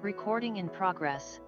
Recording in progress.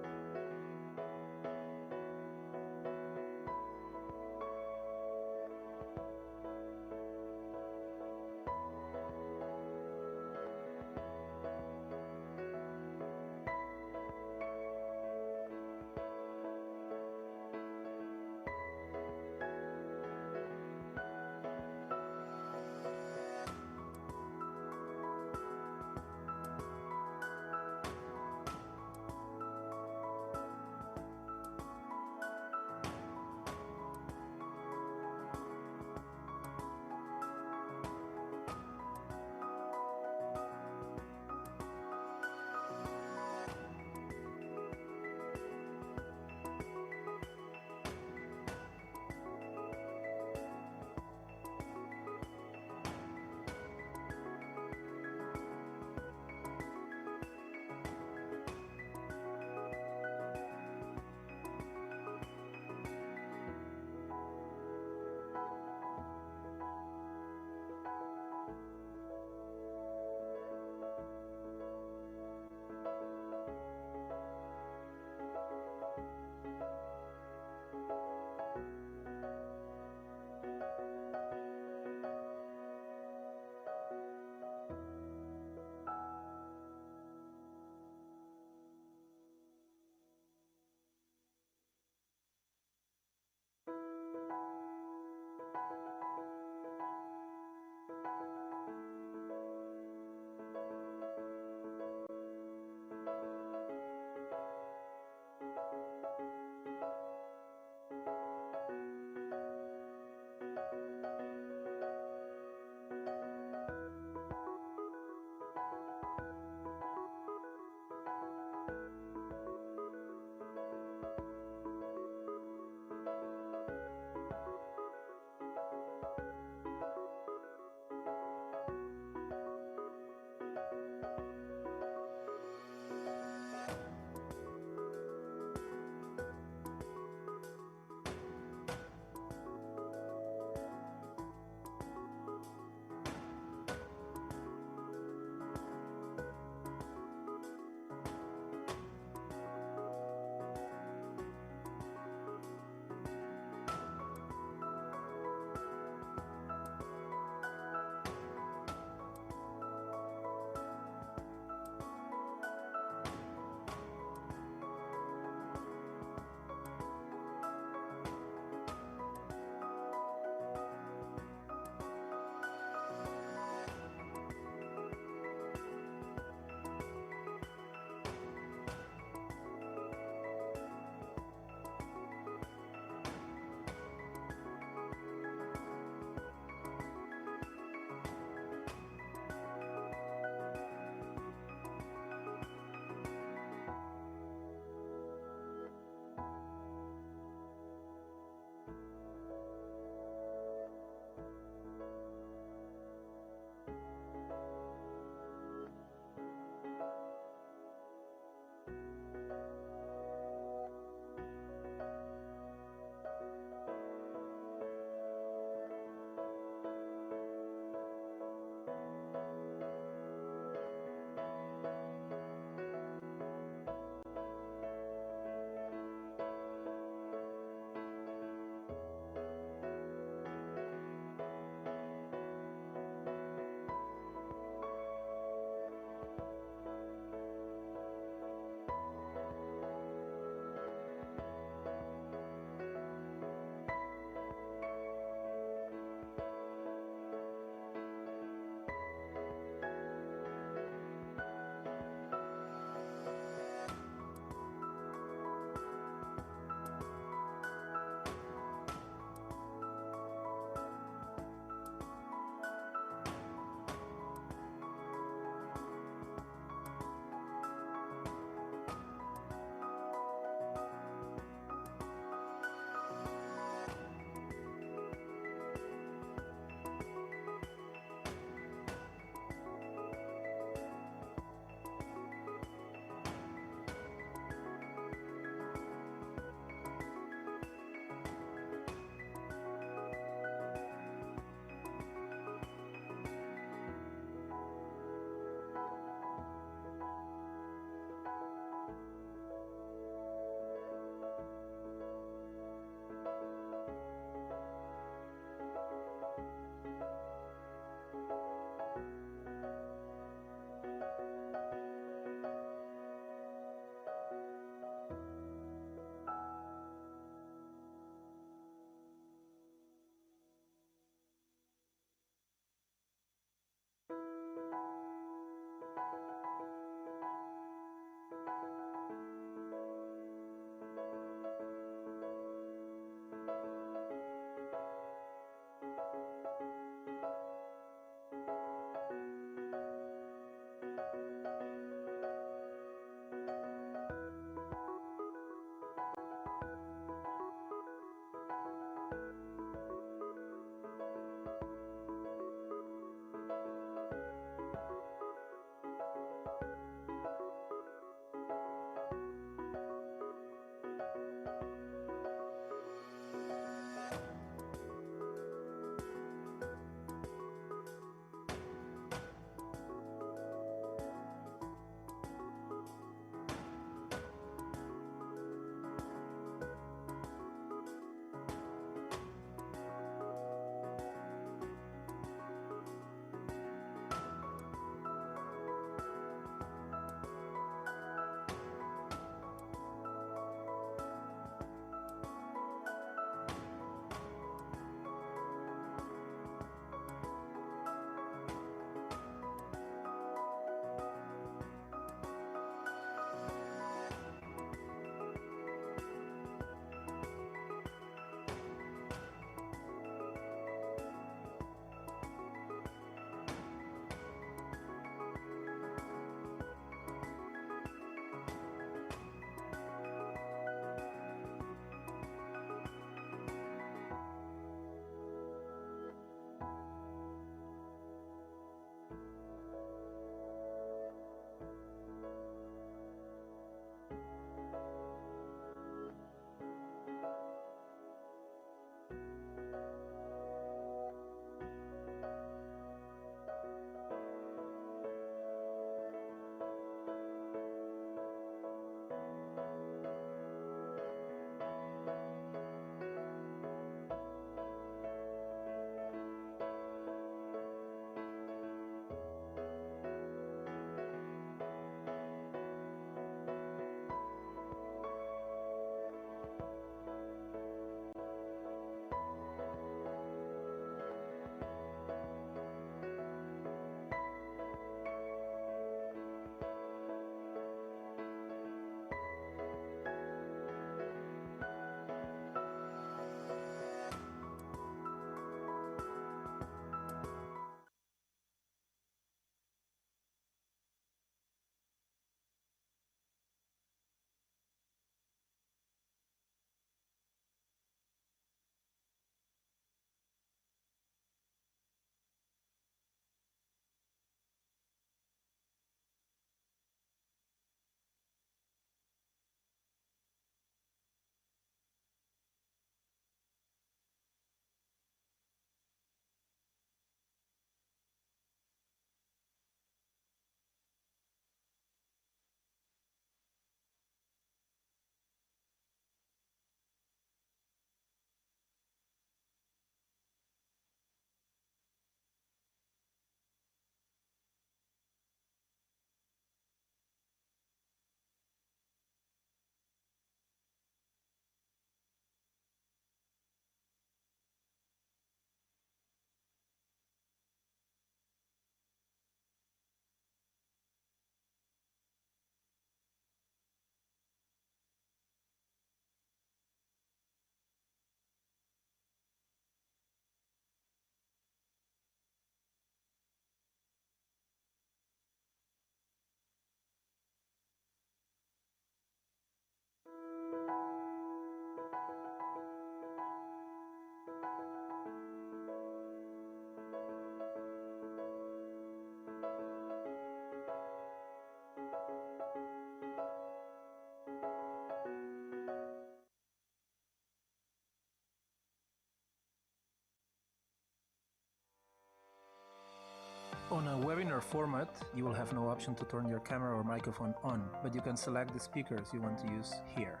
On a webinar format, you will have no option to turn your camera or microphone on, but you can select the speakers you want to use here.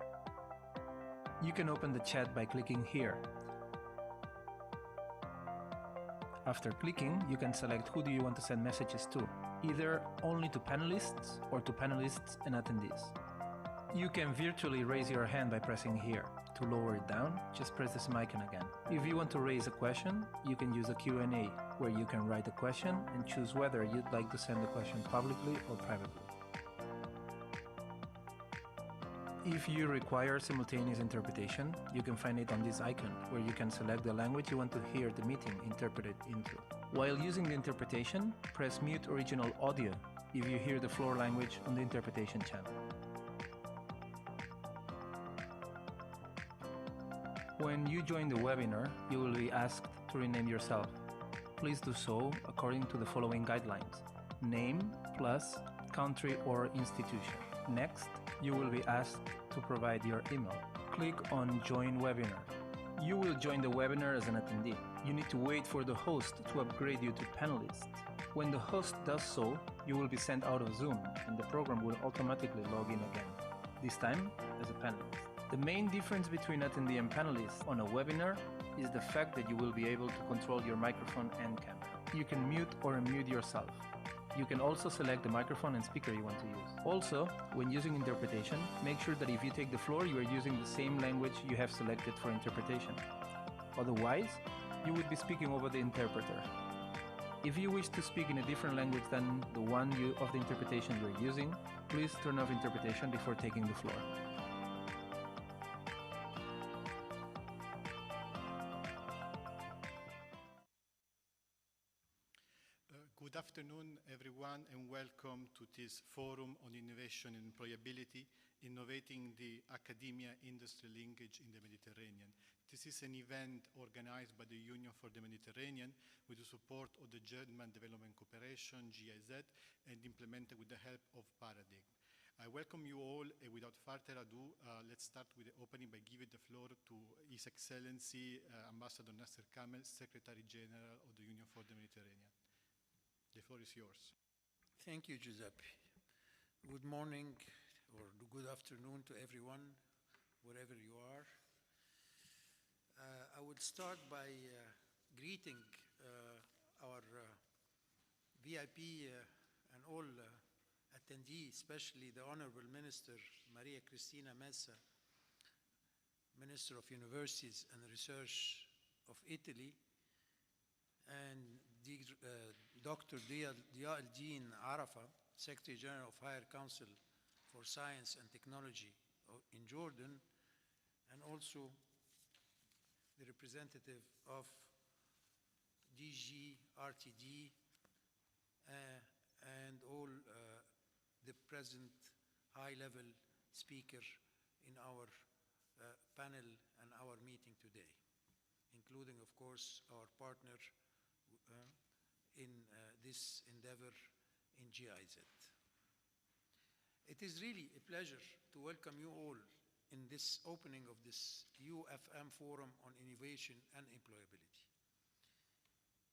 You can open the chat by clicking here. After clicking, you can select who do you want to send messages to, either only to panelists or to panelists and attendees. You can virtually raise your hand by pressing here. To lower it down, just press the same icon again. If you want to raise a question, you can use a Q&A, where you can write a question and choose whether you'd like to send the question publicly or privately. If you require simultaneous interpretation, you can find it on this icon, where you can select the language you want to hear the meeting interpreted into. While using the interpretation, press mute original audio if you hear the floor language on the interpretation channel. When you join the webinar, you will be asked to rename yourself. Please do so according to the following guidelines: name plus country or institution. Next, you will be asked to provide your email. Click on Join Webinar. You will join the webinar as an attendee. You need to wait for the host to upgrade you to panelist. When the host does so, you will be sent out of Zoom and the program will automatically log in again, this time as a panelist. The main difference between attendee and panelist on a webinar is the fact that you will be able to control your microphone and camera. You can mute or unmute yourself. You can also select the microphone and speaker you want to use. Also, when using interpretation, make sure that if you take the floor, you are using the same language you have selected for interpretation. Otherwise, you would be speaking over the interpreter. If you wish to speak in a different language than the one of the interpretation you are using, please turn off interpretation before taking the floor. Good afternoon, everyone, and welcome to this forum on innovation and employability, innovating the academia-industry linkage in the Mediterranean. This is an event organized by the Union for the Mediterranean with the support of the German Development Cooperation, GIZ, and implemented with the help of Paradigm. I welcome you all, and without further ado, let's start with the opening by giving the floor to His Excellency Ambassador Nasser Kamel, Secretary General of the Union for the Mediterranean. The floor is yours. Thank you, Giuseppe. Good morning or good afternoon to everyone, wherever you are. I would start by greeting our VIP and all attendees, especially the Honorable Minister Maria Cristina Messa, Minister of Universities and Research of Italy, and Dr. Dia Al-Din Arafa, Secretary General of Higher Council for Science and Technology in Jordan, and also the representative of DG, RTD, and all the present high-level speaker in our panel and our meeting today, including, of course, our partner in this endeavor in GIZ. It is really a pleasure to welcome you all in this opening of this UFM Forum on Innovation and Employability.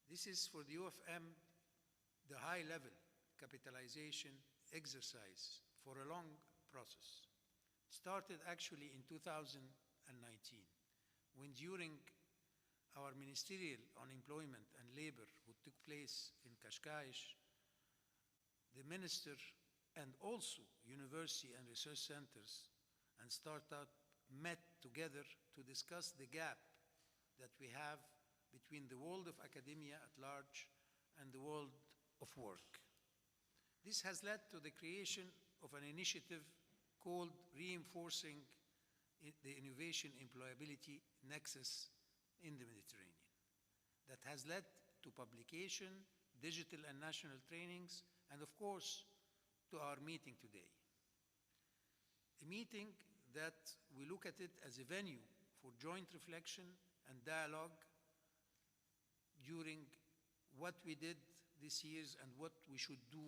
This is for the UFM the high-level capitalization exercise for a long process. It started actually in 2019, when during our Ministerial on Employment and Labor, who took place in Cascais, the Minister and also university and research centers and startup met together to discuss the gap that we have between the world of academia at large and the world of work. This has led to the creation of an initiative called Reinforcing the Innovation-Employability Nexus in the Mediterranean, that has led to publication, digital and national trainings, and of course, to our meeting today. A meeting that we look at it as a venue for joint reflection and dialogue during what we did this year and what we should do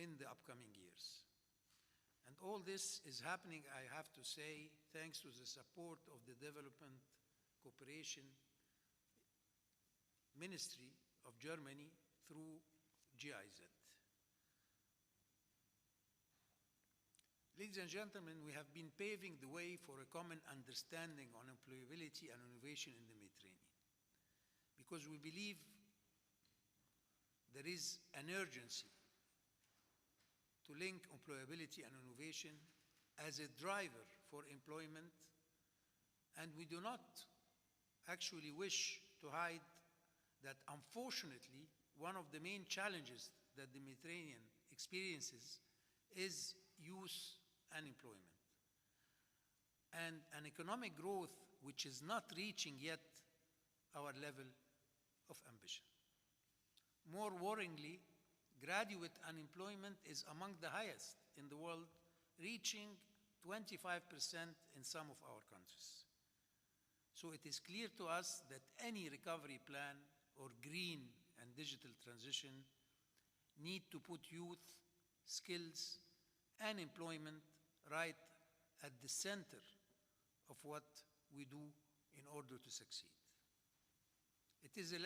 in the upcoming years. And all this is happening, I have to say, thanks to the support of the Development Cooperation Ministry of Germany through GIZ. Ladies and gentlemen, we have been paving the way for a common understanding on employability and innovation in the Mediterranean, because we believe there is an urgency to link employability and innovation as a driver for employment, and we do not actually wish to hide that, unfortunately, one of the main challenges that the Mediterranean experiences is youth unemployment and an economic growth which is not reaching yet our level of ambition. More worryingly, graduate unemployment is among the highest in the world, reaching 25% in some of our countries. So it is clear to us that any recovery plan or green and digital transition need to put youth, skills, and employment right at the center of what we do in order to succeed. It is a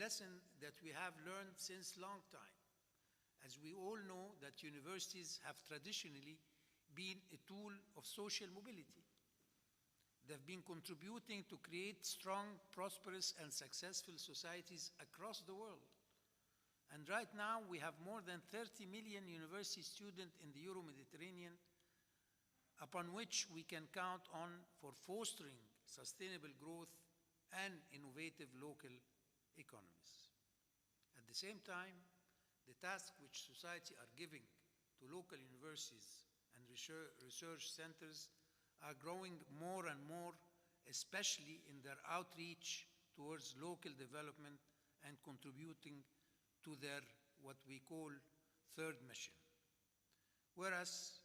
lesson that we have learned since long time, as we all know that universities have traditionally been a tool of social mobility. They've been contributing to create strong, prosperous, and successful societies across the world. And right now, we have more than 30 million university students in the Euro-Mediterranean, upon which we can count on for fostering sustainable growth and innovative local economies. At the same time, the tasks which society are giving to local universities and research centers are growing more and more, especially in their outreach towards local development and contributing to their what we call third mission. Whereas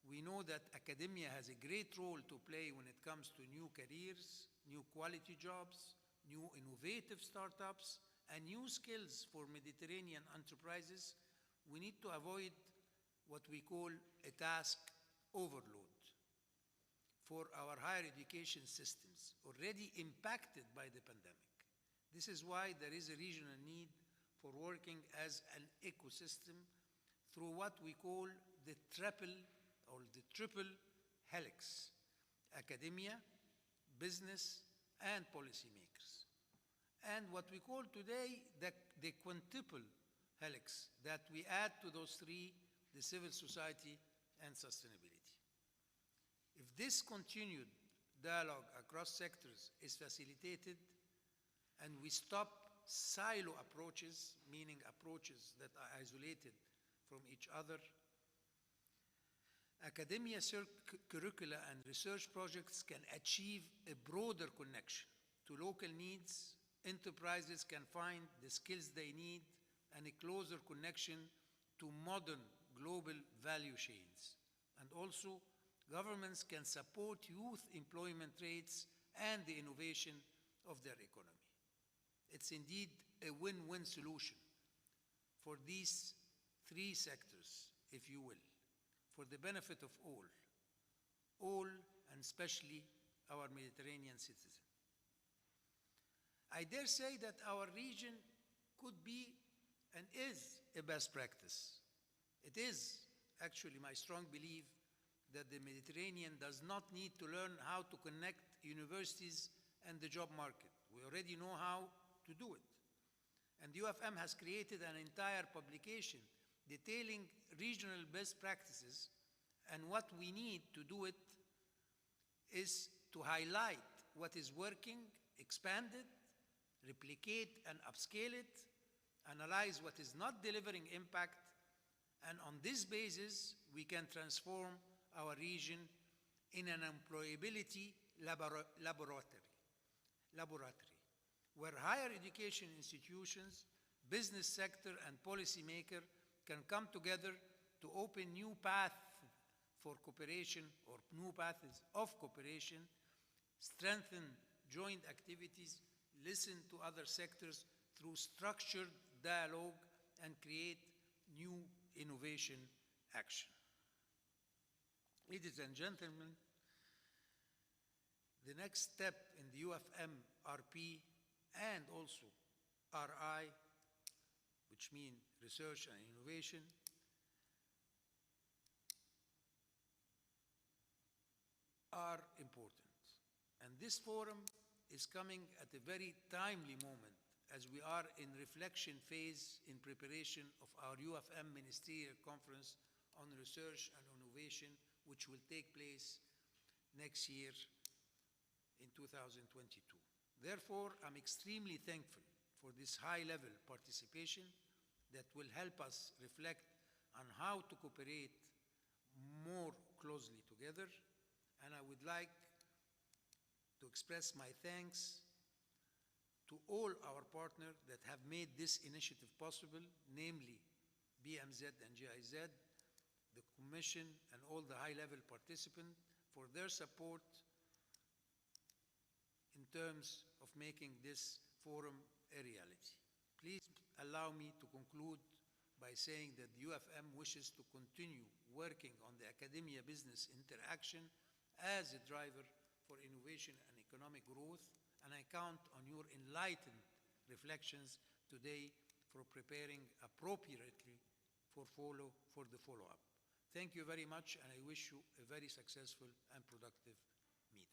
we know that academia has a great role to play when it comes to new careers, new quality jobs, new innovative startups, and new skills for Mediterranean enterprises, we need to avoid what we call a task overload for our higher education systems, already impacted by the pandemic. This is why there is a regional need for working as an ecosystem through what we call the Triple Helix: academia, business, and policymakers. And what we call today the quintuple helix, that we add to those three the civil society and sustainability. If this continued dialogue across sectors is facilitated and we stop silo approaches, meaning approaches that are isolated from each other, academia curricula and research projects can achieve a broader connection to local needs, enterprises can find the skills they need, and a closer connection to modern global value chains. And also, governments can support youth employment rates and the innovation of their economy. It's indeed a win-win solution for these three sectors, if you will, for the benefit of all, and especially our Mediterranean citizens. I dare say that our region could be and is a best practice. It is actually my strong belief that the Mediterranean does not need to learn how to connect universities and the job market. We already know how to do it. And the UFM has created an entire publication detailing regional best practices, and what we need to do it is to highlight what is working, expand it, replicate and upscale it, analyze what is not delivering impact, and on this basis, we can transform our region in an employability laboratory, where higher education institutions, business sector, and policymakers can come together to open new paths for cooperation or new paths of cooperation, strengthen joint activities, listen to other sectors through structured dialogue, and create new innovation action. Ladies and gentlemen, the next step in the UFM RP and also RI which mean research and innovation, are important. And this forum is coming at a very timely moment as we are in reflection phase in preparation of our UFM Ministerial Conference on Research and Innovation, which will take place next year in 2022. Therefore, I'm extremely thankful for this high-level participation that will help us reflect on how to cooperate more closely together. And I would like to express my thanks to all our partners that have made this initiative possible, namely BMZ and GIZ, the Commission, and all the high-level participants for their support in terms of making this forum a reality. Please allow me to conclude by saying that the UFM wishes to continue working on the academia-business interaction as a driver for innovation and economic growth, and I count on your enlightened reflections today for preparing appropriately for the follow-up. Thank you very much, and I wish you a very successful and productive meeting.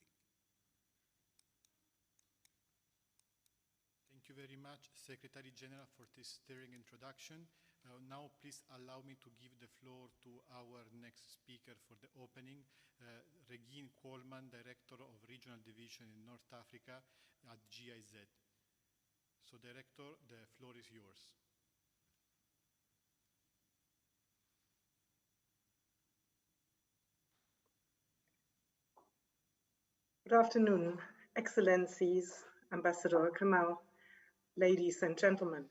Thank you very much, Secretary General, for this stirring introduction. Now, please allow me to give the floor to our next speaker for the opening, Regine Coleman, Director of Regional Division in North Africa at GIZ. So, Director, the floor is yours. Good afternoon, Excellencies, Ambassador Kamal, ladies and gentlemen.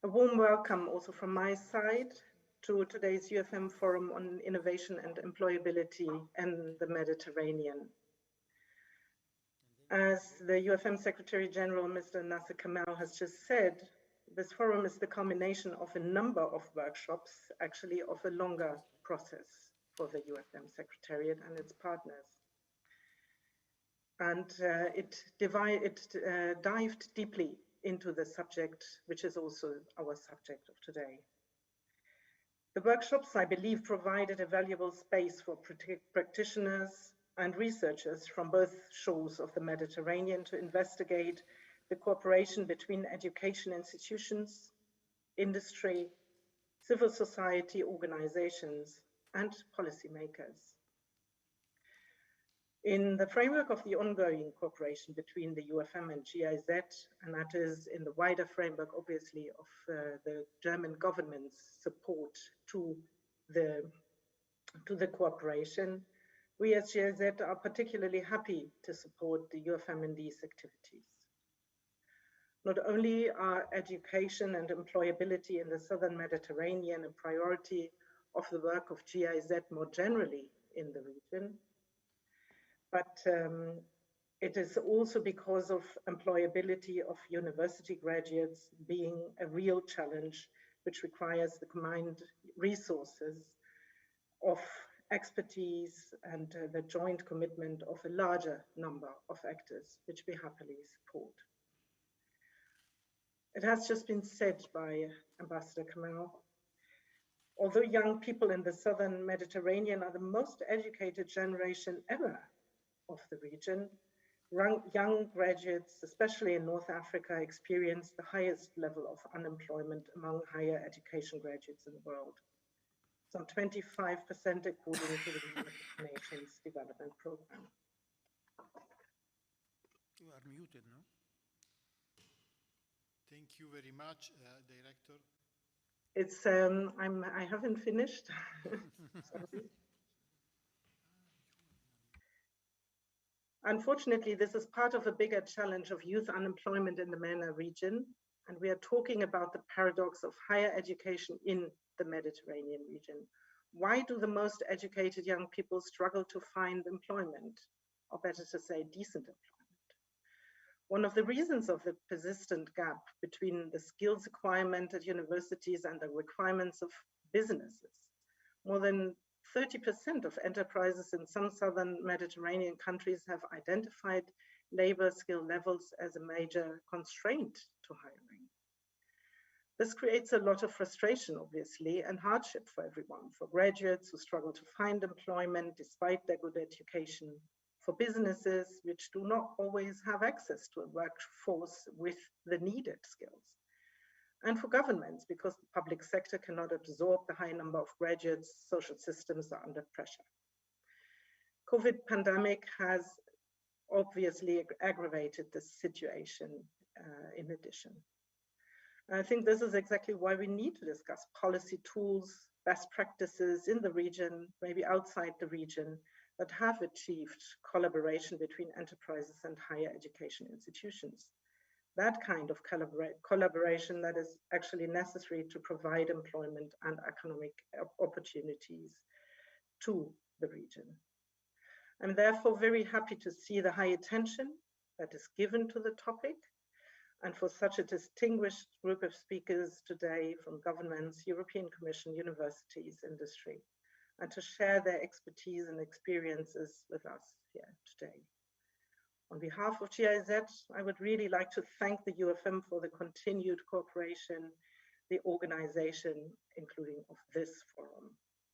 A warm welcome also from my side to today's UFM Forum on Innovation and Employability in the Mediterranean. As the UFM Secretary General, Mr. Nasser Kamal, has just said, this forum is the culmination of a number of workshops, actually of a longer process for the UFM Secretariat and its partners. And it dived deeply into the subject, which is also our subject of today. The workshops, I believe, provided a valuable space for practitioners and researchers from both shores of the Mediterranean to investigate the cooperation between education institutions, industry, civil society organizations, and policymakers. In the framework of the ongoing cooperation between the UFM and GIZ, and that is in the wider framework, obviously, of the German government's support to the cooperation, we as GIZ are particularly happy to support the UFM in these activities. Not only are education and employability in the Southern Mediterranean a priority of the work of GIZ more generally in the region, but it is also because of employability of university graduates being a real challenge, which requires the combined resources of expertise and the joint commitment of a larger number of actors, which we happily support. It has just been said by Ambassador Kamal, although young people in the Southern Mediterranean are the most educated generation ever of the region, young graduates, especially in North Africa, experience the highest level of unemployment among higher education graduates in the world. Some 25% according to the United Nations Development Programme. You are muted, no? Thank you very much, Director. It's, I haven't finished. Sorry. Unfortunately, this is part of a bigger challenge of youth unemployment in the MENA region, and we are talking about the paradox of higher education in the Mediterranean region. Why do the most educated young people struggle to find employment, or better to say, decent employment? One of the reasons of the persistent gap between the skills acquirement at universities and the requirements of businesses. More than 30% of enterprises in some Southern Mediterranean countries have identified labor skill levels as a major constraint to hiring. This creates a lot of frustration, obviously, and hardship for everyone, for graduates who struggle to find employment despite their good education, for businesses which do not always have access to a workforce with the needed skills, and for governments because the public sector cannot absorb the high number of graduates. Social systems are under pressure. COVID pandemic has obviously aggravated this situation in addition. And I think this is exactly why we need to discuss policy tools, best practices in the region, maybe outside the region, that have achieved collaboration between enterprises and higher education institutions. That kind of collaboration that is actually necessary to provide employment and economic opportunities to the region. I'm therefore very happy to see the high attention that is given to the topic, and for such a distinguished group of speakers today from governments, European Commission, universities, industry, and to share their expertise and experiences with us here today. On behalf of GIZ, I would really like to thank the UFM for the continued cooperation, the organization, including of this forum.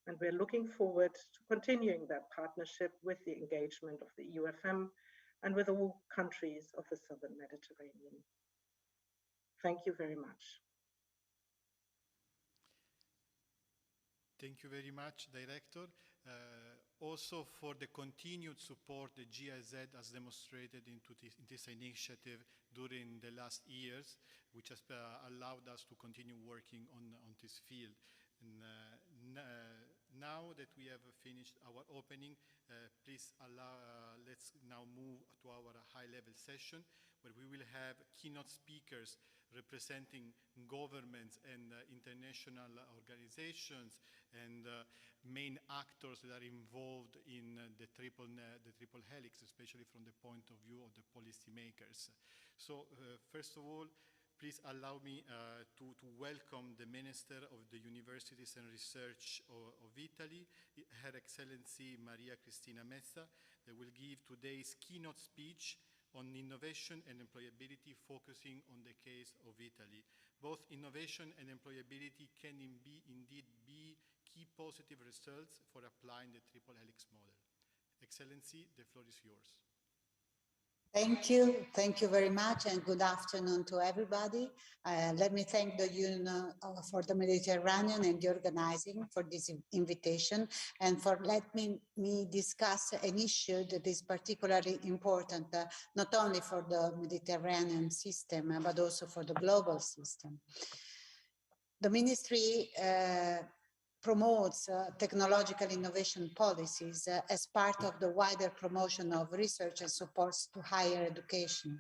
And we're looking forward to continuing that partnership with the engagement of the UFM and with all countries of the Southern Mediterranean. Thank you very much. Thank you very much, Director. Also for the continued support that GIZ has demonstrated in this initiative during the last years, which has allowed us to continue working on this field. And now that we have finished our opening, please let's now move to our high-level session, where we will have keynote speakers representing governments and international organizations and main actors that are involved in the Triple Helix, especially from the point of view of the policymakers. So first of all, please allow me to welcome the Minister of the Universities and Research of Italy, Her Excellency Maria Cristina Messa, that will give today's keynote speech on innovation and employability, focusing on the case of Italy. Both innovation and employability can indeed be key positive results for applying the Triple Helix model. Excellency, the floor is yours. Thank you very much, and good afternoon to everybody. Let me thank the Union for the Mediterranean and the organizing for this invitation, and for letting me discuss an issue that is particularly important, not only for the Mediterranean system, but also for the global system. The Ministry promotes technological innovation policies as part of the wider promotion of research and supports to higher education.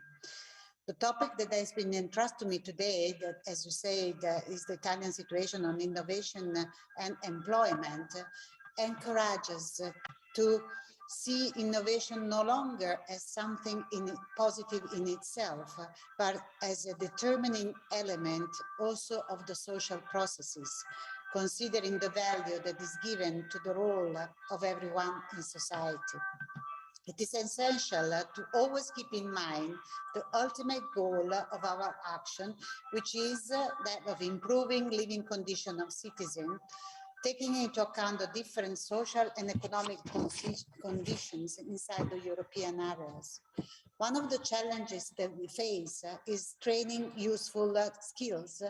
The topic that has been entrusted to me today, that, as you said, is the Italian situation on innovation and employment, encourages to see innovation no longer as something positive in itself, but as a determining element also of the social processes, considering the value that is given to the role of everyone in society. It is essential to always keep in mind the ultimate goal of our action, which is that of improving living conditions of citizens, taking into account the different social and economic conditions inside the European areas. One of the challenges that we face is training useful skills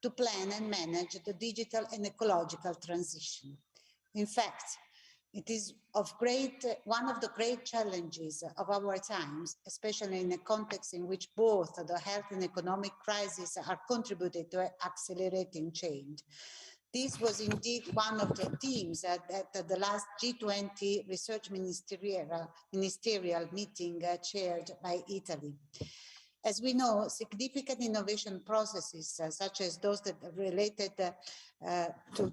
to plan and manage the digital and ecological transition. In fact, it is one of the great challenges of our times, especially in a context in which both the health and economic crises are contributing to accelerating change. This was indeed one of the themes at the last G20 research ministerial meeting chaired by Italy. As we know, significant innovation processes, such as those that are related to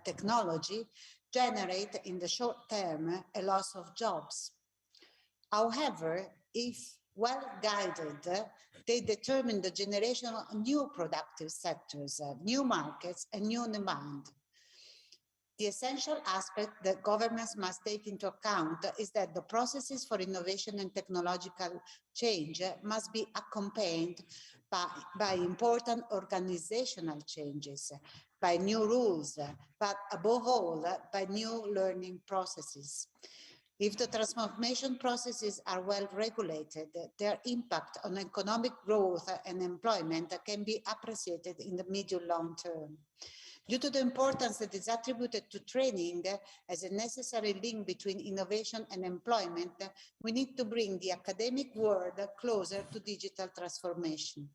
technology, generate in the short term a loss of jobs. However, if well guided, they determine the generation of new productive sectors, new markets, and new demand. The essential aspect that governments must take into account is that the processes for innovation and technological change must be accompanied by important organizational changes, by new rules, but above all, by new learning processes. If the transformation processes are well regulated, their impact on economic growth and employment can be appreciated in the medium-long term. Due to the importance that is attributed to training as a necessary link between innovation and employment, we need to bring the academic world closer to digital transformation.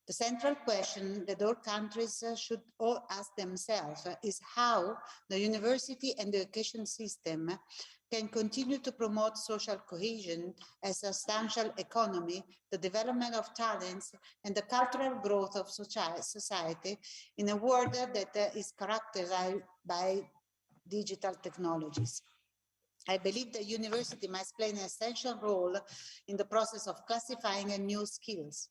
The central question that all countries should all ask themselves is how the university and the education system can continue to promote social cohesion, a substantial economy, the development of talents, and the cultural growth of society in a world that is characterized by digital technologies. I believe the university must play an essential role in the process of classifying new skills,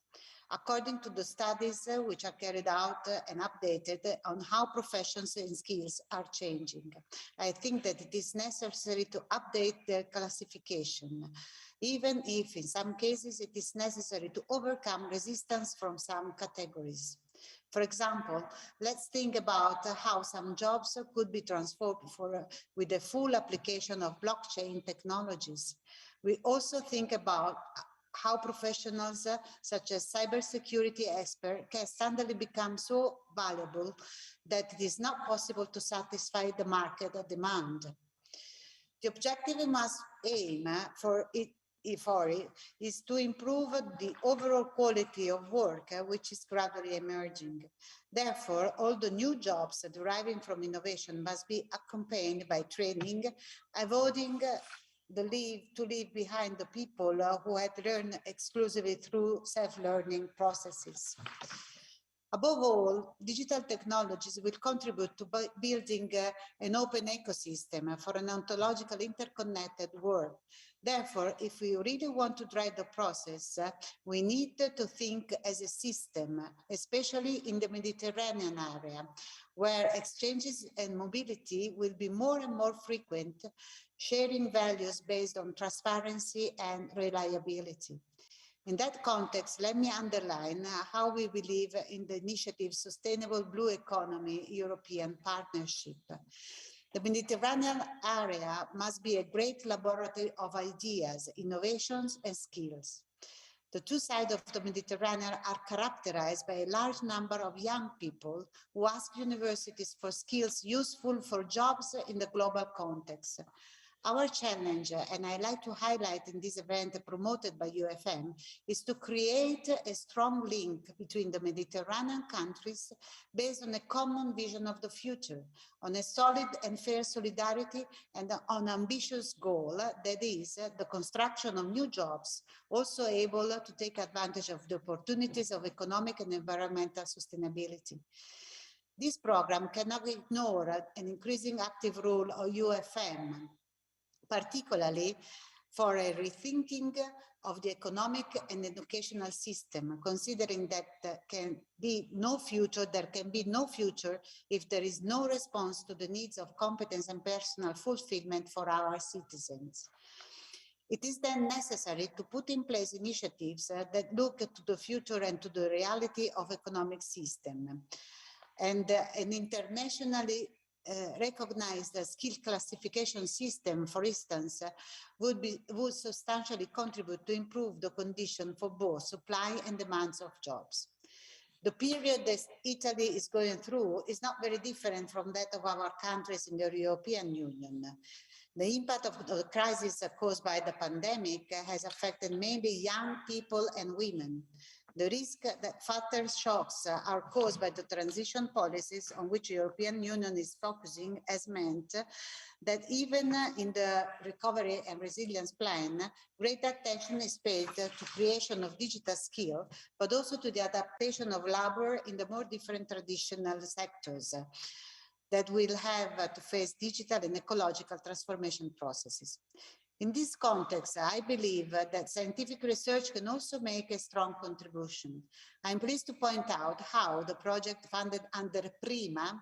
according to the studies which are carried out and updated on how professions and skills are changing. I think that it is necessary to update their classification, even if in some cases it is necessary to overcome resistance from some categories. For example, let's think about how some jobs could be transformed with the full application of blockchain technologies. We also think about how professionals such as cybersecurity experts can suddenly become so valuable that it is not possible to satisfy the market demand. The objective we must aim for is to improve the overall quality of work, which is gradually emerging. Therefore, all the new jobs deriving from innovation must be accompanied by training, avoiding to leave behind the people who had learned exclusively through self-learning processes. Above all, digital technologies will contribute to building an open ecosystem for an ontologically interconnected world. Therefore, if we really want to drive the process, we need to think as a system, especially in the Mediterranean area, where exchanges and mobility will be more and more frequent, sharing values based on transparency and reliability. In that context, let me underline how we believe in the initiative Sustainable Blue Economy European Partnership. The Mediterranean area must be a great laboratory of ideas, innovations, and skills. The two sides of the Mediterranean are characterized by a large number of young people who ask universities for skills useful for jobs in the global context. Our challenge, and I like to highlight in this event promoted by UFM, is to create a strong link between the Mediterranean countries based on a common vision of the future, on a solid and fair solidarity, and on an ambitious goal, that is the construction of new jobs, also able to take advantage of the opportunities of economic and environmental sustainability. This program cannot ignore an increasing active role of UFM, particularly for a rethinking of the economic and educational system, considering that there can be no future if there is no response to the needs of competence and personal fulfillment for our citizens. It is then necessary to put in place initiatives that look to the future and to the reality of economic system. And an internationally recognized skill classification system, for instance, would substantially contribute to improve the condition for both supply and demands of jobs. The period that Italy is going through is not very different from that of our countries in the European Union. The impact of the crisis caused by the pandemic has affected mainly young people and women. The risk that further shocks are caused by the transition policies on which the European Union is focusing has meant that even in the recovery and resilience plan, great attention is paid to creation of digital skill, but also to the adaptation of labor in the more different traditional sectors that will have to face digital and ecological transformation processes. In this context, I believe that scientific research can also make a strong contribution. I'm pleased to point out how the project funded under PRIMA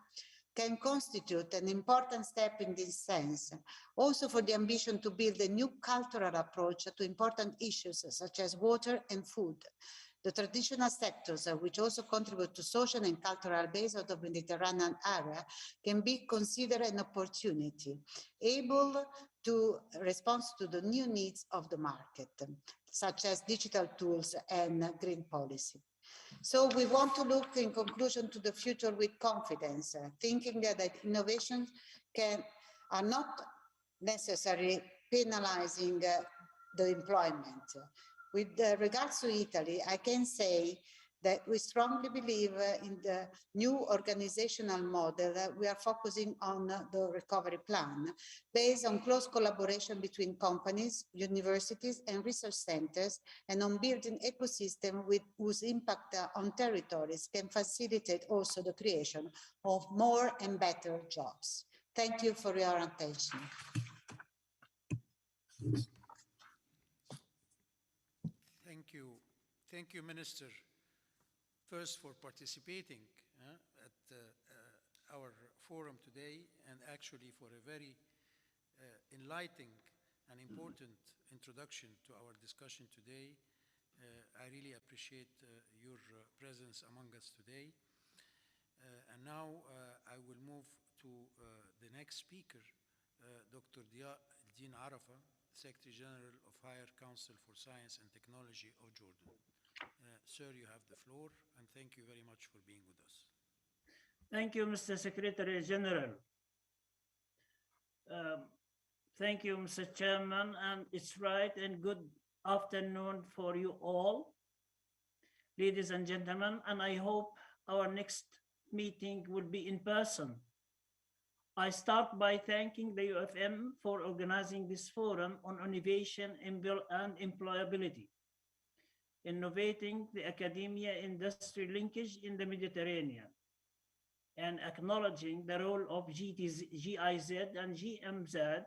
can constitute an important step in this sense, also for the ambition to build a new cultural approach to important issues such as water and food. The traditional sectors, which also contribute to social and cultural base of the Mediterranean area, can be considered an opportunity, able to respond to the new needs of the market, such as digital tools and green policy. So we want to look in conclusion to the future with confidence, thinking that innovations are not necessarily penalizing the employment. With regards to Italy, I can say that we strongly believe in the new organizational model that we are focusing on the recovery plan, based on close collaboration between companies, universities, and research centers, and on building ecosystem whose impact on territories can facilitate also the creation of more and better jobs. Thank you for your attention. Thank you, Minister, first for participating at our forum today, and actually for a very enlightening and important introduction to our discussion today. I really appreciate your presence among us today. And now I will move to the next speaker, Dr. Din Arafa, Secretary General of Higher Council for Science and Technology of Jordan. Sir, you have the floor, and thank you very much for being with us. Thank you, Mr. Secretary General. Thank you, Mr. Chairman, and it's right, and good afternoon for you all, ladies and gentlemen, and I hope our next meeting will be in person. I start by thanking the UFM for organizing this forum on innovation and employability, innovating the academia-industry linkage in the Mediterranean, and acknowledging the role of GIZ and GMZ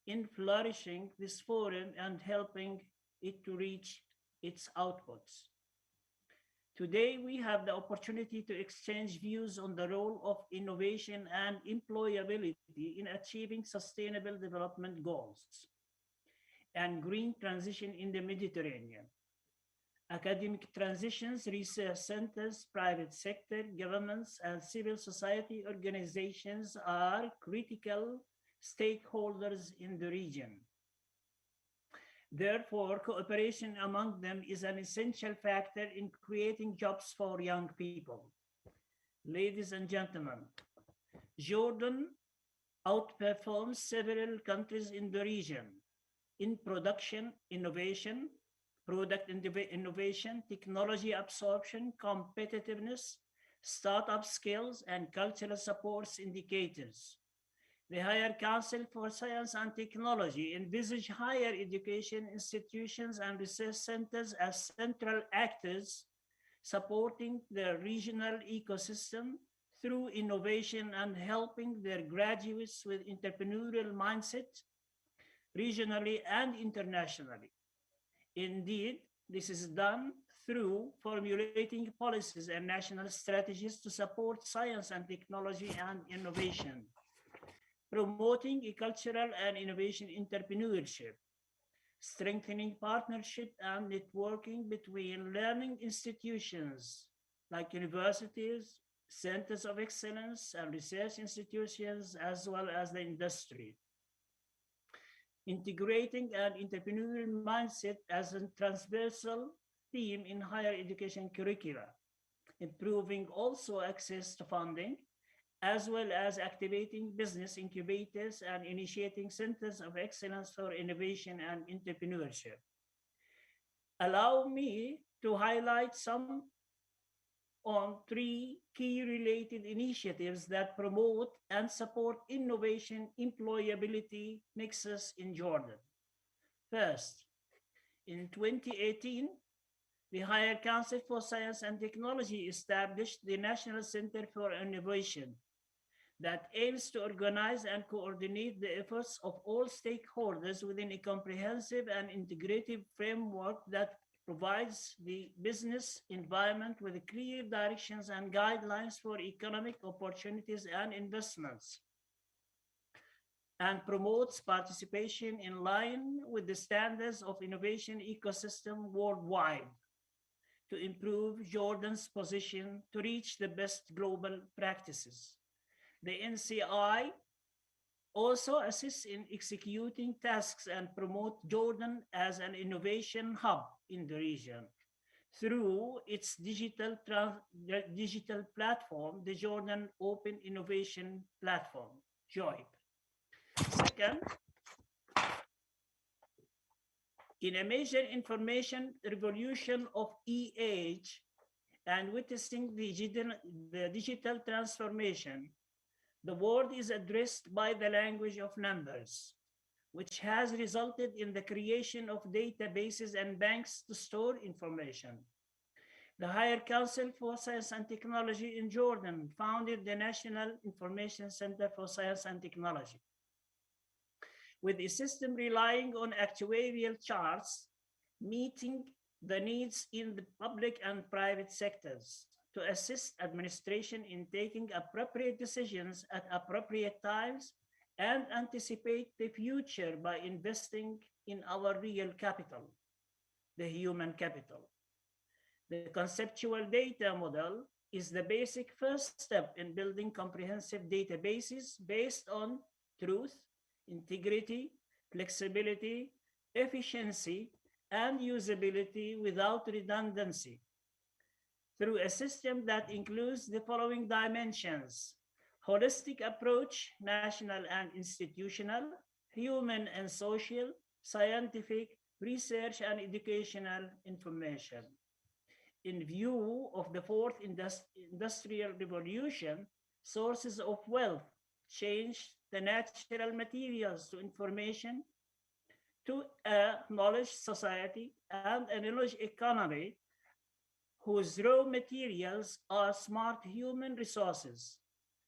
in flourishing this forum and helping it to reach its outputs. Today, we have the opportunity to exchange views on the role of innovation and employability in achieving sustainable development goals and green transition in the Mediterranean. Academic transitions, research centers, private sector, governments, and civil society organizations are critical stakeholders in the region. Therefore, cooperation among them is an essential factor in creating jobs for young people. Ladies and gentlemen, Jordan outperforms several countries in the region in production, innovation, product innovation, technology absorption, competitiveness, startup skills, and cultural supports indicators. The Higher Council for Science and Technology envisage higher education institutions and research centers as central actors supporting the regional ecosystem through innovation and helping their graduates with entrepreneurial mindset regionally and internationally. Indeed, this is done through formulating policies and national strategies to support science and technology and innovation, promoting a cultural and innovation entrepreneurship, strengthening partnership and networking between learning institutions like universities, centers of excellence, and research institutions, as well as the industry. Integrating an entrepreneurial mindset as a transversal theme in higher education curricula, improving also access to funding, as well as activating business incubators and initiating centers of excellence for innovation and entrepreneurship. Allow me to highlight some on three key related initiatives that promote and support innovation employability nexus in Jordan. First, in 2018, the Higher Council for Science and Technology established the National Center for Innovation that aims to organize and coordinate the efforts of all stakeholders within a comprehensive and integrative framework that provides the business environment with clear directions and guidelines for economic opportunities and investments, and promotes participation in line with the standards of innovation ecosystem worldwide to improve Jordan's position to reach the best global practices. The NCI also assists in executing tasks and promote Jordan as an innovation hub in the region through its digital platform, the Jordan Open Innovation Platform, JOIP. Second, in a major information revolution of age and witnessing the digital transformation, the world is addressed by the language of numbers, which has resulted in the creation of databases and banks to store information. The Higher Council for Science and Technology in Jordan founded the National Information Center for Science and Technology, with a system relying on actuarial charts, meeting the needs in the public and private sectors to assist administration in taking appropriate decisions at appropriate times and anticipate the future by investing in our real capital, the human capital. The conceptual data model is the basic first step in building comprehensive databases based on truth, integrity, flexibility, efficiency, and usability without redundancy, through a system that includes the following dimensions: holistic approach, national and institutional, human and social, scientific, research and educational information. In view of the fourth industrial revolution, sources of wealth changed the natural materials to information, to a knowledge society and a knowledge economy whose raw materials are smart human resources,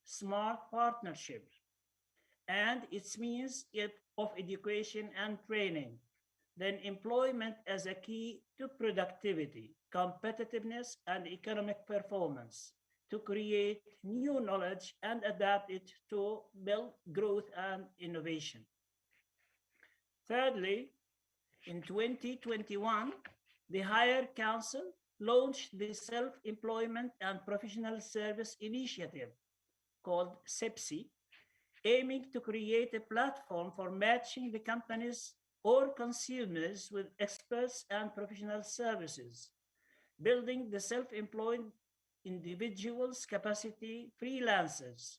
smart partnerships, and its means of education and training, then employment as a key to productivity, competitiveness, and economic performance, to create new knowledge and adapt it to build growth and innovation. Thirdly, in 2021, the Higher Council launched the Self-Employment and Professional Service Initiative, called SEPSI, aiming to create a platform for matching the companies or consumers with experts and professional services, building the self-employed individuals' capacity freelancers.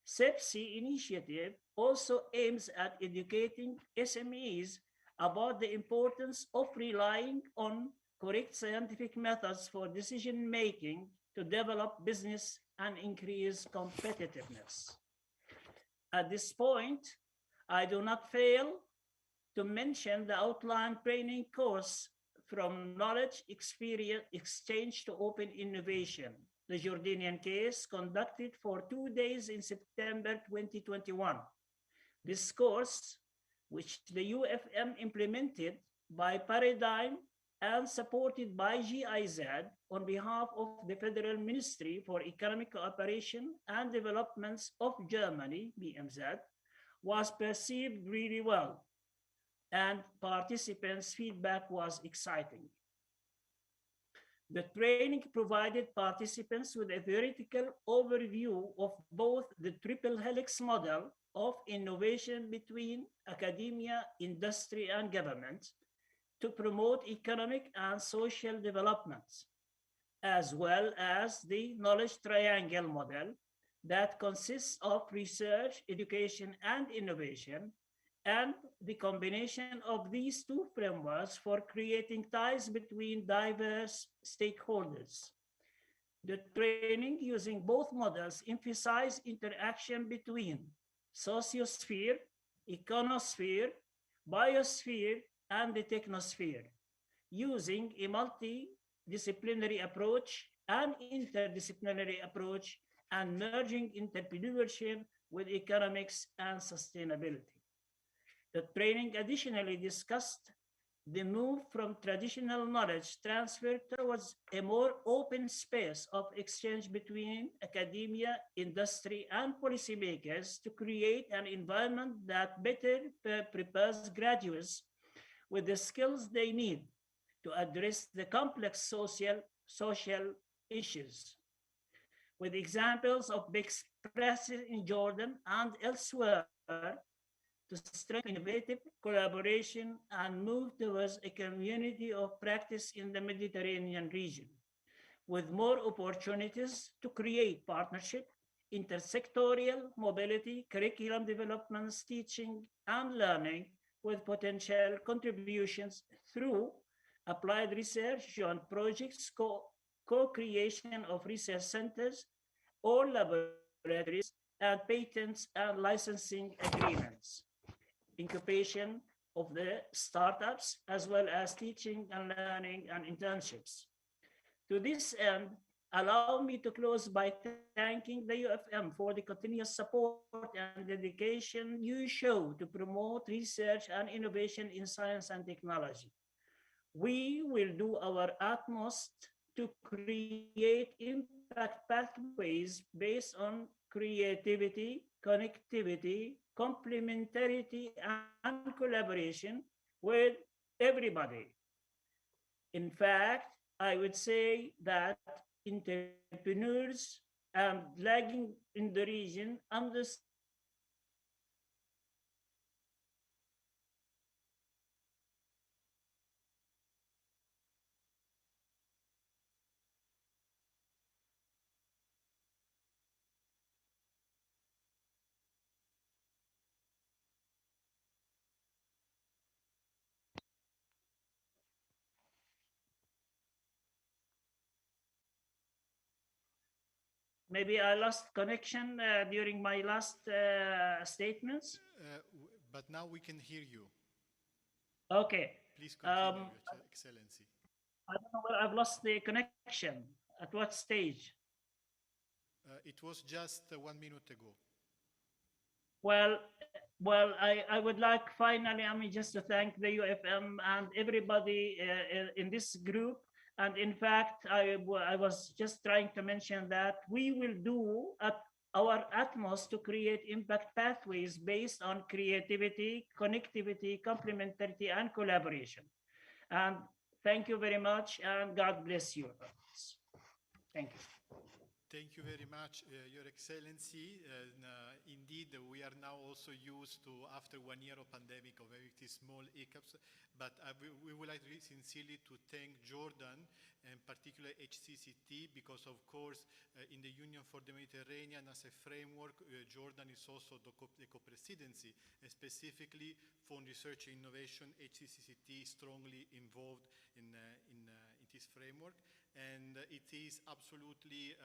SEPSI initiative also aims at educating SMEs about the importance of relying on correct scientific methods for decision-making to develop business and increase competitiveness. At this point, I do not fail to mention the outline training course from knowledge experience exchange to open innovation, the Jordanian case, conducted for 2 days in September 2021. This course, which the UFM implemented by Paradigm and supported by GIZ on behalf of the Federal Ministry for Economic Cooperation and Developments of Germany, BMZ, was perceived really well, and participants' feedback was exciting. The training provided participants with a theoretical overview of both the Triple Helix model of innovation between academia, industry, and government to promote economic and social developments, as well as the knowledge triangle model that consists of research, education, and innovation, and the combination of these two frameworks for creating ties between diverse stakeholders. The training using both models emphasized interaction between sociosphere, econosphere, biosphere, and the technosphere, using a multidisciplinary approach and interdisciplinary approach, and merging entrepreneurship with economics and sustainability. The training additionally discussed the move from traditional knowledge transfer towards a more open space of exchange between academia, industry, and policymakers to create an environment that better prepares graduates with the skills they need to address the complex social issues. With examples of best practices in Jordan and elsewhere to strengthen innovative collaboration and move towards a community of practice in the Mediterranean region, with more opportunities to create partnership, intersectorial mobility, curriculum developments, teaching, and learning with potential contributions through applied research, joint projects, co-creation of research centers or laboratories, and patents and licensing agreements, incubation of the startups, as well as teaching and learning and internships. To this end, allow me to close by thanking the UFM for the continuous support and dedication you show to promote research and innovation in science and technology. We will do our utmost to create impact pathways based on creativity, connectivity, complementarity, and collaboration with everybody. In fact, I would say that entrepreneurs and lagging in the region understand the importance of collaboration and collaboration and maybe I lost connection during my last statements. But now we can hear you. Okay. Please continue, Um, Your Excellency. I don't know where I've lost the connection. At what stage? It was just 1 minute ago. Well, I would like finally, I mean, just to thank the UFM and everybody in this group. And in fact, I was just trying to mention that we will do at our utmost to create impact pathways based on creativity, connectivity, complementarity, and collaboration. And thank you very much, and God bless you. Thank you. Thank you very much, Your Excellency. Indeed, we are now also used to, after 1 year of pandemic, of very small hiccups, but we would like really sincerely to thank Jordan, and particularly HCCT, because of course, in the Union for the Mediterranean as a framework, Jordan is also the co-presidency, and specifically for research and innovation, HCCT is strongly involved in this framework. And it is absolutely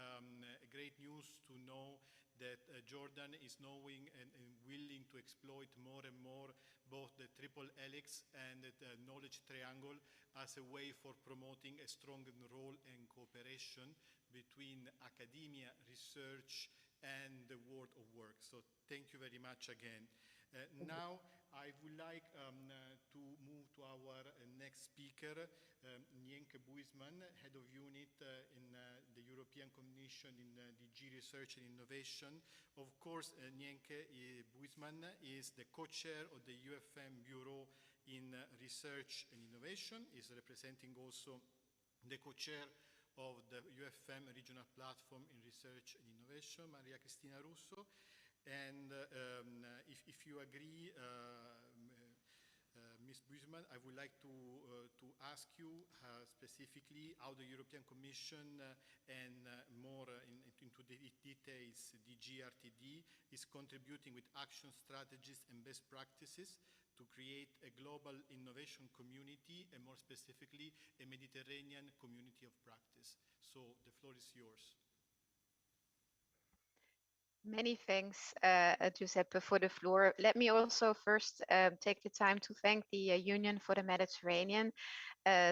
great news to know that Jordan is knowing and willing to exploit more and more both the Triple Helix and the knowledge triangle as a way for promoting a stronger role and cooperation between academia, research, and the world of work. So thank you very much again. Now, I would like to move to our next speaker, Nienke Buisman, Head of Unit in the European Commission in DG Research and Innovation. Of course, Nienke Buisman is the co-chair of the UFM Bureau in Research and Innovation, is representing also the co-chair of the UFM Regional Platform in Research and Innovation, Maria Cristina Russo. And if you agree, Ms. Buisman, I would like to ask you specifically how the European Commission and more into the details, the GRTD is contributing with action strategies and best practices to create a global innovation community and more specifically a Mediterranean community of practice. So the floor is yours. Many thanks, Giuseppe, for the floor. Let me also first take the time to thank the Union for the Mediterranean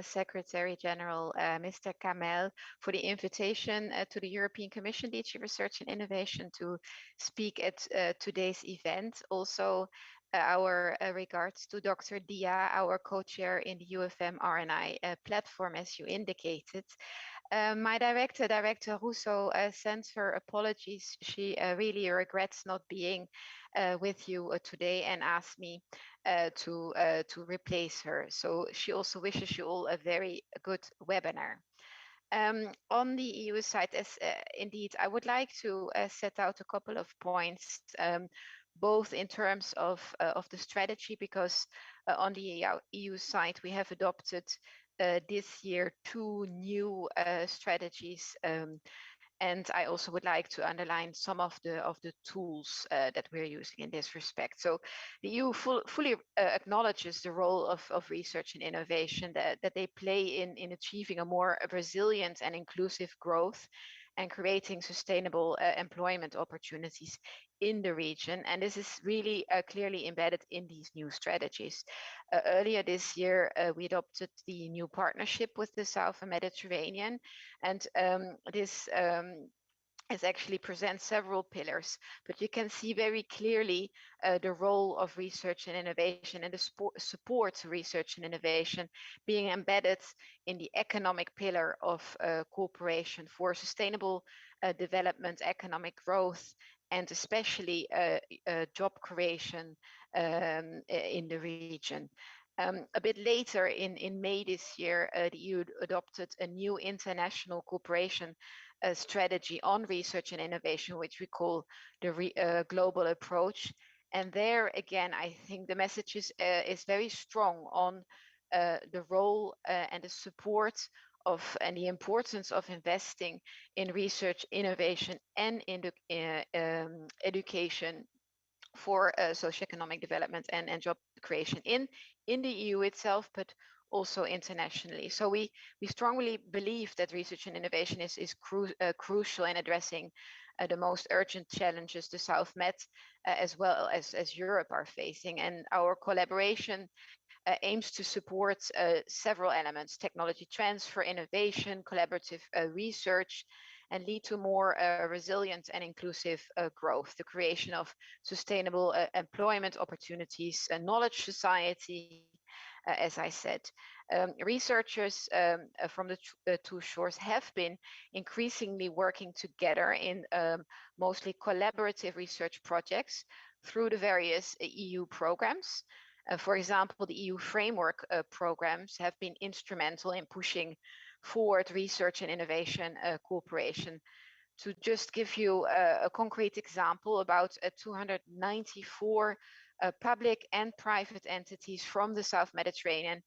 Secretary General, Mr. Kamel, for the invitation to the European Commission DG Research and Innovation to speak at today's event. Also, our regards to Dr. Dia, our co-chair in the UFM RNI platform, as you indicated. My Director Russo, sends her apologies. She really regrets not being with you today and asked me to replace her. So she also wishes you all a very good webinar. On the EU side, as indeed, I would like to set out a couple of points, both in terms of the strategy, because on the EU side, we have adopted this year 2 new strategies. And I also would like to underline some of the tools that we're using in this respect. So the EU fully acknowledges the role of research and innovation that they play in achieving a more resilient and inclusive growth and creating sustainable employment opportunities in the region. And this is really clearly embedded in these new strategies. Earlier this year, we adopted the new partnership with the Southern Mediterranean, and this is actually presents several pillars, but you can see very clearly the role of research and innovation and the support to research and innovation being embedded in the economic pillar of cooperation for sustainable development, economic growth, and especially job creation in the region. A bit later in May this year, the EU adopted a new international cooperation strategy on research and innovation, which we call the global approach. And there again, I think the message is very strong on the role and the support of and the importance of investing in research, innovation, and in the, education for socioeconomic development and job creation in the EU itself, but also internationally. So we strongly believe that research and innovation is crucial in addressing the most urgent challenges the South Med as well as Europe are facing. And our collaboration aims to support several elements: technology transfer, innovation, collaborative research, and lead to more resilient and inclusive growth, the creation of sustainable employment opportunities, a knowledge society, as I said. Researchers from the two shores have been increasingly working together in mostly collaborative research projects through the various EU programs. For example, the EU framework programs have been instrumental in pushing forward research and innovation cooperation. To just give you a concrete example, about 294 public and private entities from the South Mediterranean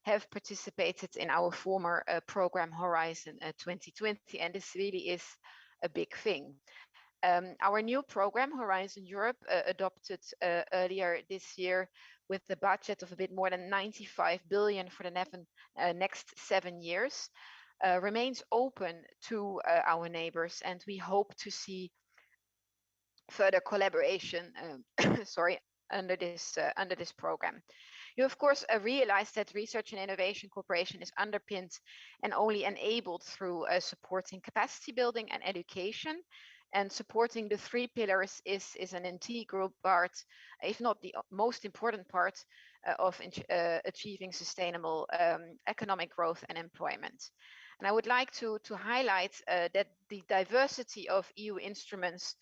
have participated in our former program Horizon 2020, and this really is a big thing. Our new program, Horizon Europe, adopted earlier this year with the budget of a bit more than 95 billion for the next 7 years, remains open to our neighbors, and we hope to see further collaboration sorry, under this program. You of course realize that research and innovation cooperation is underpinned and only enabled through supporting capacity building and education, and supporting the 3 pillars is an integral part, if not the most important part, of achieving sustainable economic growth and employment. And I would like to highlight that the diversity of EU instruments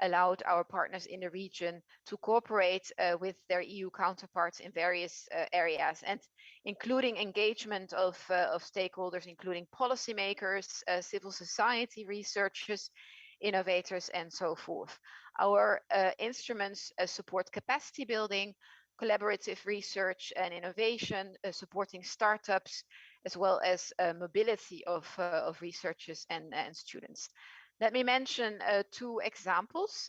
allowed our partners in the region to cooperate with their EU counterparts in various areas, and including engagement of stakeholders, including policymakers, civil society, researchers, innovators, and so forth. Our instruments support capacity building, collaborative research and innovation, supporting startups, as well as mobility of researchers and students. Let me mention 2 examples.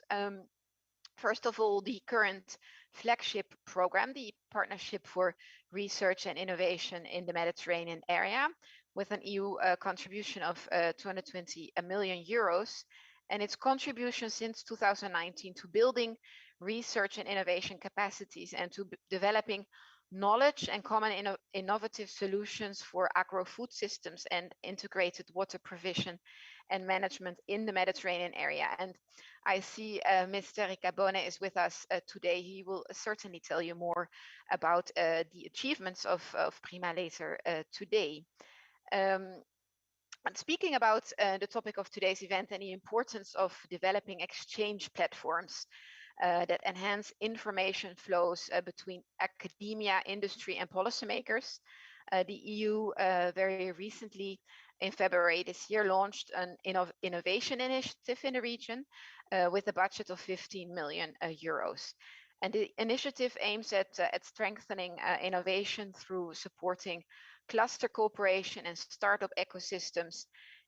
First of all, the current flagship program, the Partnership for Research and Innovation in the Mediterranean area, with an EU contribution of 220 million euros, and its contribution since 2019 to building research and innovation capacities and to developing knowledge and common innovative solutions for agro-food systems and integrated water provision and management in the Mediterranean area. And I see Mr. Ricabone is with us today. He will certainly tell you more about the achievements of Prima later today. And speaking about the topic of today's event and the importance of developing exchange platforms that enhance information flows between academia, industry, and policymakers, the EU very recently in February this year launched an innovation initiative in the region with a budget of 15 million euros. And the initiative aims at strengthening innovation through supporting cluster cooperation and startup ecosystems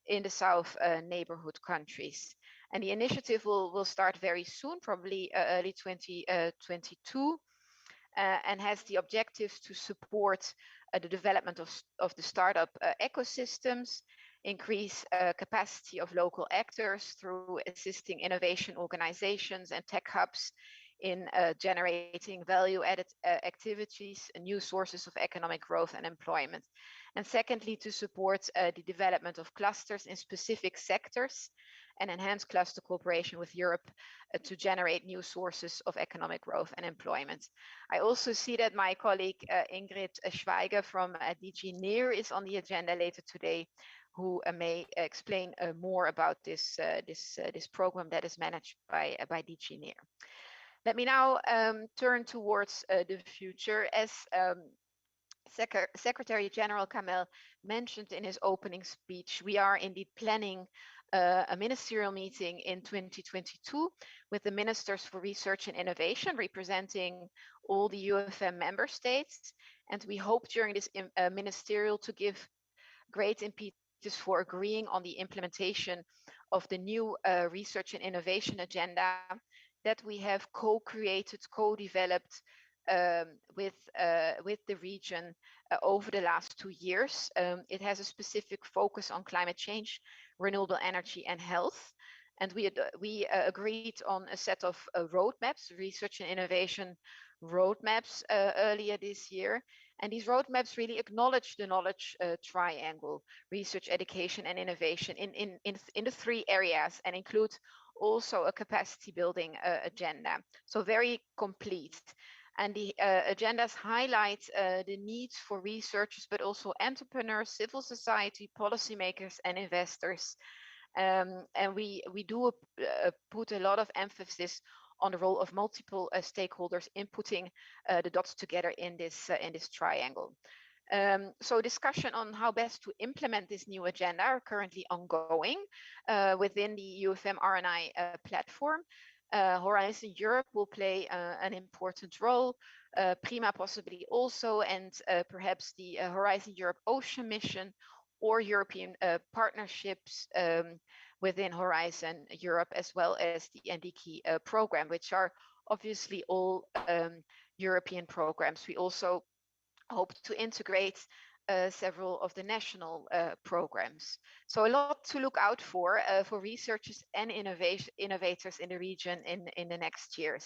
in the South neighborhood countries. And the initiative will start very soon, probably early 2022, and has the objectives to support the development of the startup ecosystems, increase capacity of local actors through assisting innovation organizations and tech hubs in generating value-added activities and new sources of economic growth and employment. And secondly, to support the development of clusters in specific sectors and enhance cluster cooperation with Europe to generate new sources of economic growth and employment. I also see that my colleague Ingrid Schweiger from DG NEAR is on the agenda later today, who may explain more about this program that is managed by DG NEAR. Let me now turn towards the future. As Secretary General Kamel mentioned in his opening speech, we are indeed planning a ministerial meeting in 2022 with the Ministers for Research and Innovation representing all the UFM member states. And we hope during this ministerial to give great impetus for agreeing on the implementation of the new research and innovation agenda that we have co-created, co-developed with the region over the last 2 years. It has a specific focus on climate change, renewable energy, and health. And we agreed on a set of roadmaps, research and innovation roadmaps earlier this year. And these roadmaps really acknowledge the knowledge triangle, research, education, and innovation in the 3 areas, and include also a capacity building agenda. So very complete. And the agendas highlight the needs for researchers, but also entrepreneurs, civil society, policymakers, and investors. And we do put a lot of emphasis on the role of multiple stakeholders in putting the dots together in this triangle. So discussion on how best to implement this new agenda are currently ongoing within the UFM R&I platform. Horizon Europe will play an important role, Prima possibly also, and perhaps the Horizon Europe Ocean Mission or European partnerships within Horizon Europe, as well as the NDK program, which are obviously all European programs. We also hope to integrate several of the national programs. So a lot to look out for researchers and innovators in the region in the next years.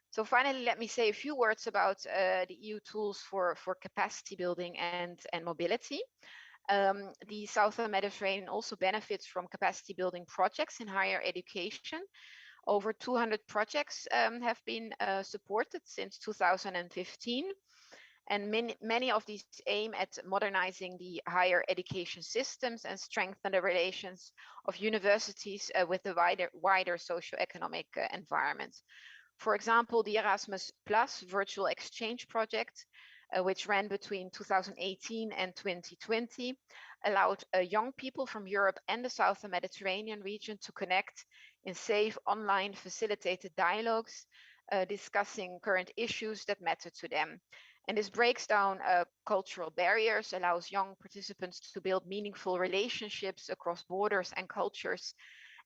So finally, let me say a few words about the EU tools for capacity building and mobility. The Southern Mediterranean also benefits from capacity building projects in higher education. Over 200 projects have been supported since 2015. And many of these aim at modernizing the higher education systems and strengthen the relations of universities with the wider socioeconomic environment. For example, the Erasmus Plus virtual exchange project, which ran between 2018 and 2020, allowed young people from Europe and the Southern Mediterranean region to connect in safe online facilitated dialogues, discussing current issues that matter to them. And this breaks down cultural barriers, allows young participants to build meaningful relationships across borders and cultures,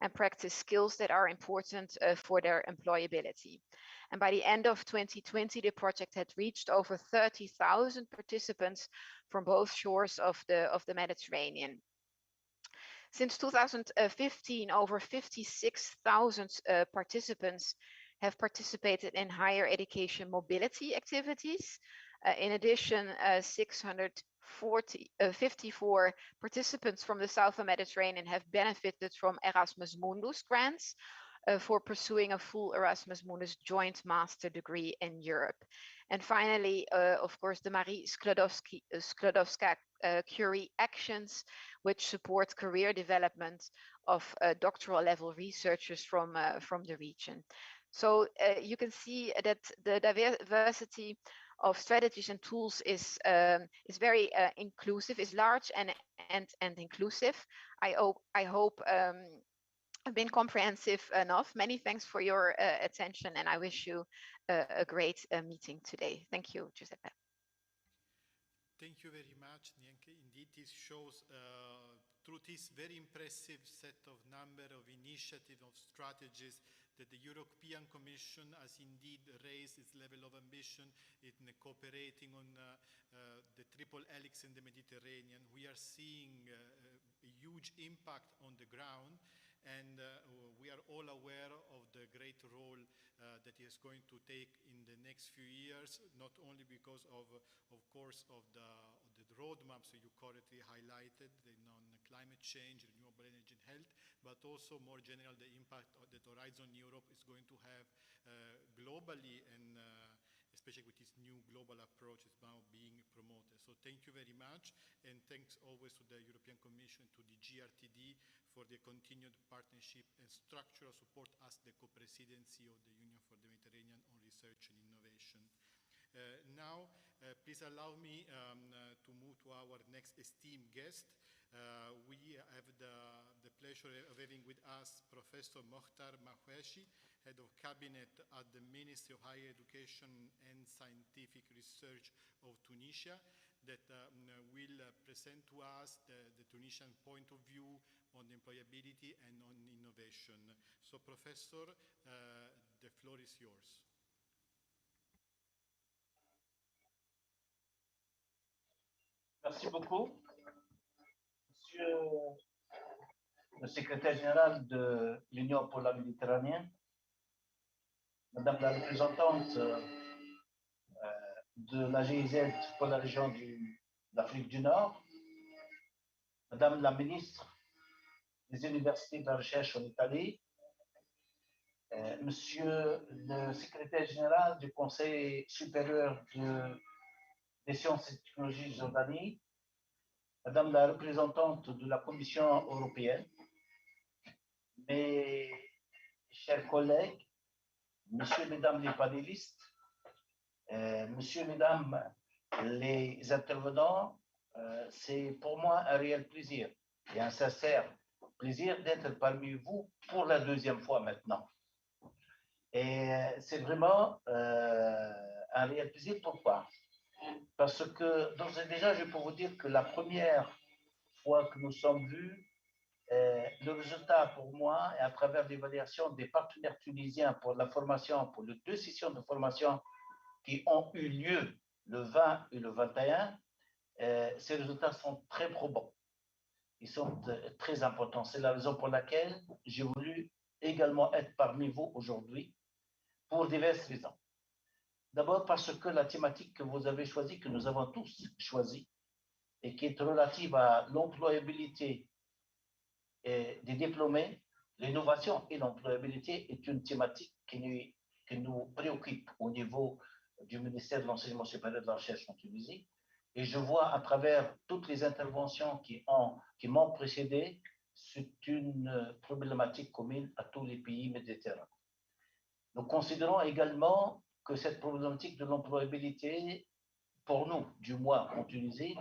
and practice skills that are important for their employability. And by the end of 2020, the project had reached over 30,000 participants from both shores of the Mediterranean. Since 2015, over 56,000 participants have participated in higher education mobility activities, In addition, 654 participants from the Southern Mediterranean have benefited from Erasmus Mundus grants for pursuing a full Erasmus Mundus joint master degree in Europe. And finally, of course, the Marie Sklodowska-Curie actions, which support career development of doctoral level researchers from the region. So you can see that the diversity of strategies and tools is very inclusive, is large and inclusive. I hope I've been comprehensive enough. Many thanks for your attention, and I wish you a great meeting today. Thank you, Giuseppe. Thank you very much, Nienke. Indeed, this shows through this very impressive set of number of initiatives, of strategies that the European Commission has indeed raised its level of ambition in cooperating on the Triple Helix in the Mediterranean. We are seeing a huge impact on the ground, and we are all aware of the great role that it is going to take in the next few years, not only because of course, of the roadmaps that you correctly highlighted on climate change, renewable energy and health, but also more general the impact that Horizon Europe is going to have globally, and especially with this new global approach is now being promoted. So thank you very much, and thanks always to the European Commission, to the GRTD for the continued partnership and structural support as the co-presidency of the Union for the Mediterranean on research and innovation. Now, please allow me to move to our next esteemed guest. We have the pleasure of having with us Professor Mokhtar Mahweshi, Head of Cabinet at the Ministry of Higher Education and Scientific Research of Tunisia, that will present to us the Tunisian point of view on employability and on innovation. So, Professor, the floor is yours. Merci beaucoup. Monsieur le secrétaire général de l'Union pour la Méditerranée, Madame la représentante de la GIZ pour la région d'Afrique du Nord, Madame la ministre des universités de la recherche en Italie, Monsieur le secrétaire général du Conseil supérieur des sciences et technologies de Jordanie, Madame la représentante de la Commission européenne, mes chers collègues, Messieurs, Mesdames les panélistes, Messieurs, Mesdames les intervenants, c'est pour moi un réel plaisir et un sincère plaisir d'être parmi vous pour la deuxième fois maintenant. Et c'est vraiment un réel plaisir. Pourquoi? Parce que d'ores et déjà, je peux vous dire que la première fois que nous sommes vus, le résultat pour moi, et à travers l'évaluation des partenaires tunisiens pour la formation, pour les 2 sessions de formation qui ont eu lieu le 20 et le 21, ces résultats sont très probants. Ils sont très importants. C'est la raison pour laquelle j'ai voulu également être parmi vous aujourd'hui pour diverses raisons. D'abord parce que la thématique que vous avez choisie, que nous avons tous choisie, et qui est relative à l'employabilité des diplômés, l'innovation et l'employabilité est une thématique qui nous préoccupe au niveau du ministère de l'Enseignement supérieur et de la Recherche en Tunisie. Et je vois à travers toutes les interventions qui m'ont précédé, c'est une problématique commune à tous les pays méditerranéens. Nous considérons également que cette problématique de l'employabilité, pour nous, du moins en Tunisie,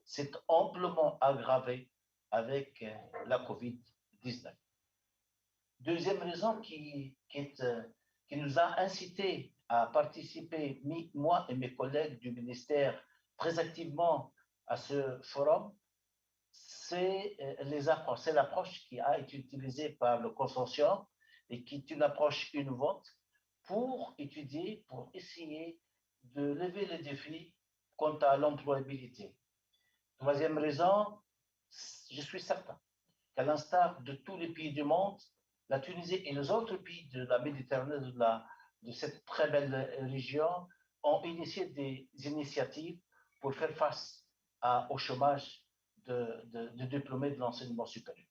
s'est amplement aggravée avec la Covid-19. Deuxième raison qui nous a incités à participer, moi et mes collègues du ministère, très activement à ce forum, c'est l'approche qui a été utilisée par le consortium et qui est une approche innovante pour étudier, pour essayer de lever les défis quant à l'employabilité. Troisième raison, je suis certain qu'à l'instar de tous les pays du monde, la Tunisie et les autres pays de la Méditerranée, de cette très belle région, ont initié des initiatives pour faire face au chômage de diplômés de l'enseignement supérieur.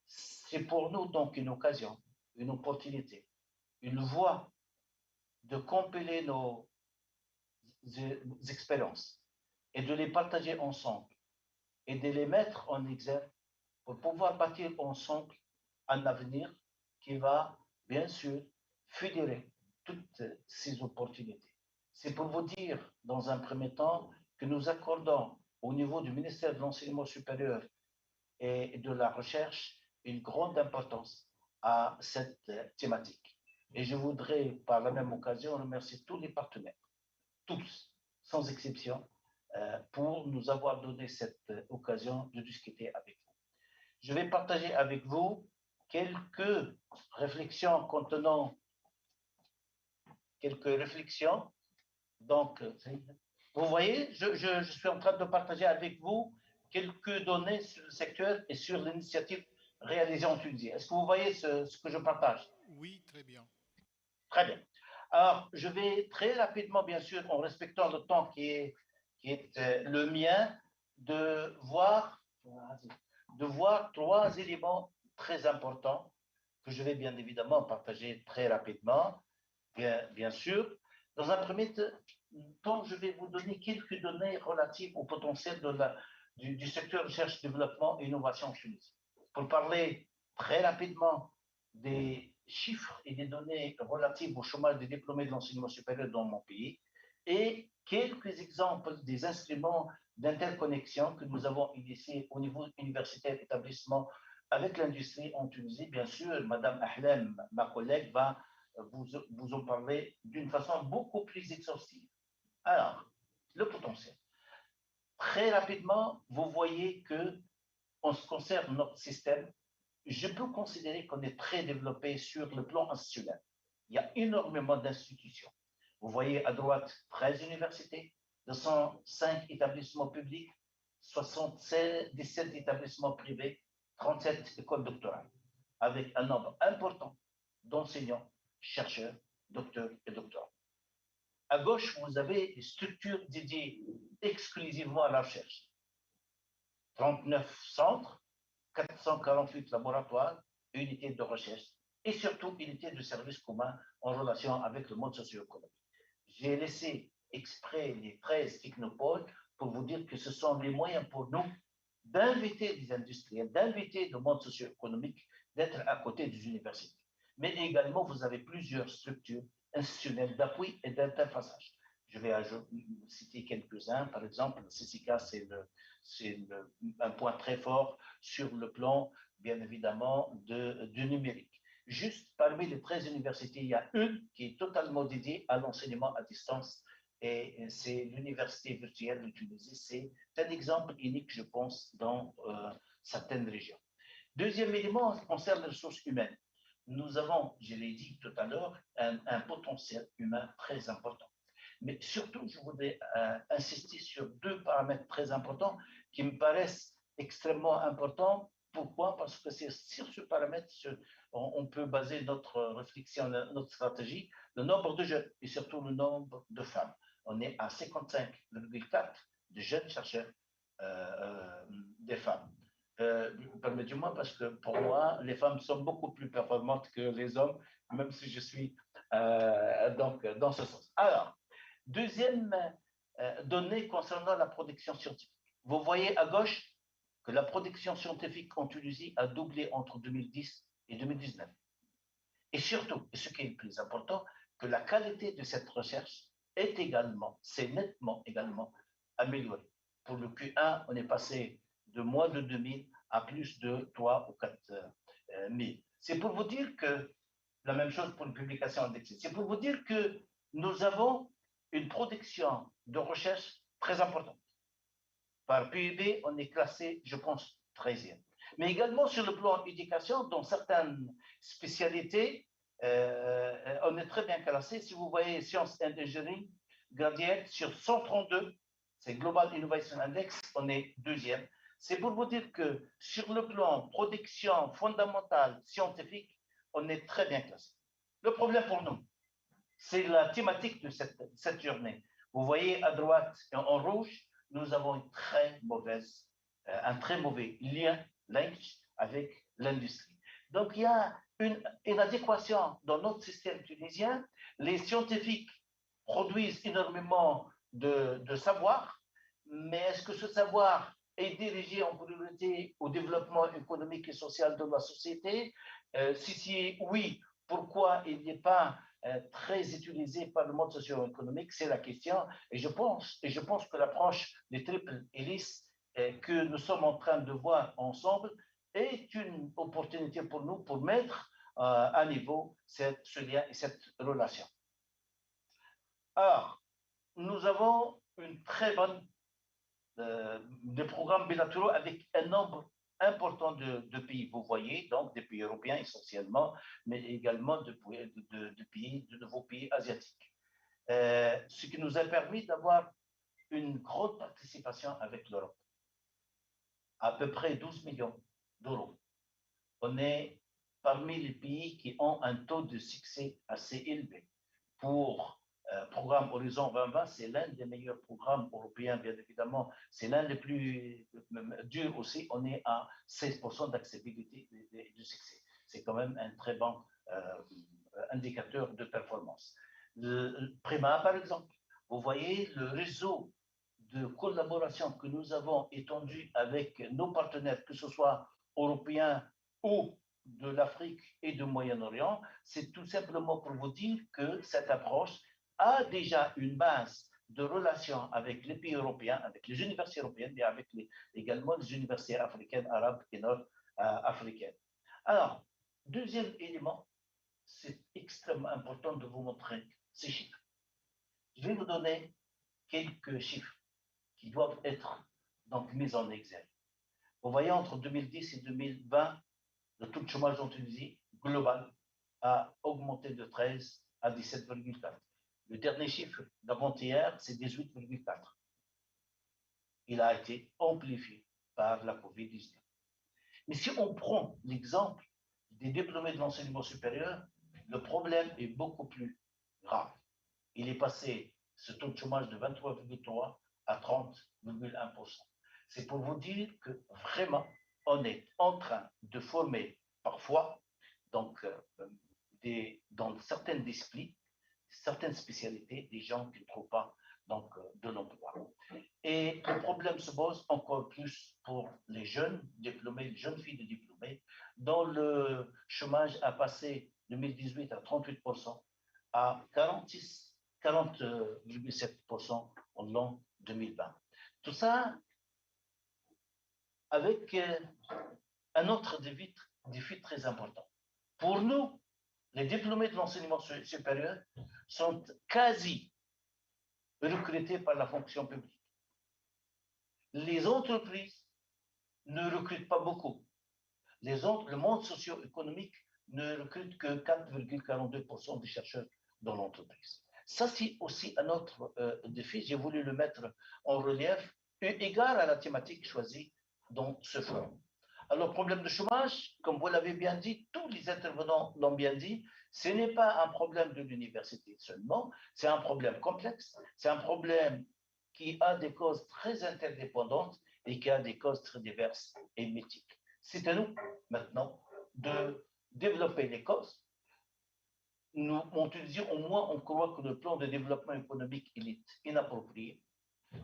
C'est pour nous donc une occasion, une opportunité, une voie de compiler nos expériences et de les partager ensemble et de les mettre en exergue pour pouvoir bâtir ensemble un avenir qui va, bien sûr, fédérer toutes ces opportunités. C'est pour vous dire, dans un premier temps, que nous accordons au niveau du ministère de l'Enseignement supérieur et de la Recherche une grande importance à cette thématique. Et je voudrais, par la même occasion, remercier tous les partenaires, tous, sans exception, pour nous avoir donné cette occasion de discuter avec vous. Je vais partager avec vous quelques réflexions contenant quelques réflexions. Donc, vous voyez, je suis en train de partager avec vous quelques données sur le secteur et sur l'initiative réalisée en Tunisie. Est-ce que vous voyez ce que je partage? Oui, très bien. Très bien. Alors, je vais très rapidement, bien sûr, en respectant le temps qui est le mien, de voir trois éléments très importants que je vais bien évidemment partager très rapidement, bien sûr. Dans un premier temps, je vais vous donner quelques données relatives au potentiel du secteur recherche, développement et innovation en Tunisie. Pour parler très rapidement des chiffres et des données relatives au chômage des diplômés de l'enseignement supérieur dans mon pays et quelques exemples des instruments d'interconnexion que nous avons initiés au niveau universitaire établissement avec l'industrie en Tunisie. Bien sûr, Madame Ahlem, ma collègue, va vous en parler d'une façon beaucoup plus exhaustive. Alors, le potentiel. Très rapidement, vous voyez que, en ce qui concerne notre système, je peux considérer qu'on est très développé sur le plan institutionnel. Il y a énormément d'institutions. Vous voyez à droite 13 universités, 205 établissements publics, 17 établissements privés, 37 écoles doctorales, avec un nombre important d'enseignants, chercheurs, docteurs et doctorants. À gauche, vous avez des structures dédiées exclusivement à la recherche. 39 centres, 448 laboratoires, unités de recherche et surtout unités de services communs en relation avec le monde socio-économique. J'ai laissé exprès les 13 technopoles pour vous dire que ce sont les moyens pour nous d'inviter les industriels, d'inviter le monde socio-économique, d'être à côté des universités. Mais également, vous avez plusieurs structures institutionnelles d'appui et d'interfaçage. Je vais citer quelques-uns. Par exemple, le CCK, c'est un point très fort sur le plan, bien évidemment, du numérique. Juste parmi les 13 universités, il y a une qui est totalement dédiée à l'enseignement à distance et c'est l'université virtuelle de Tunisie. C'est un exemple unique, je pense, dans certaines régions. Deuxième élément concerne les ressources humaines. Nous avons, je l'ai dit tout à l'heure, un potentiel humain très important. Mais surtout, je voudrais insister sur deux paramètres très importants qui me paraissent extrêmement importants. Pourquoi? Parce que c'est sur ce paramètre on peut baser notre réflexion, notre stratégie, le nombre de jeunes et surtout le nombre de femmes. On est à 55,4 de jeunes chercheurs des femmes. Permettez-moi, parce que pour moi, les femmes sont beaucoup plus performantes que les hommes, même si je suis donc dans ce sens. Alors, deuxième donnée concernant la production scientifique. Vous voyez à gauche que la production scientifique en Tunisie a doublé entre 2010 et 2019. Et surtout, ce qui est le plus important, que la qualité de cette recherche est également, c'est nettement également améliorée. Pour le Q1, on est passé de moins de 2000 à plus de 3 ou 4 000. C'est pour vous dire que, la même chose pour une publication indexée, c'est pour vous dire que nous avons une production de recherche très importante. Par PIB, on est classé, je pense, 13e. Mais également sur le plan éducation, dans certaines spécialités, on est très bien classé. Si vous voyez Sciences and Engineering, graduate sur 132, c'est Global Innovation Index, on est deuxième. C'est pour vous dire que sur le plan production fondamentale scientifique, on est très bien classé. Le problème pour nous, C'est la thématique de cette journée. Vous voyez à droite en rouge, nous avons un très mauvais lien, linkage avec l'industrie. Donc il y a une adéquation dans notre système tunisien. Les scientifiques produisent énormément de savoir, mais est-ce que ce savoir est dirigé en priorité au développement économique et social de la société? Si oui, pourquoi il n'est pas très utilisé par le monde socio-économique? C'est la question. Et je pense que l'approche des Triple Helix que nous sommes en train de voir ensemble est une opportunité pour nous pour mettre à niveau ce lien et cette relation. Alors, nous avons une très bonne des programmes bilatéraux avec un nombre important de pays. Vous voyez, donc des pays européens essentiellement, mais également de nouveaux pays asiatiques. Ce qui nous a permis d'avoir une grande participation avec l'Europe. À peu près 12 millions d'euros. On est parmi les pays qui ont un taux de succès assez élevé. Pour programme Horizon 2020, c'est l'un des meilleurs programmes européens, bien évidemment. C'est l'un des plus durs aussi. On est à 16% d'acceptabilité du succès. C'est quand même un très bon indicateur de performance. Le Prima, par exemple, vous voyez le réseau de collaboration que nous avons étendu avec nos partenaires, que ce soit européens ou de l'Afrique et du Moyen-Orient, c'est tout simplement pour vous dire que cette approche a déjà une base de relations avec les pays européens, avec les universités européennes, mais avec également les universités africaines, arabes et nord-africaines. Alors, deuxième élément, c'est extrêmement important de vous montrer ces chiffres. Je vais vous donner quelques chiffres qui doivent être donc mis en exergue. Vous voyez, entre 2010 et 2020, le taux de chômage en Tunisie global a augmenté de 13 à 17,4. Le dernier chiffre d'avant-hier, c'est 18,4. Il a été amplifié par la COVID-19. Mais si on prend l'exemple des diplômés de l'enseignement supérieur, le problème est beaucoup plus grave. Il est passé, ce taux de chômage de 23,3 à 30,1%. C'est pour vous dire que vraiment, on est en train de former parfois, donc, dans certaines disciplines, certaines spécialités, des gens qui ne trouvent pas donc, de l'emploi. Et le problème se pose encore plus pour les jeunes diplômés, les jeunes filles de diplômés, dont le chômage a passé 2018 à 38% à 40,7% en l'an 2020. Tout ça avec un autre défi très important. Pour nous, les diplômés de l'enseignement supérieur sont quasi recrutés par la fonction publique. Les entreprises ne recrutent pas beaucoup. Le monde socio-économique ne recrute que 4,42% des chercheurs dans l'entreprise. Ça, c'est aussi un autre défi. J'ai voulu le mettre en relief, eu égard à la thématique choisie dans ce forum. Alors, problème de chômage, comme vous l'avez bien dit, tous les intervenants l'ont bien dit, ce n'est pas un problème de l'université seulement, c'est un problème complexe, c'est un problème qui a des causes très interdépendantes et qui a des causes très diverses et mythiques. C'est à nous, maintenant, de développer les causes. Nous, en Tunisie, au moins, on croit que le plan de développement économique est inapproprié,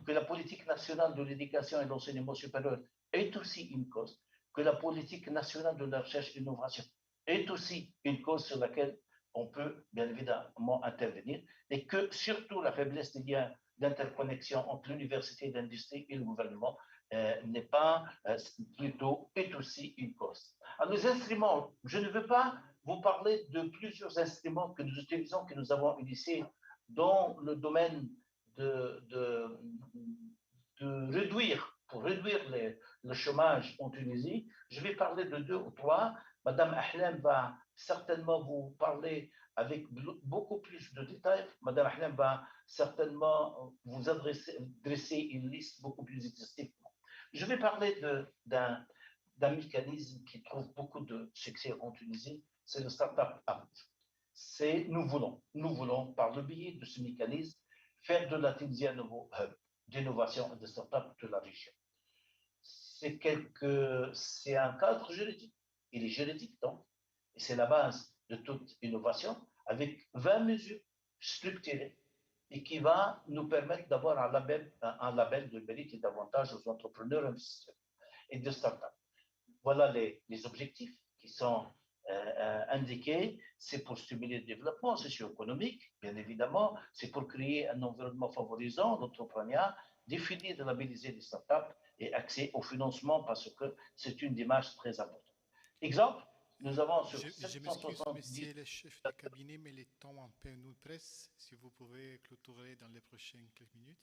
que la politique nationale de l'éducation et de l'enseignement supérieur est aussi une cause, que la politique nationale de la recherche et de l'innovation est aussi une cause sur laquelle on peut bien évidemment intervenir, et que surtout la faiblesse des liens d'interconnexion entre l'université, l'industrie et le gouvernement n'est pas plutôt est aussi une cause. Alors les instruments, je ne veux pas vous parler de plusieurs instruments que nous utilisons, que nous avons initiés dans le domaine de réduire, pour réduire le chômage en Tunisie. Je vais parler de 2 ou 3. Madame Ahlam va certainement vous parler avec beaucoup plus de détails. Madame Ahlam va certainement vous dresser une liste beaucoup plus exhaustive. Je vais parler d'un mécanisme qui trouve beaucoup de succès en Tunisie, c'est le Startup Act. c'est nous voulons, par le biais de ce mécanisme, faire de la Tunisie un nouveau hub d'innovation et de start-up de la région. C'est un cadre juridique. Il est juridique, donc, et c'est la base de toute innovation, avec 20 mesures structurées et qui va nous permettre d'avoir un label de mérite et d'avantage aux entrepreneurs, investisseurs et de start-up. Voilà les objectifs qui sont indiqués. C'est pour stimuler le développement socio-économique, bien évidemment. C'est pour créer un environnement favorisant l'entrepreneuriat, définir et labelliser les startups et accès au financement parce que c'est une démarche très importante. Exemple, nous avons sur 770... Je m'excuse, messieurs les chefs de cabinet, mais le temps un peu nous presse. Si vous pouvez clôturer dans les prochaines quelques minutes.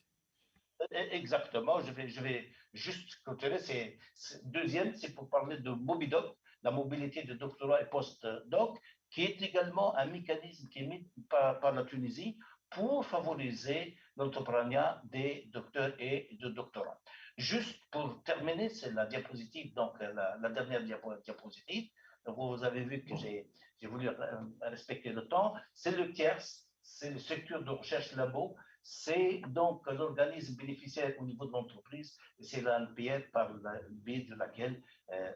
Exactement, je vais juste clôturer. Deuxième, c'est pour parler de Mobidoc, la mobilité de doctorat et post-doc, qui est également un mécanisme qui est mis par la Tunisie pour favoriser l'entrepreneuriat des docteurs et de doctorants. Juste pour terminer, c'est la diapositive, donc la dernière diapositive. Donc vous avez vu que j'ai voulu respecter le temps. C'est le tiers, c'est le secteur de recherche labo. C'est donc l'organisme bénéficiaire au niveau de l'entreprise et c'est l'ANPR par le biais de laquelle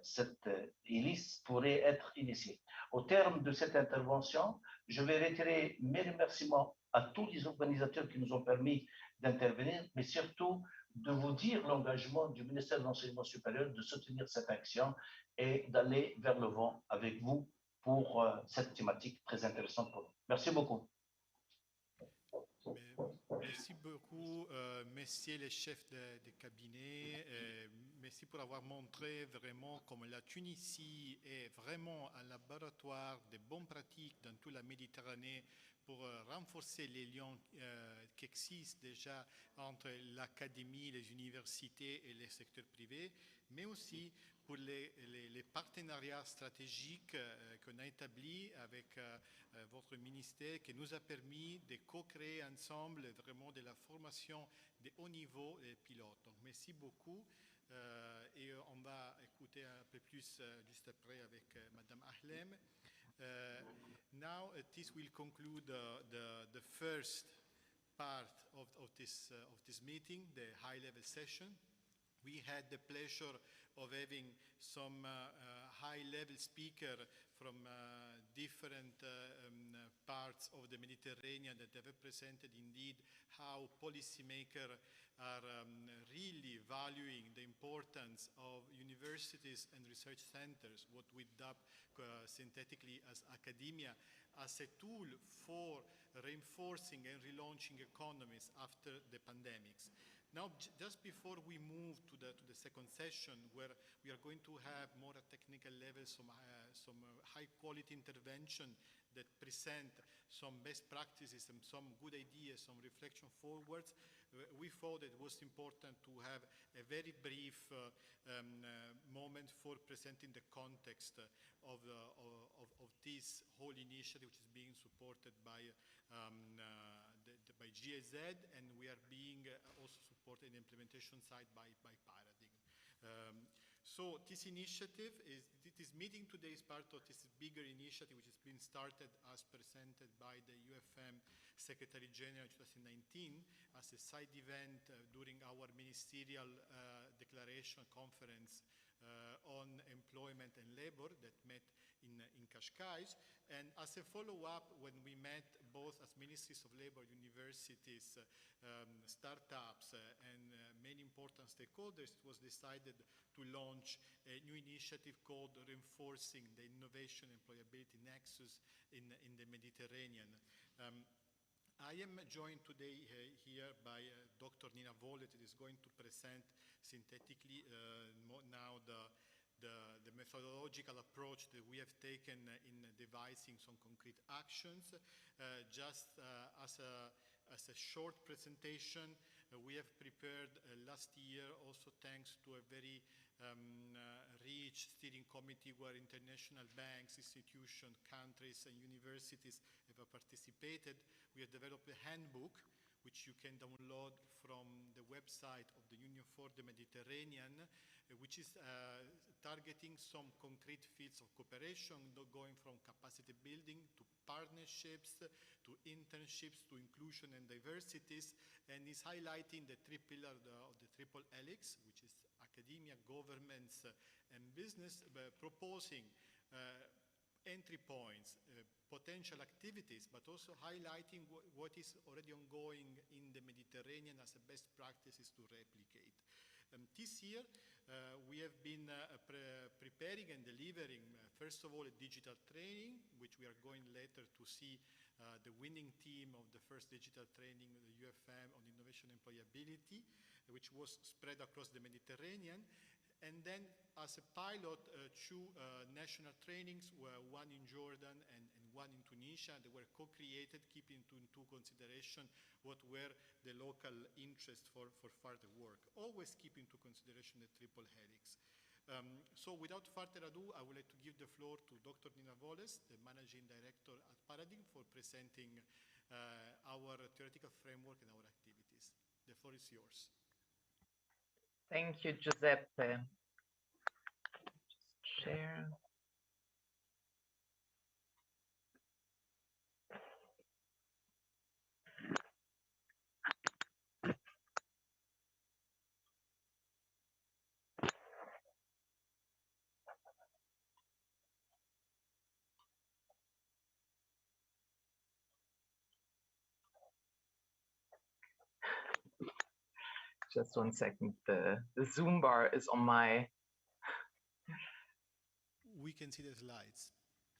cette hélice pourrait être initiée. Au terme de cette intervention, je vais réitérer mes remerciements à tous les organisateurs qui nous ont permis d'intervenir, mais surtout de vous dire l'engagement du ministère de l'Enseignement supérieur de soutenir cette action et d'aller vers le vent avec vous pour cette thématique très intéressante pour nous. Merci beaucoup. Merci beaucoup, messieurs les chefs de cabinet. Merci pour avoir montré vraiment comment la Tunisie est vraiment un laboratoire de bonnes pratiques dans toute la Méditerranée pour renforcer les liens qui existent déjà entre l'académie, les universités et les secteurs privés, mais aussi pour les partenariats stratégiques qu'on a établis avec votre ministère, qui nous a permis de co-créer ensemble vraiment de la formation de haut niveau des pilotes. Donc, merci beaucoup. Et on va écouter un peu plus juste après avec Madame Ahlem. Now, this will conclude the first part of this meeting, the high-level session. We had the pleasure of having some high-level speakers from different parts of the Mediterranean that have represented indeed how policymakers are really valuing the importance of universities and research centers, what we dub synthetically as academia, as a tool for reinforcing and relaunching economies after the pandemics. Now, just before we move to the second session, where we are going to have more at technical level, some high-quality intervention that present some best practices and some good ideas, some reflection forwards, we thought it was important to have a very brief moment for presenting the context of this whole initiative, which is being supported by GIZ, and we are being also supported in the implementation side by Paradigm. So this initiative, this meeting today is part of this bigger initiative which has been started as presented by the UFM Secretary General 2019 as a side event during our ministerial declaration conference on employment and labor that met in Cascais, and as a follow-up when we met both as Ministries of Labor, universities, startups, and many important stakeholders, it was decided to launch a new initiative called Reinforcing the Innovation-Employability Nexus in the Mediterranean. I am joined today here by Dr. Nina Volet, who is going to present synthetically now the methodological approach that we have taken in devising some concrete actions. Just as a short presentation, we have prepared last year, also thanks to a very rich steering committee where international banks, institutions, countries, and universities have participated. We have developed a handbook which you can download from the website of the Union for the Mediterranean, which is targeting some concrete fields of cooperation, going from capacity building to partnerships, to internships, to inclusion and diversities, and is highlighting the three pillars of the Triple Helix, which is academia, governments, and business, proposing entry points, potential activities, but also highlighting what is already ongoing in the Mediterranean as a best practices to replicate. This year, we have been preparing and delivering, first of all, a digital training, which we are going later to see the winning team of the first digital training, the UFM on innovation employability, which was spread across the Mediterranean. And then, as a pilot, two national trainings, one in Jordan and one in Tunisia. They were co-created, keeping into consideration what were the local interests for further work. Always keep into consideration the Triple Helix. So without further ado, I would like to give the floor to Dr. Nina Voles, the Managing Director at Paradigm, for presenting our theoretical framework and our activities. The floor is yours. Thank you, Giuseppe. Just share. Just 1 second, the Zoom bar is on my... We can see the slides.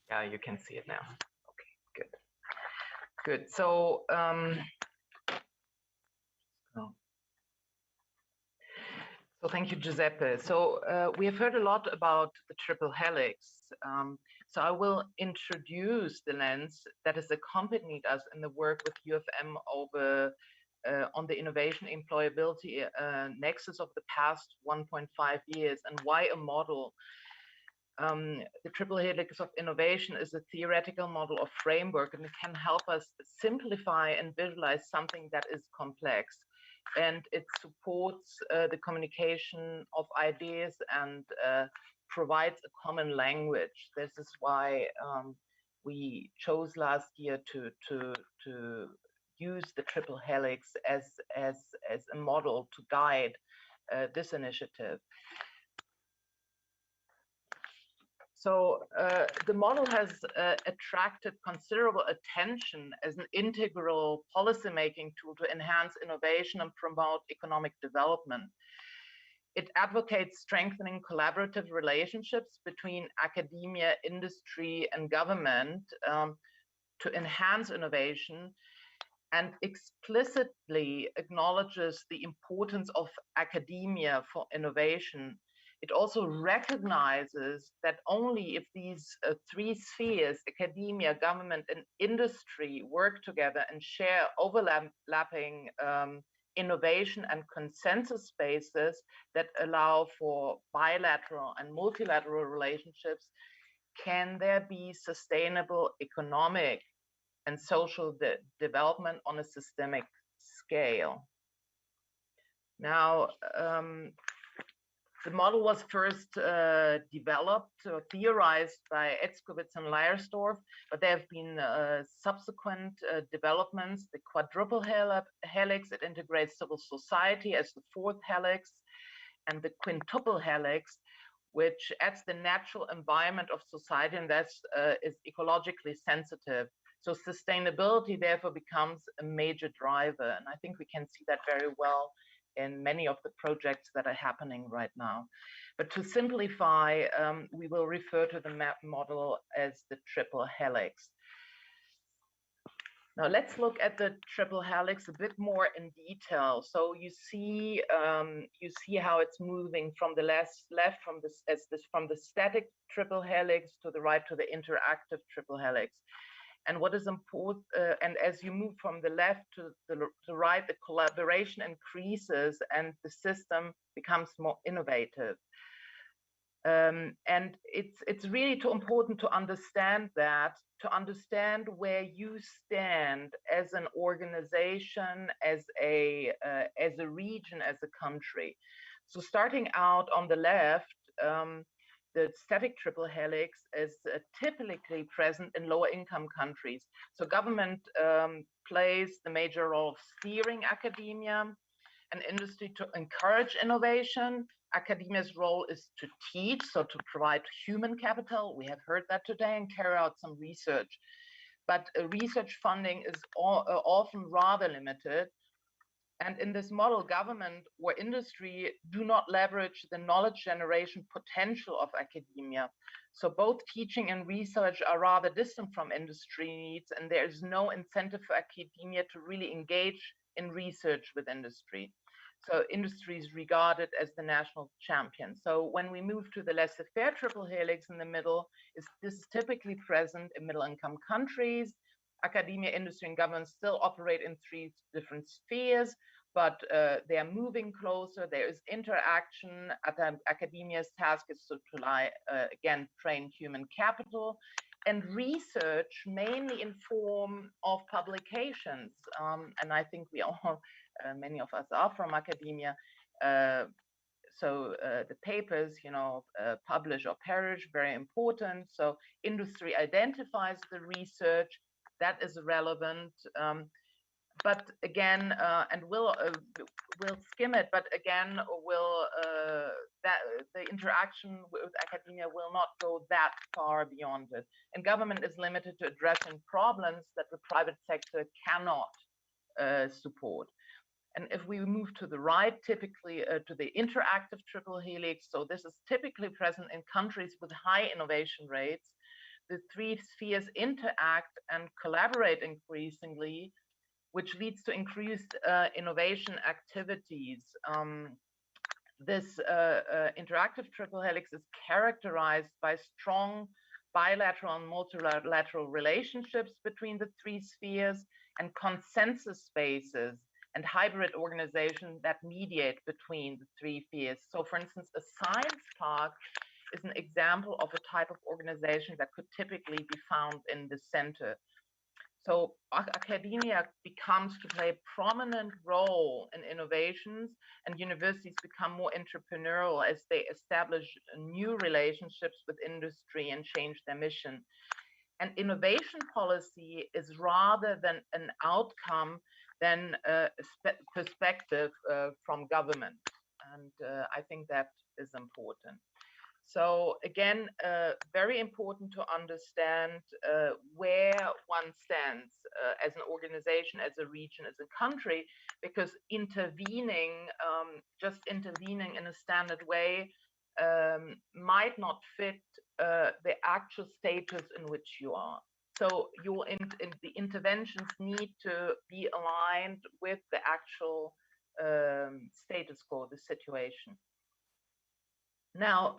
Yeah, you can see it now. Okay, good. Good, so, so thank you, Giuseppe. So we have heard a lot about the Triple Helix. So I will introduce the lens that has accompanied us in the work with UFM over on the innovation employability nexus of the past 1.5 years, and why a model. The Triple Helix of innovation is a theoretical model of framework, and it can help us simplify and visualize something that is complex. And it supports the communication of ideas and provides a common language. This is why we chose last year to use the Triple Helix as a model to guide this initiative. So the model has attracted considerable attention as an integral policymaking tool to enhance innovation and promote economic development. It advocates strengthening collaborative relationships between academia, industry, and government to enhance innovation, and explicitly acknowledges the importance of academia for innovation. It also recognizes that only if these three spheres, academia, government, and industry, work together and share overlapping innovation and consensus spaces that allow for bilateral and multilateral relationships, can there be sustainable economic and social development on a systemic scale. Now, the model was first developed or theorized by Etzkowitz and Leiersdorf, but there have been subsequent developments. The quadruple helix, it integrates civil society as the fourth helix, and the quintuple helix, which adds the natural environment of society, and that is ecologically sensitive. So sustainability therefore becomes a major driver, and I think we can see that very well in many of the projects that are happening right now. But to simplify, we will refer to the map model as the triple helix. Now let's look at the triple helix a bit more in detail. So you see how it's moving from the left from the static triple helix to the right to the interactive triple helix. And what is important, and as you move from the left to the right, the collaboration increases and the system becomes more innovative. And it's really too important to understand that, to understand where you stand as an organization, as a region, as a country. So starting out on the left, the static triple helix is typically present in lower income countries. So government plays the major role of steering academia and industry to encourage innovation. Academia's role is to teach, so to provide human capital. We have heard that today, and carry out some research. But research funding is often rather limited. And in this model, government or industry do not leverage the knowledge generation potential of academia. So both teaching and research are rather distant from industry needs, and there is no incentive for academia to really engage in research with industry. So industry is regarded as the national champion. So when we move to the laissez-faire triple helix in the middle, this is typically present in middle-income countries. Academia, industry, and government still operate in 3 different spheres, but they are moving closer. There is interaction. Academia's task is to again, train human capital, and research mainly in form of publications. And I think we all, many of us are from academia. So the papers, publish or perish, very important. So industry identifies the research that is relevant. But again, and we'll skim it, but again, that the interaction with academia will not go that far beyond it. And government is limited to addressing problems that the private sector cannot support. And if we move to the right, typically to the interactive triple helix, so this is typically present in countries with high innovation rates. The 3 spheres interact and collaborate increasingly, which leads to increased innovation activities. This interactive triple helix is characterized by strong bilateral and multilateral relationships between the 3 spheres, and consensus spaces and hybrid organizations that mediate between the 3 spheres. So for instance, a science park is an example of a type of organization that could typically be found in the center. So academia becomes to play a prominent role in innovations, and universities become more entrepreneurial as they establish new relationships with industry and change their mission. And innovation policy is rather than an outcome than a perspective from government. And I think that is important. So again, very important to understand where one stands as an organization, as a region, as a country, because intervening, just intervening in a standard way might not fit the actual status in which you are. So the interventions need to be aligned with the actual status quo, the situation. Now,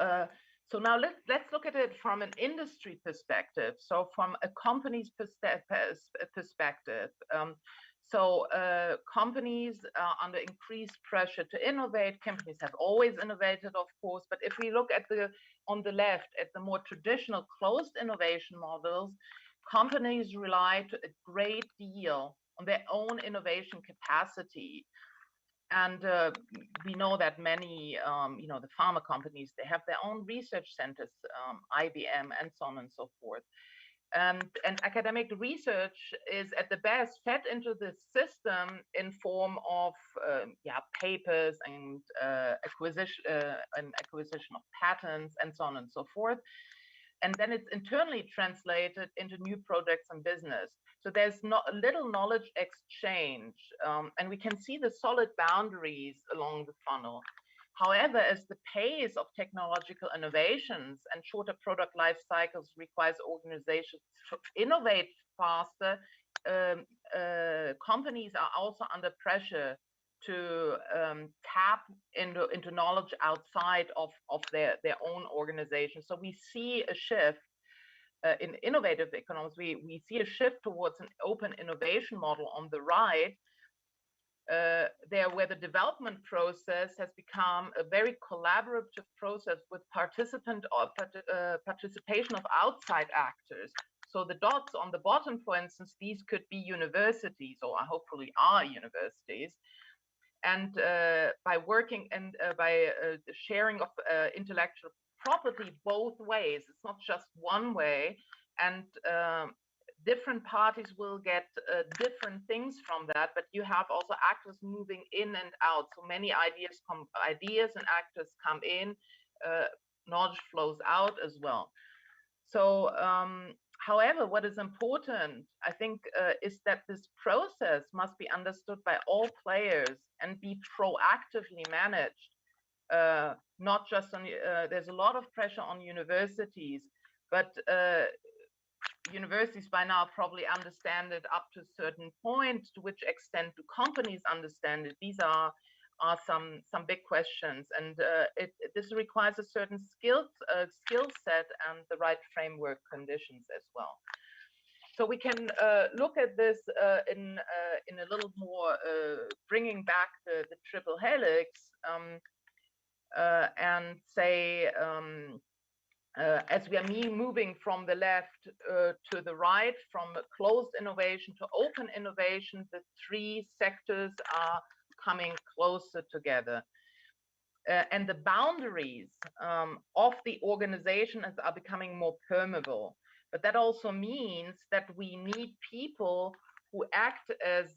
so now let's look at it from an industry perspective. So from a company's perspective, companies are under increased pressure to innovate. Companies have always innovated, of course, but if we look at on the left at the more traditional closed innovation models, companies rely to a great deal on their own innovation capacity. And we know that many, the pharma companies, they have their own research centers, IBM, and so on and so forth. And academic research is at the best fed into the system in form of papers and acquisition of patents and so on and so forth. And then it's internally translated into new products and business. So there's not a little knowledge exchange, and we can see the solid boundaries along the funnel. However, as the pace of technological innovations and shorter product life cycles requires organizations to innovate faster, companies are also under pressure to tap into knowledge outside of their own organization. So we see a shift in innovative economics. We see a shift towards an open innovation model on the right, there where the development process has become a very collaborative process with participation of outside actors. So the dots on the bottom, for instance, these could be universities, or hopefully are universities. And by working and by sharing of intellectual property both ways, it's not just one way, and different parties will get different things from that, but you have also actors moving in and out. So many ideas and actors come in, knowledge flows out as well. So, however, what is important, I think, is that this process must be understood by all players and be proactively managed. Not just on, there's a lot of pressure on universities, but universities by now probably understand it up to a certain point. To which extent do companies understand it? These are some big questions, and this requires a certain skill set and the right framework conditions as well. So we can look at this in a little more, bringing back the Triple Helix, and say, as we are moving from the left to the right, from closed innovation to open innovation, the three sectors are coming closer together. And the boundaries of the organization are becoming more permeable. But that also means that we need people who act as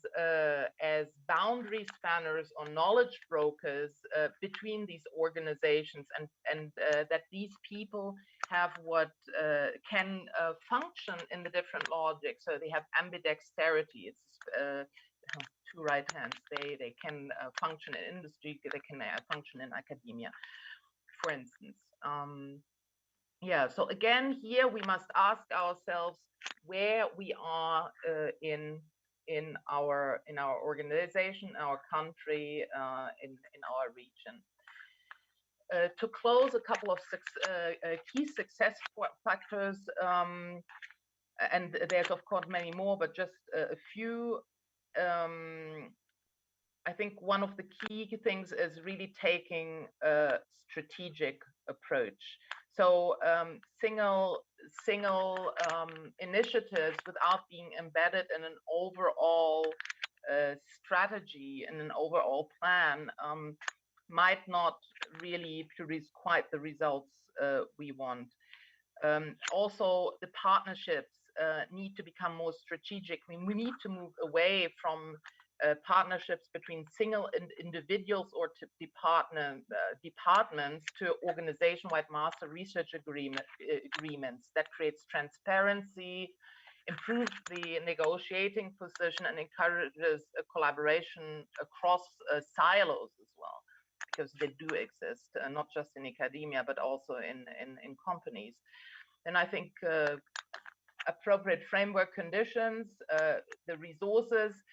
boundary spanners or knowledge brokers between these organizations, and that these people have what can function in the different logics. So they have ambidexterity. It's two right hands. They can function in industry. They can function in academia, for instance. Yeah. So again, here we must ask ourselves where we are in our organization, our country, in our region. To close, a couple of key success factors, and there's of course many more, but just a few. I think one of the key things is really taking a strategic approach. So single initiatives without being embedded in an overall strategy and an overall plan might not really produce quite the results we want. Also, the partnerships need to become more strategic. I mean, we need to move away from partnerships between single individuals or departments to organization-wide master research agreements that creates transparency, improves the negotiating position, and encourages a collaboration across silos as well, because they do exist, not just in academia, but also in companies. And I think appropriate framework conditions, the resources,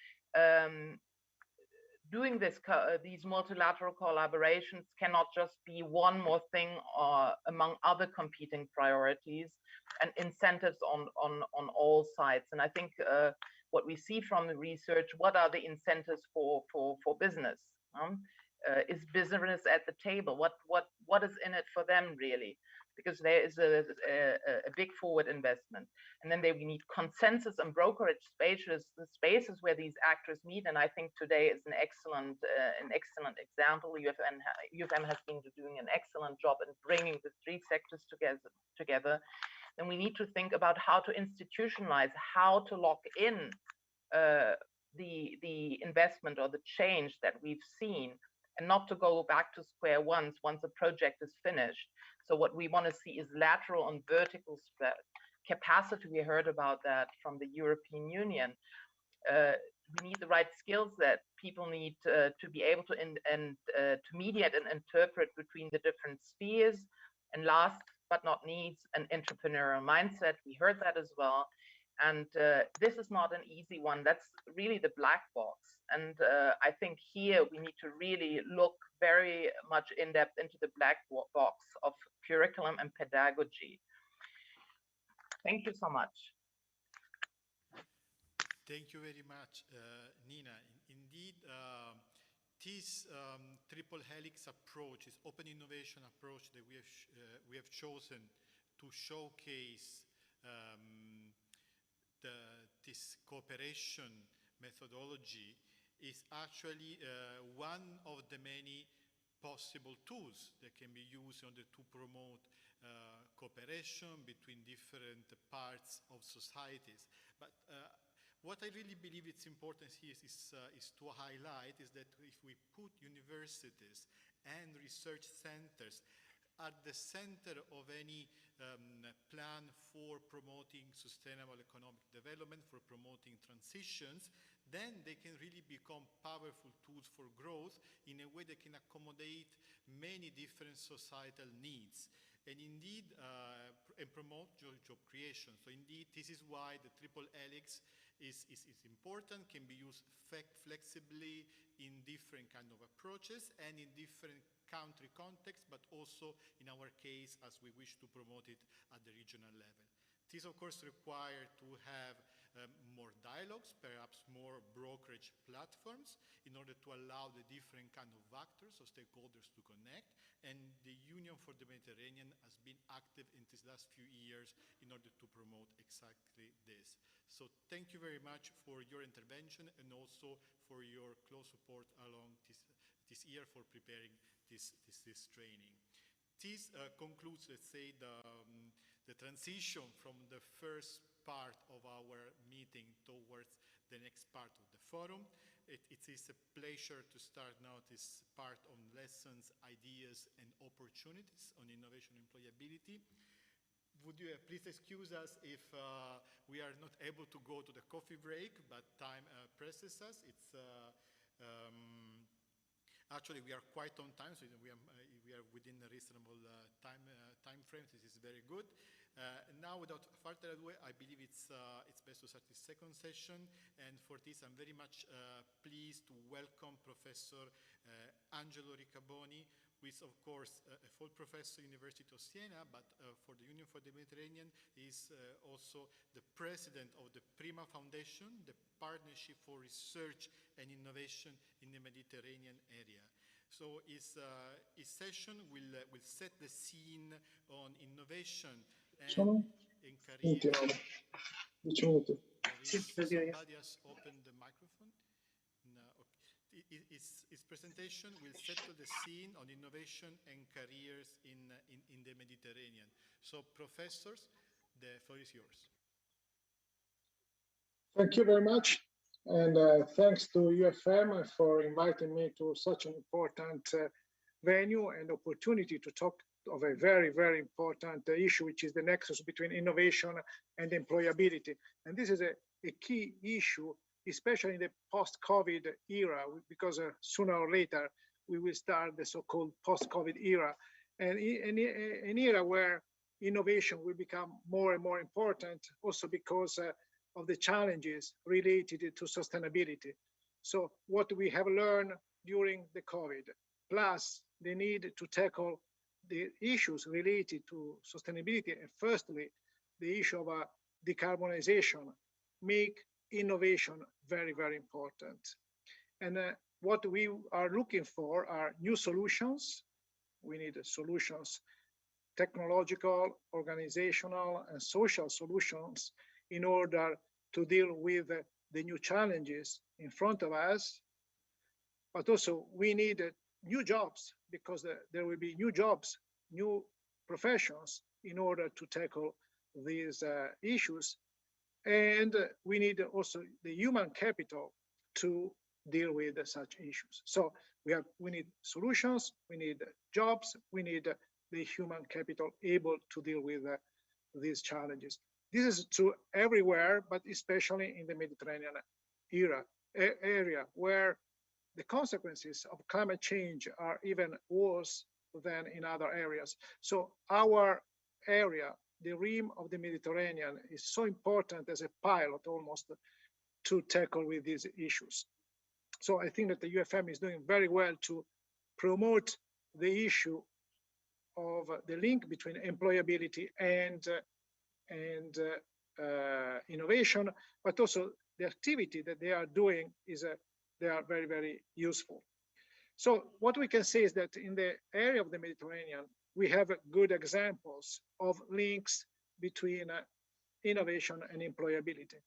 doing these multilateral collaborations cannot just be one more thing among other competing priorities, and incentives on all sides. And I think what we see from the research, what are the incentives for business? Is business at the table? What is in it for them really? Because there is a big forward investment, and then we need consensus and brokerage spaces, the spaces where these actors meet. And I think today is an excellent example. UFM has been doing an excellent job in bringing the three sectors together. And we need to think about how to institutionalize, how to lock in the investment or the change that we've seen, and not to go back to square one once a project is finished. So what we want to see is lateral and vertical capacity. We heard about that from the European Union. We need the right skills that people need to be able to to mediate and interpret between the different spheres. And last but not least, an entrepreneurial mindset. We heard that as well. And this is not an easy one. That's really the black box. And I think here we need to really look very much in depth into the black box of curriculum and pedagogy. Thank you so much. Thank you very much, Nina. In indeed, this Triple Helix approach, this open innovation approach that we have chosen to showcase this cooperation methodology is actually one of the many possible tools that can be used in order to promote cooperation between different parts of societies. But what I really believe it's important here is to highlight is that if we put universities and research centers at the center of any plan for promoting sustainable economic development, for promoting transitions, then they can really become powerful tools for growth in a way that can accommodate many different societal needs. And indeed, and promote job creation. So indeed, this is why the Triple Helix is important, can be used flexibly in different kind of approaches and in different country contexts, but also in our case, as we wish to promote it at the regional level. This, of course, requires to have more dialogues, perhaps more brokerage platforms, in order to allow the different kind of actors or stakeholders to connect. And the Union for the Mediterranean has been active in these last few years in order to promote exactly this. So thank you very much for your intervention and also for your close support along this year for preparing this training. This concludes, let's say, the transition from the first part of our meeting towards the next part of the forum. It is a pleasure to start now this part on lessons, ideas, and opportunities on innovation and employability. Would you please excuse us if we are not able to go to the coffee break, but time presses us. It's actually we are quite on time, so we are within a reasonable time frame. This is very good. Now, without further ado, I believe it's best to start the second session. And for this, I'm very much pleased to welcome Professor Angelo Riccaboni, who is, of course, a full professor at the University of Siena, but for the Union for the Mediterranean, is also the president of the Prima Foundation, the Partnership for Research and Innovation in the Mediterranean area. So his session will set the scene on innovation and career. Somebody has opened the microphone. No, okay. His presentation will set the scene on innovation and careers in the Mediterranean. So, professors, the floor is yours. Thank you very much. And thanks to UFM for inviting me to such an important venue and opportunity to talk of a very, very important issue, which is the nexus between innovation and employability. And this is a key issue, especially in the post-COVID era, because sooner or later we will start the so-called post-COVID era, and an era where innovation will become more and more important, also because of the challenges related to sustainability. So what we have learned during the COVID, plus the need to tackle the issues related to sustainability, and firstly, the issue of decarbonization, make innovation very, very important. And what we are looking for are new solutions. We need solutions, technological, organizational, and social solutions in order to deal with the new challenges in front of us. But also we need new jobs, because there will be new jobs, new professions in order to tackle these issues. And we need also the human capital to deal with such issues. So we need solutions, we need jobs, we need the human capital able to deal with these challenges. This is true everywhere, but especially in the Mediterranean area, where the consequences of climate change are even worse than in other areas. So our area, the rim of the Mediterranean, is so important as a pilot almost to tackle with these issues. So I think that the UFM is doing very well to promote the issue of the link between employability and innovation, but also the activity that they are doing is they are very, very useful. So what we can say is that in the area of the Mediterranean, we have good examples of links between innovation and employability.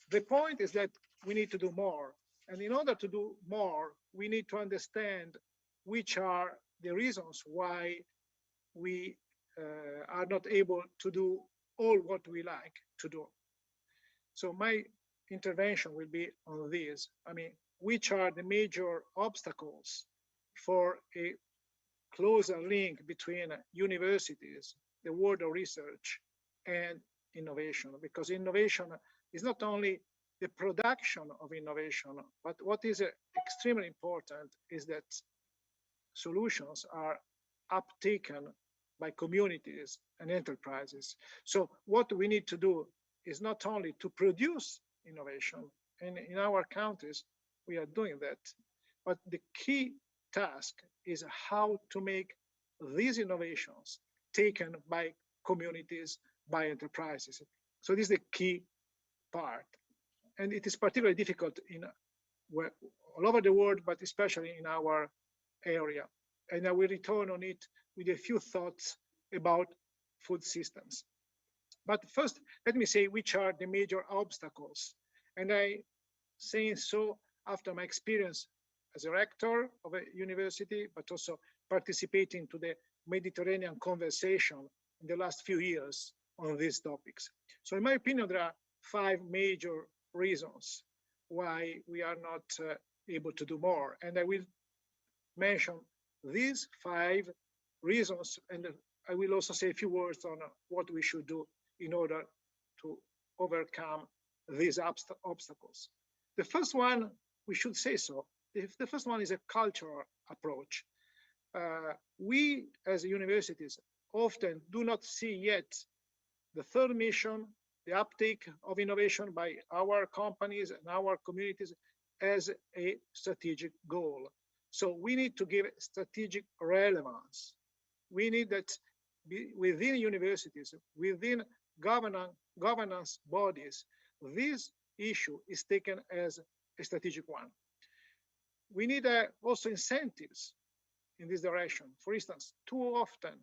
The point is that we need to do more. And in order to do more, we need to understand which are the reasons why we are not able to do all what we like to do. So my intervention will be on this. I mean, which are the major obstacles for a closer link between universities, the world of research, and innovation? Because innovation is not only the production of innovation, but what is extremely important is that solutions are uptaken by communities and enterprises. So what we need to do is not only to produce innovation, and in our countries, we are doing that, but the key task is how to make these innovations taken by communities, by enterprises. So this is the key part. And it is particularly difficult all over the world, but especially in our area. And I will return on it with a few thoughts about food systems. But first, let me say which are the major obstacles. And I say so after my experience as a rector of a university, but also participating to the Mediterranean conversation in the last few years on these topics. So in my opinion, there are 5 major reasons why we are not able to do more. And I will mention these 5 reasons, and I will also say a few words on what we should do in order to overcome these obstacles. The first one, we should say so, the first one is a cultural approach. We as universities often do not see yet the third mission, the uptake of innovation by our companies and our communities as a strategic goal. So we need to give strategic relevance. We need that within universities, within governance bodies, this issue is taken as a strategic one. We need also incentives in this direction. For instance, too often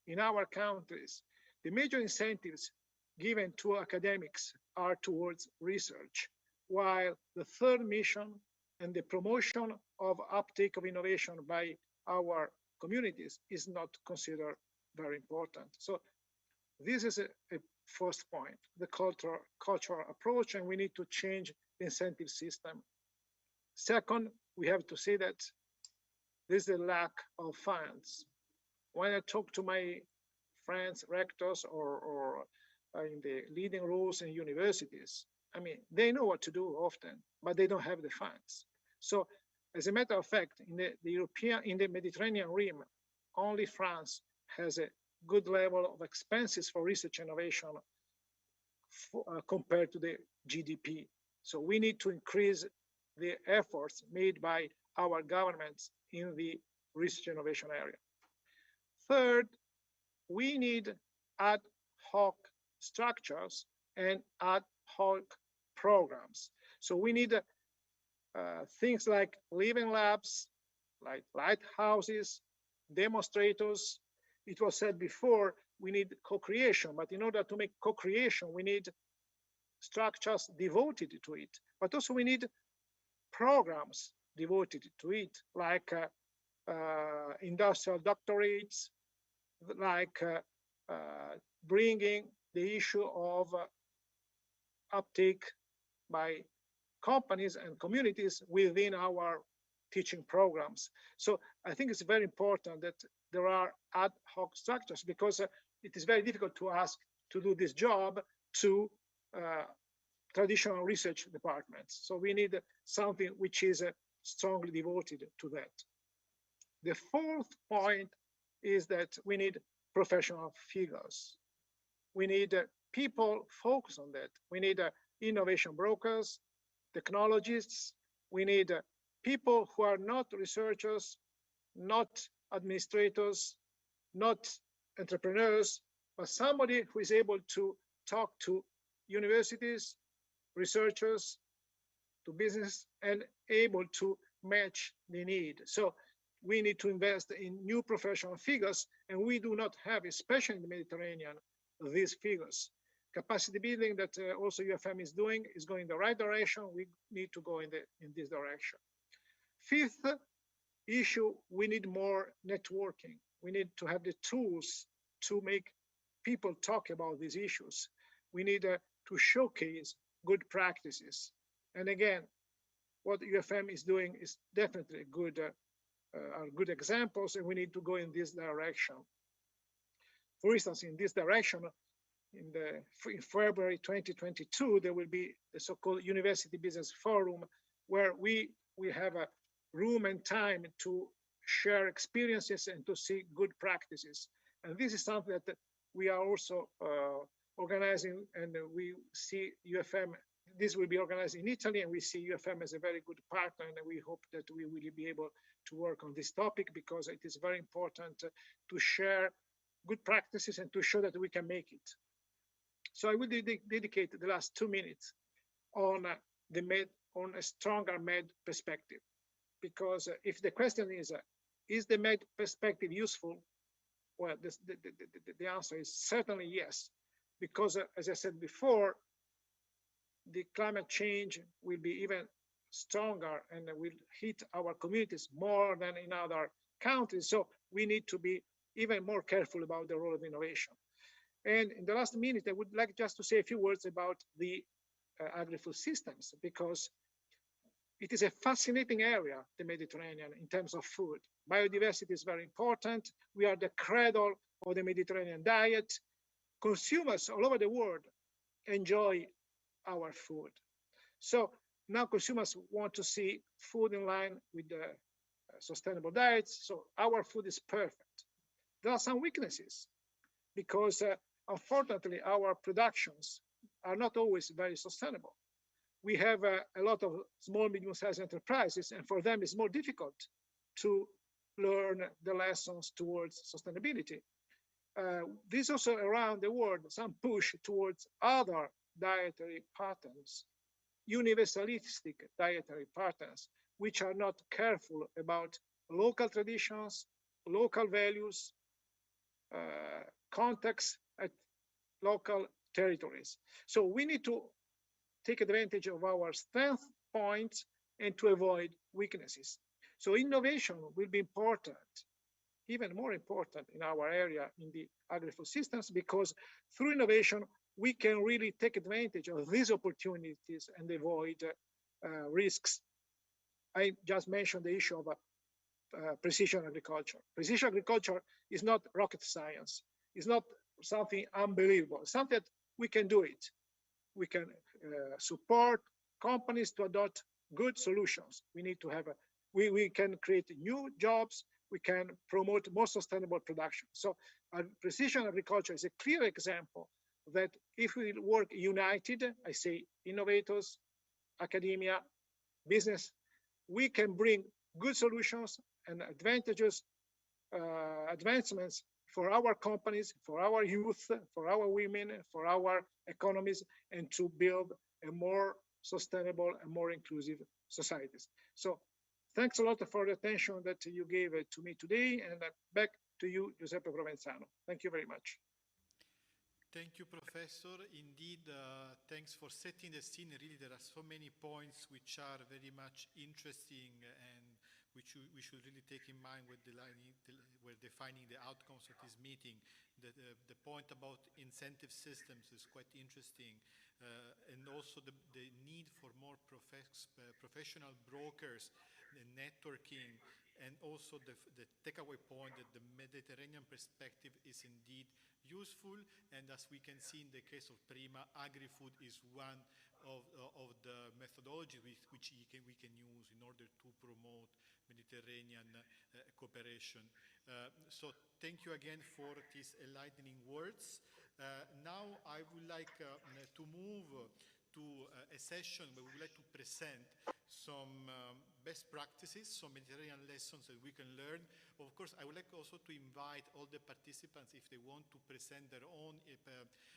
in our countries, the major incentives given to academics are towards research, while the third mission and the promotion of uptake of innovation by our communities is not considered very important. So this is a first point, the cultural approach, and we need to change the incentive system. Second, we have to say that there's a lack of funds. When I talk to my friends, rectors, or in the leading roles in universities, I mean, they know what to do often, but they don't have the funds. So as a matter of fact, in the Mediterranean rim, only France has a good level of expenses for research and innovation compared to the GDP. So we need to increase the efforts made by our governments in the research and innovation area. Third, we need ad hoc structures and ad hoc programs. So we need things like living labs, like lighthouses, demonstrators. It was said before, we need co-creation, but in order to make co-creation, we need structures devoted to it, but also we need programs devoted to it, like industrial doctorates, like bringing the issue of uptake by companies and communities within our teaching programs. So I think it's very important that there are ad hoc structures, because it is very difficult to ask to do this job to traditional research departments. So we need something which is strongly devoted to that. The fourth point is that we need professional figures. We need people focused on that. We need innovation brokers, technologists. We need people who are not researchers, not administrators, not entrepreneurs, but somebody who is able to talk to universities, researchers, to business and able to match the need. So we need to invest in new professional figures, and we do not have, especially in the Mediterranean, these figures. Capacity building that also UFM is doing is going in the right direction. We need to go in this direction. Fifth issue, we need more networking. We need to have the tools to make people talk about these issues. We need to showcase good practices. And again, what UFM is doing is definitely are good examples, and we need to go in this direction. For instance, in this direction, in February 2022, there will be the so-called University Business Forum, where we have a room and time to share experiences and to see good practices. And this is something that we are also organizing, and we see UFM, this will be organized in Italy, and we see UFM as a very good partner, and we hope that we will be able to work on this topic, because it is very important to share good practices and to show that we can make it. So I will dedicate the last 2 minutes on a stronger MED perspective, because if the question is the MED perspective useful? Well, the answer is certainly yes, because as I said before, the climate change will be even stronger and will hit our communities more than in other countries. So we need to be even more careful about the role of innovation. And in the last minute, I would like just to say a few words about the agri-food systems, because it is a fascinating area, the Mediterranean, in terms of food. Biodiversity is very important. We are the cradle of the Mediterranean diet. Consumers all over the world enjoy our food. So now consumers want to see food in line with the sustainable diets. So our food is perfect. There are some weaknesses, because unfortunately, our productions are not always very sustainable. We have a lot of small, medium-sized enterprises, and for them it's more difficult to learn the lessons towards sustainability. There's also around the world some push towards other dietary patterns, universalistic dietary patterns, which are not careful about local traditions, local values, context at local territories. So we need to take advantage of our strength points and to avoid weaknesses. So innovation will be important, even more important in our area in the agri-food systems, because through innovation, we can really take advantage of these opportunities and avoid risks. I just mentioned the issue of precision agriculture. Precision agriculture is not rocket science. It's not something unbelievable. It's something that we can do it. We can support companies to adopt good solutions. We need to have we can create new jobs. We can promote more sustainable production. So precision agriculture is a clear example that if we work united, I say innovators, academia, business, we can bring good solutions and advancements for our companies, for our youth, for our women, for our economies, and to build a more sustainable and more inclusive societies. So thanks a lot for the attention that you gave to me today, and back to you, Giuseppe Provenzano. Thank you very much. Thank you, Professor. Indeed, thanks for setting the scene. Really, there are so many points which are very much interesting and which we should really take in mind when defining the outcomes of this meeting. The point about incentive systems is quite interesting, and also the need for more professional brokers, the networking, and also the takeaway point that the Mediterranean perspective is indeed useful. And as we can see in the case of Prima, agri-food is one of the methodologies which we can use in order to promote Mediterranean cooperation. So thank you again for these enlightening words. Now I would like to move to a session where we would like to present some best practices, some Mediterranean lessons that we can learn. Of course, I would like also to invite all the participants, if they want to present their own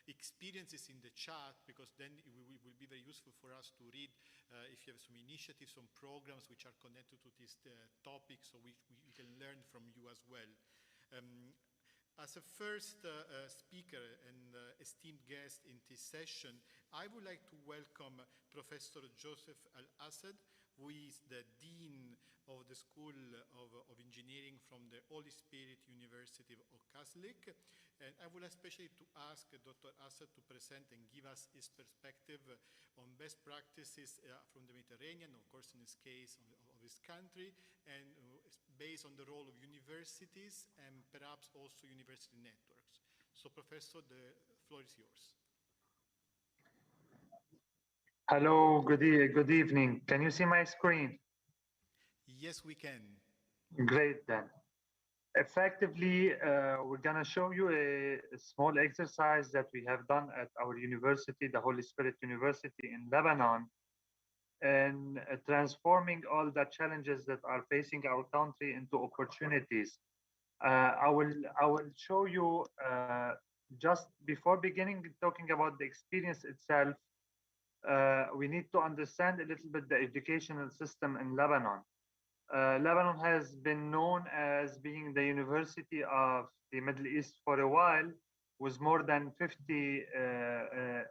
experiences in the chat, because then it will be very useful for us to read if you have some initiatives, some programs which are connected to this topic, so we can learn from you as well. As a first speaker and esteemed guest in this session, I would like to welcome Professor Joseph Al-Assad, who is the Dean of the School of Engineering from the Holy Spirit University of Kaslik. And I would especially to ask Dr. Assad to present and give us his perspective on best practices from the Mediterranean, of course in this case of his country, and based on the role of universities and perhaps also university networks. So Professor, the floor is yours. Hello, good evening. Can you see my screen? Yes, we can. Great then. Effectively, we're gonna show you a small exercise that we have done at our university, the Holy Spirit University in Lebanon, and transforming all the challenges that are facing our country into opportunities. I will show you just before beginning talking about the experience itself. We need to understand a little bit the educational system in Lebanon. Lebanon has been known as being the university of the Middle East for a while, with more than 50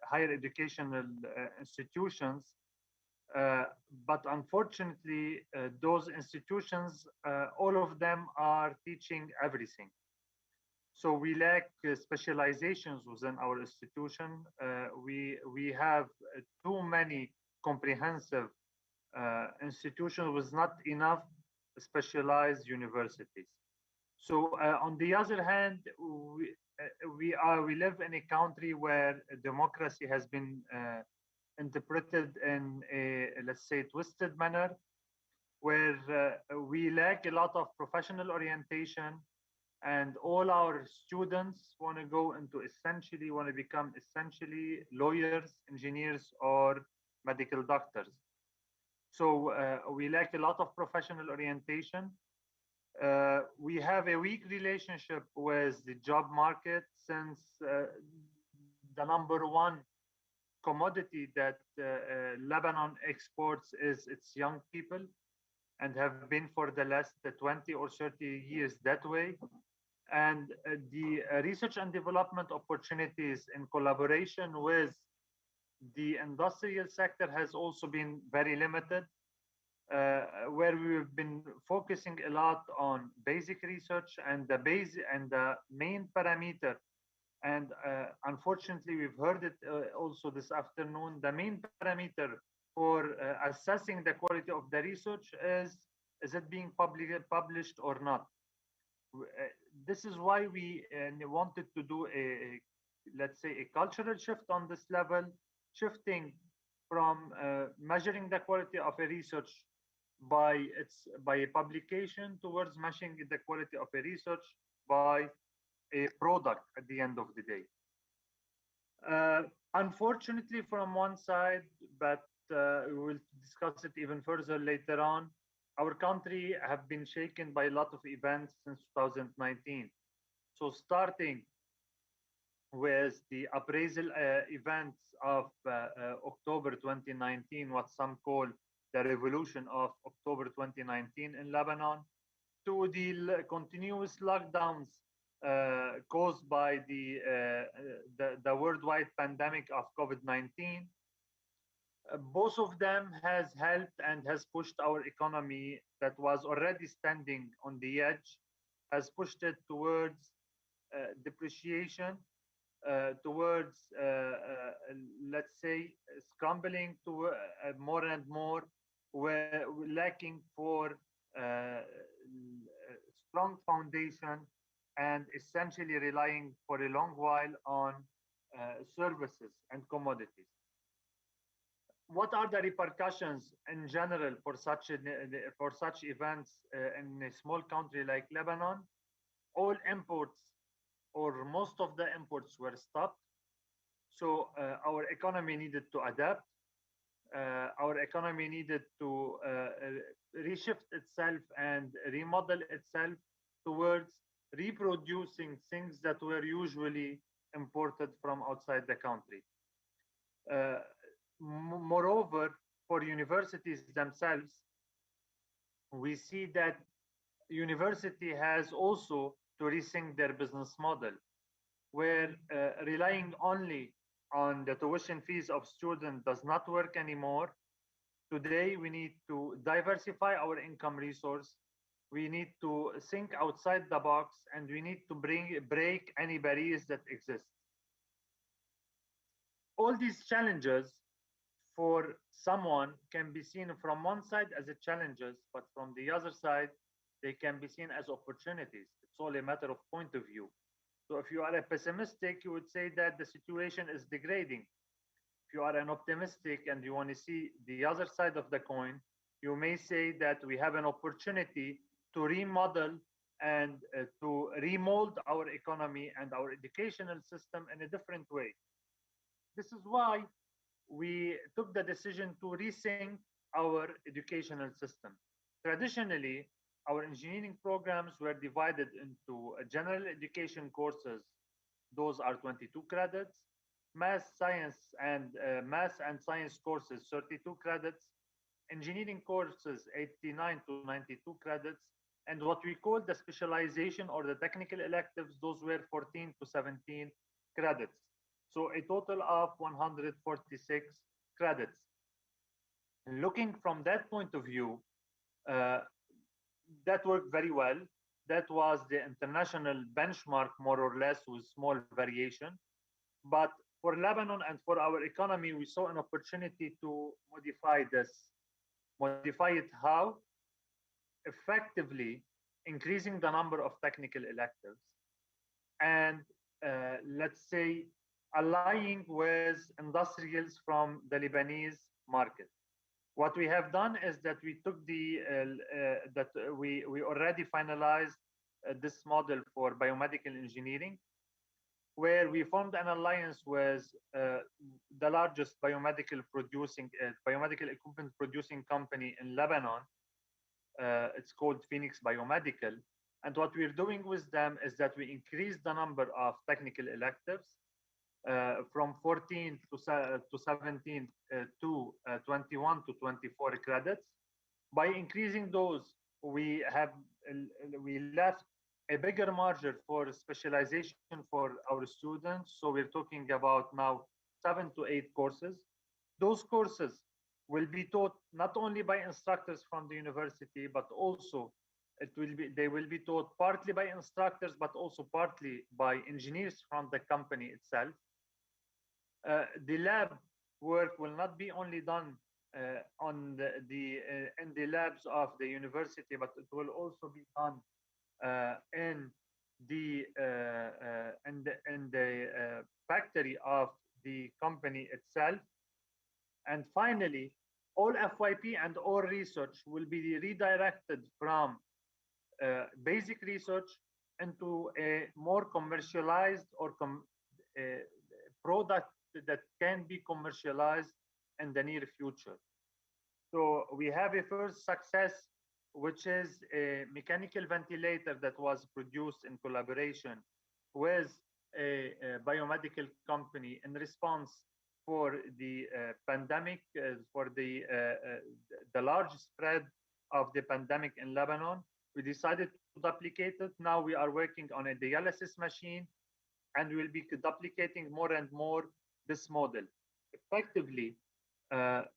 higher educational institutions. But unfortunately, those institutions, all of them are teaching everything. So we lack specializations within our institution. We have too many comprehensive institutions with not enough specialized universities. So on the other hand, we live in a country where democracy has been interpreted in a, let's say, twisted manner, where we lack a lot of professional orientation, and all our students want to go into want to become essentially lawyers, engineers, or medical doctors. So we lack a lot of professional orientation. We have a weak relationship with the job market, since the number one commodity that Lebanon exports is its young people, and have been for the last 20 or 30 years that way. And the research and development opportunities in collaboration with the industrial sector has also been very limited, where we've been focusing a lot on basic research and the main parameter. And unfortunately, we've heard it also this afternoon, the main parameter for assessing the quality of the research is it being published or not? This is why we wanted to do let's say, a cultural shift on this level, shifting from measuring the quality of a research by a publication towards measuring the quality of a research by a product at the end of the day. Unfortunately, from one side, but we will discuss it even further later on, our country have been shaken by a lot of events since 2019. So starting with the appraisal events of October 2019, what some call the revolution of October 2019 in Lebanon, to the continuous lockdowns caused by the worldwide pandemic of COVID-19. Both of them has helped and has pushed our economy that was already standing on the edge, has pushed it towards depreciation, towards, let's say, scrambling to more and more, where we're lacking for strong foundation and essentially relying for a long while on services and commodities. What are the repercussions in general for such events in a small country like Lebanon? All imports, or most of the imports, were stopped. So our economy needed to adapt. Our economy needed to reshift itself and remodel itself towards reproducing things that were usually imported from outside the country. Moreover, for universities themselves, we see that university has also to rethink their business model, where relying only on the tuition fees of students does not work anymore. Today, we need to diversify our income resource. We need to think outside the box, and we need to break any barriers that exist. All these challenges for someone can be seen from one side as a challenges, but from the other side, they can be seen as opportunities. It's all a matter of point of view. So if you are a pessimistic, you would say that the situation is degrading. If you are an optimistic and you want to see the other side of the coin, you may say that we have an opportunity to remodel and to remold our economy and our educational system in a different way. This is why we took the decision to rethink our educational system. Traditionally, our engineering programs were divided into general education courses. Those are 22 credits. Math, science, and science courses, 32 credits. Engineering courses, 89 to 92 credits. And what we call the specialization or the technical electives, those were 14 to 17 credits. So a total of 146 credits. Looking from that point of view, that worked very well. That was the international benchmark, more or less, with small variation. But for Lebanon and for our economy, we saw an opportunity to modify this. Modify it how? Effectively increasing the number of technical electives and let's say allying with industrials from the Lebanese market. What we have done is that we took we already finalized this model for biomedical engineering, where we formed an alliance with the largest biomedical equipment producing company in Lebanon. It's called Phoenix Biomedical. And what we're doing with them is that we increase the number of technical electives from 14 to 17 to 21 to 24 credits. By increasing those, we left a bigger margin for specialization for our students. So we're talking about now 7 to 8 courses. Those courses will be taught not only by instructors from the university, but also they will be taught partly by instructors, but also partly by engineers from the company itself. The lab work will not be only done in the labs of the university, but it will also be done in the factory of the company itself. And finally, all FYP and all research will be redirected from basic research into a more commercialized or product that can be commercialized in the near future. So we have a first success, which is a mechanical ventilator that was produced in collaboration with a biomedical company in response for the pandemic, for the large spread of the pandemic in Lebanon. We decided to duplicate it. Now we are working on a dialysis machine, and we'll be duplicating more and more this model. Effectively, the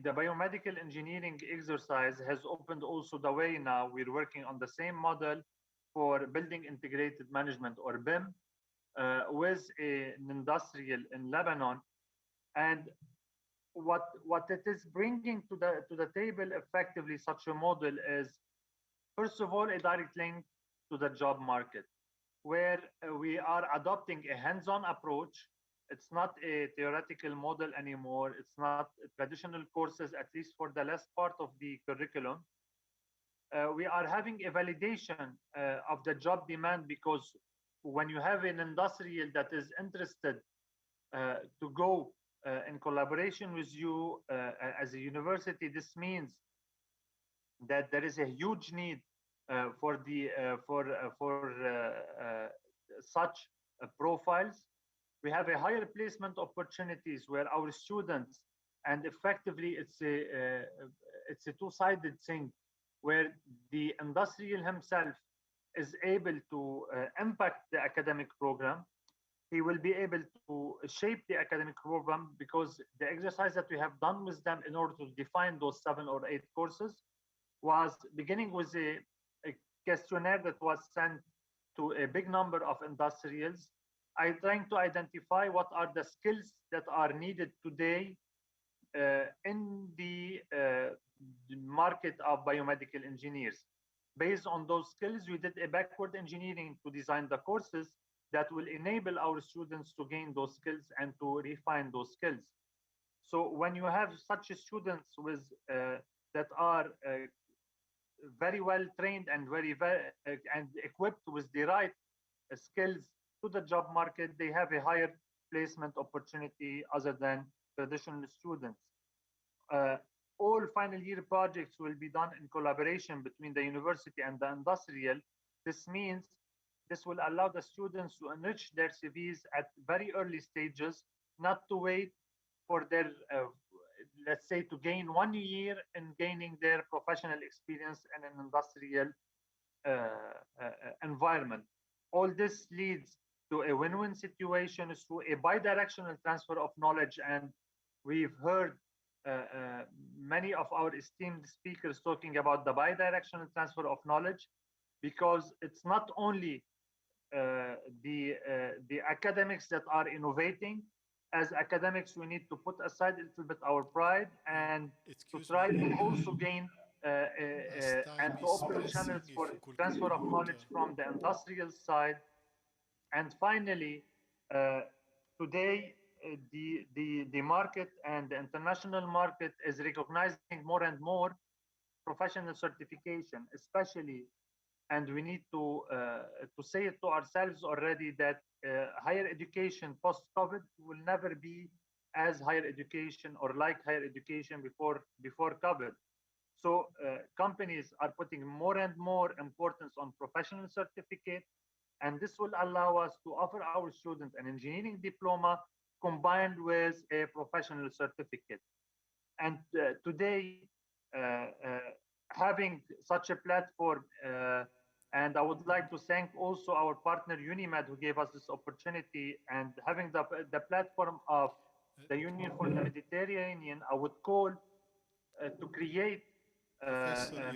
biomedical engineering exercise has opened also the way. Now we're working on the same model for building integrated management, or BIM, with an industrial in Lebanon. And what it is bringing to the table effectively, such a model, is first of all a direct link to the job market, where we are adopting a hands-on approach. It's not a theoretical model anymore. It's not traditional courses, at least for the last part of the curriculum. We are having a validation of the job demand, because when you have an industrial that is interested to go in collaboration with you as a university, this means that there is a huge need for such profiles. We have a higher placement opportunities where our students And effectively, it's a two-sided thing, where the industrial himself is able to impact the academic program. He will be able to shape the academic program, because the exercise that we have done with them in order to define those 7 or 8 courses was beginning with a questionnaire that was sent to a big number of industrials. I'm trying to identify what are the skills that are needed today in the market of biomedical engineers. Based on those skills, we did a backward engineering to design the courses that will enable our students to gain those skills and to refine those skills. So when you have such students with that are very well trained and very and equipped with the right skills to the job market, they have a higher placement opportunity other than traditional students. All final year projects will be done in collaboration between the university and the industrial. This means this will allow the students to enrich their CVs at very early stages, not to wait for their, let's say, to gain 1 year in gaining their professional experience in an industrial environment. All this leads to a win-win situation through a bi-directional transfer of knowledge. And we've heard many of our esteemed speakers talking about the bi-directional transfer of knowledge, because it's not only the academics that are innovating. As academics, we need to put aside a little bit our pride and to try to also gain and to open channels for transfer of knowledge from the industrial side. And finally, today, the market and the international market is recognizing more and more professional certification, especially, and we need to say it to ourselves already, that higher education post-COVID will never be as higher education or like higher education before COVID. So companies are putting more and more importance on professional certificate, and this will allow us to offer our students an engineering diploma combined with a professional certificate. And today, having such a platform, and I would like to thank also our partner UNIMED, who gave us this opportunity, and having the platform of the Union for the Mediterranean, I would call to create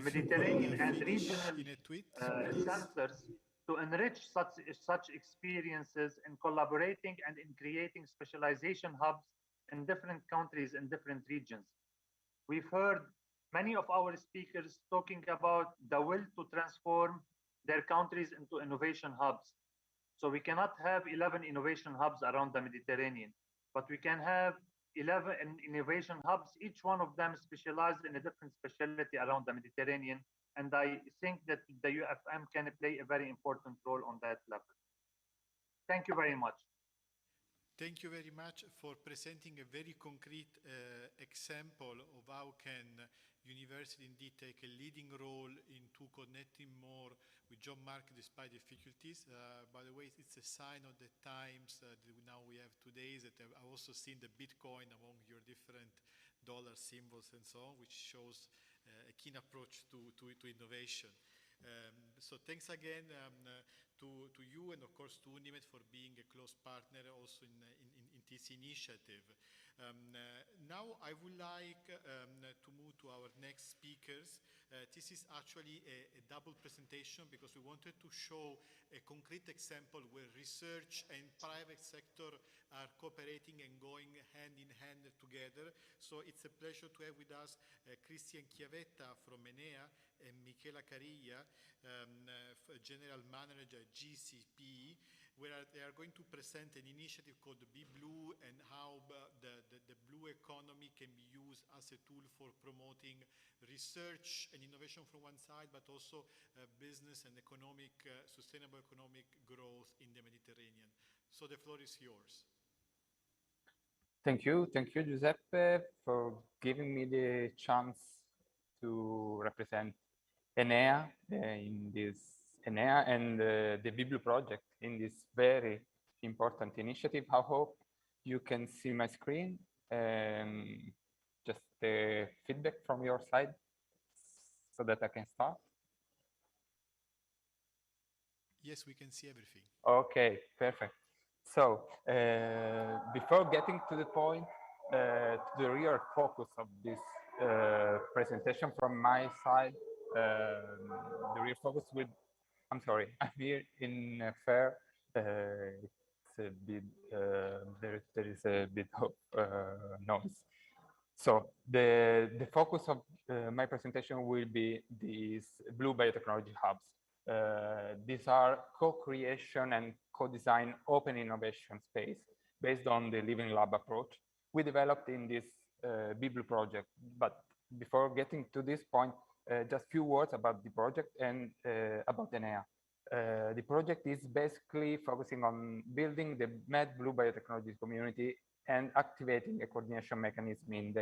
Mediterranean and regional centers to enrich such experiences in collaborating and in creating specialization hubs in different countries and different regions. We've heard many of our speakers talking about the will to transform their countries into innovation hubs. So we cannot have 11 innovation hubs around the Mediterranean, but we can have 11 innovation hubs, each one of them specialized in a different specialty around the Mediterranean. And I think that the UFM can play a very important role on that level. Thank you very much. Thank you very much for presenting a very concrete example of how can university indeed take a leading role into connecting more with job market despite difficulties. By the way, it's a sign of the times that now we have today, that I've also seen the Bitcoin among your different dollar symbols and so on, which shows a keen approach to innovation. So thanks again to you, and of course to UNIMED for being a close partner also in this initiative. Now I would like to move to our next speakers. This is actually a double presentation because we wanted to show a concrete example where research and private sector are cooperating and going hand in hand together. So it's a pleasure to have with us Christian Chiavetta from Enea and Michela Carilla, General Manager at GCP, where they are going to present an initiative called Be Blue and how the blue economy can be used as a tool for promoting research and innovation from one side, but also business and economic, sustainable economic growth in the Mediterranean. So the floor is yours. Thank you, Giuseppe, for giving me the chance to represent Enea in this Enea and the Be Blue project in this very important initiative. I hope you can see my screen. the feedback from your side so that I can start? Yes, we can see everything. Okay, perfect. So before getting to the point, to the real focus of this presentation from my side, the real focus will, I'm sorry, I'm here in a fair. It's a bit, there is a bit of noise. So the focus of my presentation will be these blue biotechnology hubs. These are co-creation and co-design open innovation space based on the Living Lab approach we developed in this BBLUE project. But before getting to this point, just a few words about the project and about Enea. The project is basically focusing on building the MedBlue biotechnology community and activating a coordination mechanism in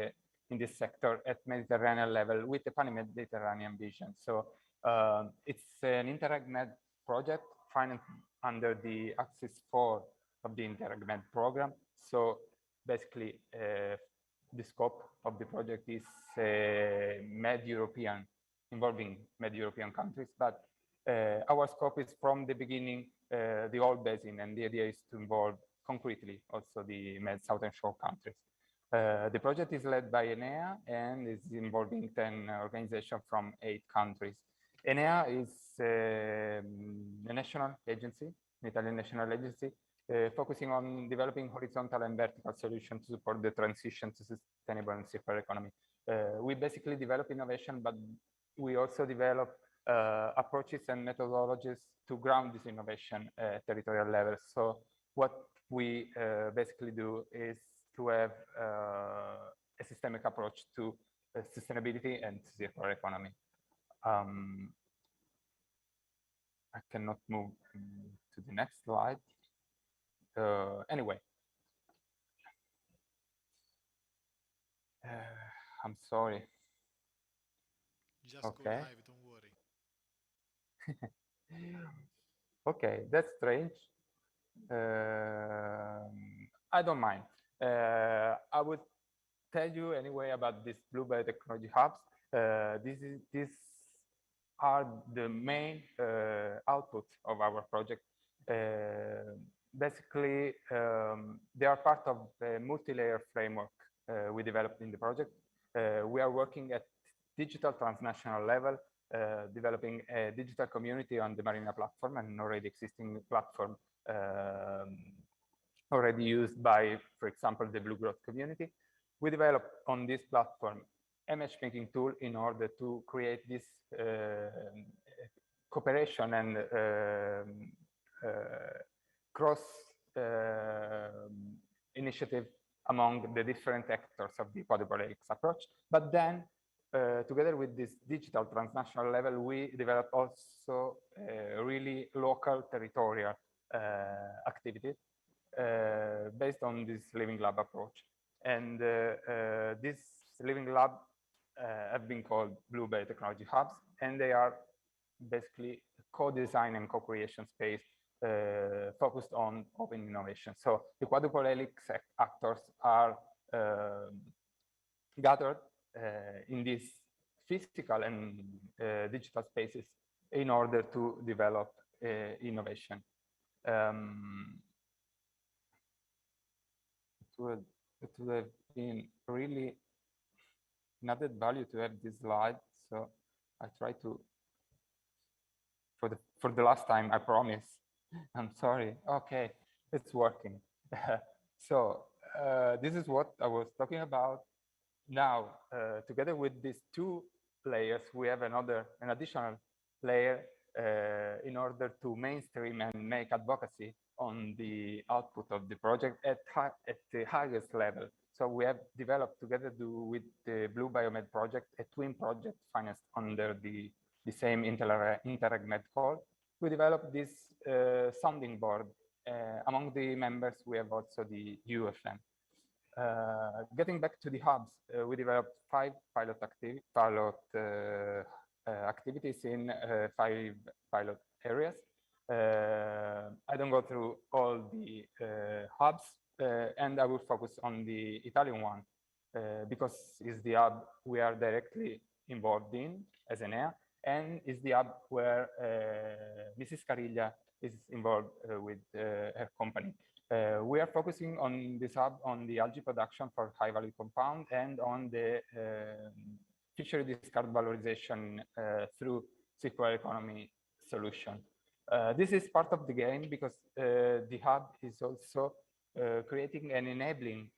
this sector at Mediterranean level with a pan-Mediterranean vision. So it's an InterregMed project financed under the Axis 4 of the InterregMed program. So basically, the scope of the project is Med-European, involving Med-European countries, but our scope is from the beginning, the whole basin, and the idea is to involve concretely also the Med Southern Shore countries. The project is led by Enea and is involving 10 organizations from 8 countries. Enea is a national agency, an Italian national agency, focusing on developing horizontal and vertical solutions to support the transition to sustainable and circular economy. We basically develop innovation, but we also develop approaches and methodologies to ground this innovation at territorial level. So what we basically do is to have a systemic approach to sustainability and circular economy. I cannot move to the next slide. Anyway, I'm sorry. Just go live, don't worry. Okay, that's strange. I don't mind. I would tell you anyway about these blue biotechnology hubs. These are the main outputs of our project. Basically, they are part of the multi-layer framework we developed in the project. We are working at digital transnational level, developing a digital community on the Marina platform, an already existing platform already used by, for example, the Blue Growth community. We developed on this platform a matchmaking tool in order to create this cooperation and cross initiative among the different actors of the Triple Helix approach. But then, together with this digital transnational level, we developed also really local territorial activity based on this Living Lab approach. And this Living Lab have been called Blue Biotechnology Hubs, and they are basically co-design and co-creation space focused on open innovation. So the Quadruple Helix actors are gathered in these physical and digital spaces in order to develop innovation. It would have been really an added value to have this slide. So I try to, for the last time, I promise. I'm sorry. Okay, it's working. So this is what I was talking about. Now, together with these 2 layers, we have an additional layer in order to mainstream and make advocacy on the output of the project at the highest level. So we have developed together with the Blue Biomed project, a twin project financed under the same InterregMed call. We developed this sounding board. Among the members, we have also the UFM. Getting back to the hubs, we developed 5 pilot activities in 5 pilot areas. I don't go through all the hubs, and I will focus on the Italian one. because it's the hub we are directly involved in as Enea, and it's the hub where Mrs. Carilla is involved with her company. We are focusing on this hub on the algae production for high-value compound and on the fishery discard valorization through circular economy solution. This is part of the game because the hub is also creating an enabling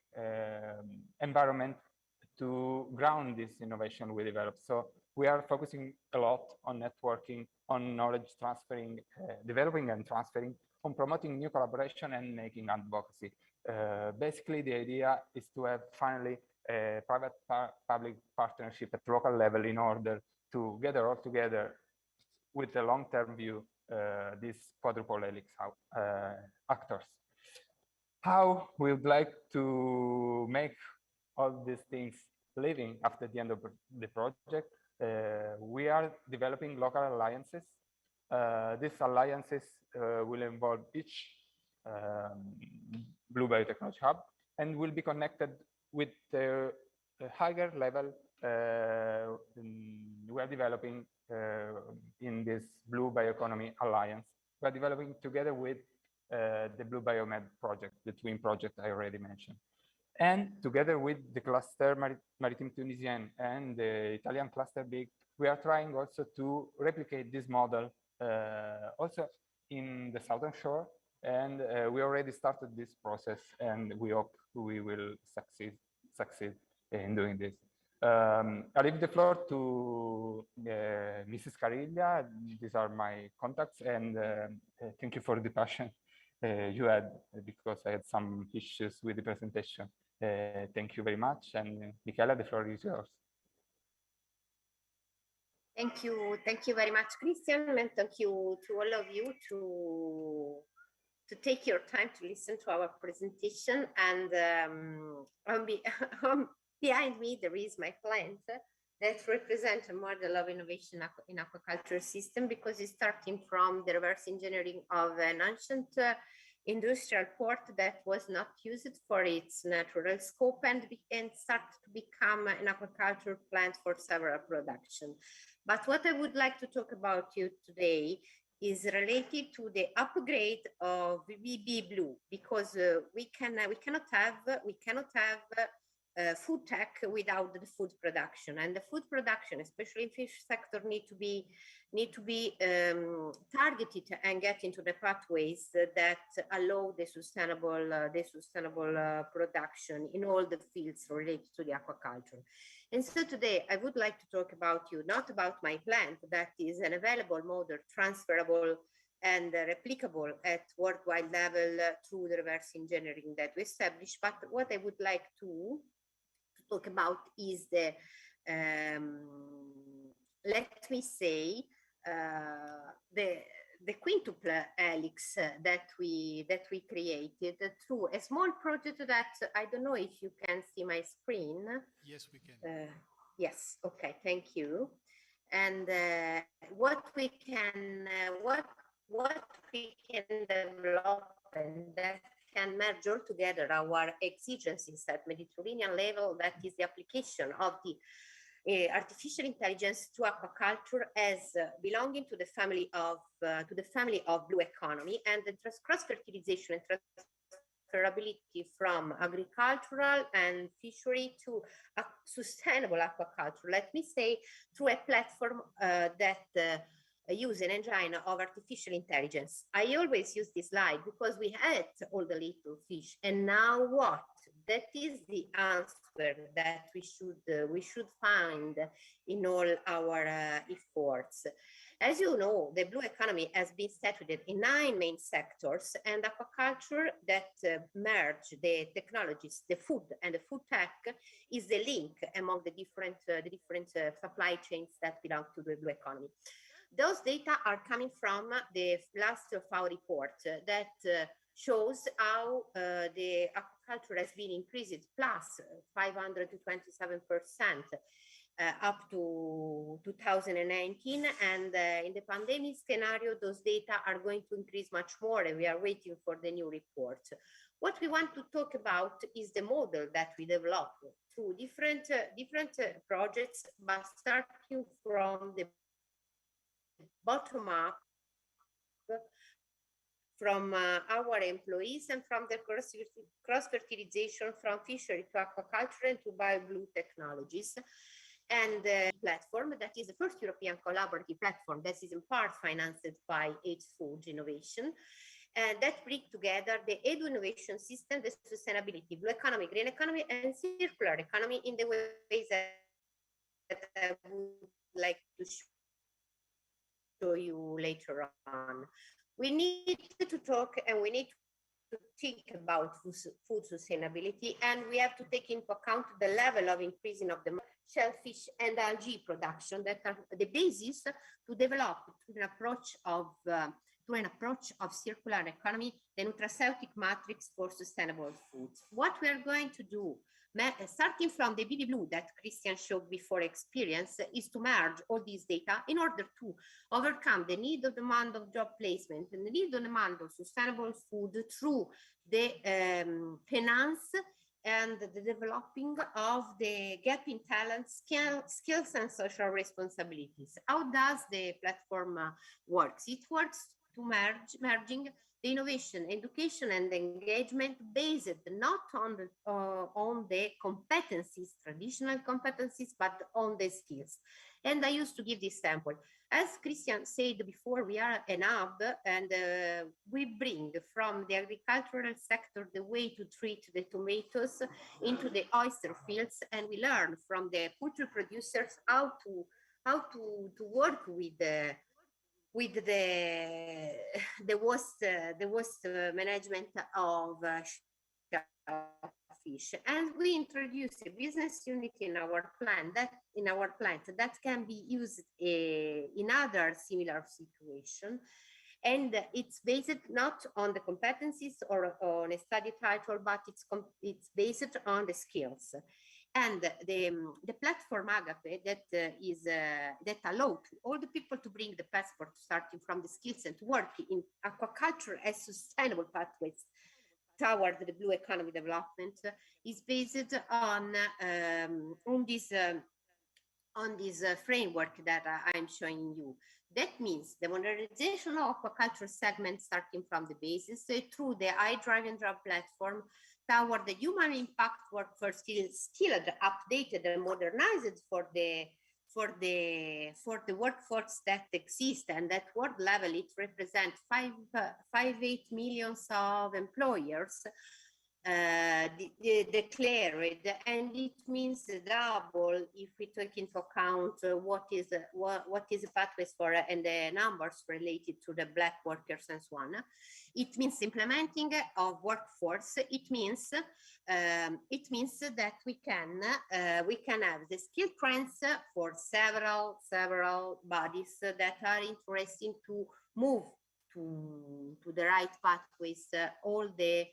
environment to ground this innovation we develop. So we are focusing a lot on networking, on knowledge transferring, developing and transferring, on promoting new collaboration and making advocacy. Basically, the idea is to have finally a private-public partnership at local level in order to gather all together with a long-term view these quadruple helix actors. How we would like to make all these things living after the end of the project? We are developing local alliances. These alliances will involve each Blue Biotechnology Hub and will be connected with a higher level we are developing in this Blue Bioeconomy Alliance. We are developing together with the Blue Biomed project, the twin project I already mentioned. And together with the cluster Maritime Tunisien and the Italian cluster BIG, we are trying also to replicate this model also in the southern shore. And we already started this process and we hope we will succeed in doing this. I leave the floor to Mrs. Carilla. These are my contacts, and thank you for the passion you had, because I had some issues with the presentation. Thank you very much, and Michela, the floor is yours. Thank you very much, Christian, and thank you to all of you to take your time to listen to our presentation. And behind me, there is my plant that represents a model of innovation in aquaculture system, because it's starting from the reverse engineering of an ancient industrial port that was not used for its natural scope and started to become an aquaculture plant for several production. But what I would like to talk about you today is related to the upgrade of BB Blue, because we cannot have food tech without the food production, and the food production, especially in fish sector, need to be targeted and get into the pathways that allow the sustainable production in all the fields related to the aquaculture. And so today I would like to talk about you, not about my plant that is an available model, transferable and replicable at worldwide level through the reverse engineering that we established, but what I would like to talk about is the let me say the quintuple helix that we created through a small project that I don't know if you can see my screen. Yes, we can. Yes. Okay. Thank you. And what we can develop and that can merge all together our exigencies at Mediterranean level, that is the application of the artificial intelligence to aquaculture as belonging to the family of blue economy, and the cross-fertilization and transferability from agricultural and fishery to a sustainable aquaculture. Let me say through a platform that use an engine of artificial intelligence. I always use this slide because we had all the little fish, and now what? That is the answer that we should find in all our efforts. As you know, the blue economy has been settled in 9 main sectors, and aquaculture that merge the technologies, the food and the food tech, is the link among the different supply chains that belong to the blue economy. Those data are coming from the last FAO report that shows how the aquaculture has been increased plus 500 to 27% up to 2019, and in the pandemic scenario those data are going to increase much more, and we are waiting for the new report. What we want to talk about is the model that we developed through different projects, but starting from the bottom up, from our employees and from the cross-fertilization from fishery to aquaculture and to bio-blue technologies. And the platform that is the first European collaborative platform that is in part financed by Agri-Food Innovation, and that bring together the edu innovation system, the sustainability, blue economy, green economy, and circular economy in the ways that I would like to show you later on. We need to talk and we need to think about food sustainability, and we have to take into account the level of increasing of the shellfish and algae production that are the basis to develop an approach of circular economy, the nutraceutic matrix for sustainable foods. What we are going to do, starting from the BB Blue that Christian showed before experience, is to merge all these data in order to overcome the need of demand of job placement and the need of demand of sustainable food through the finance and the developing of the gap in talent, skills and social responsibilities. How does the platform works? It works to merging the innovation, education, and engagement based not on the competencies, traditional competencies, but on the skills. And I used to give this sample. As Christian said before, we are an hub, and we bring from the agricultural sector the way to treat the tomatoes into the oyster fields, and we learn from the poultry producers how to work with the waste management of fish, and we introduce a business unit in our plant that can be used in other similar situations, and it's based not on the competencies or on a study title, but it's based on the skills. And the platform Agape that allow all the people to bring the passport starting from the skills and to work in aquaculture as sustainable pathways toward the blue economy development is based on this framework that I'm showing you. That means the modernization of aquaculture segment starting from the basis through the iDrive job platform toward the human impact workforce still updated and modernized for the workforce that exists, and at world level it represents 5.8 million of employers declared, and it means double if we take into account what is the pathways for and the numbers related to the black workers and so on. It means implementing of workforce. It means that we can have the skill trends for several bodies that are interested to move to the right pathways. All the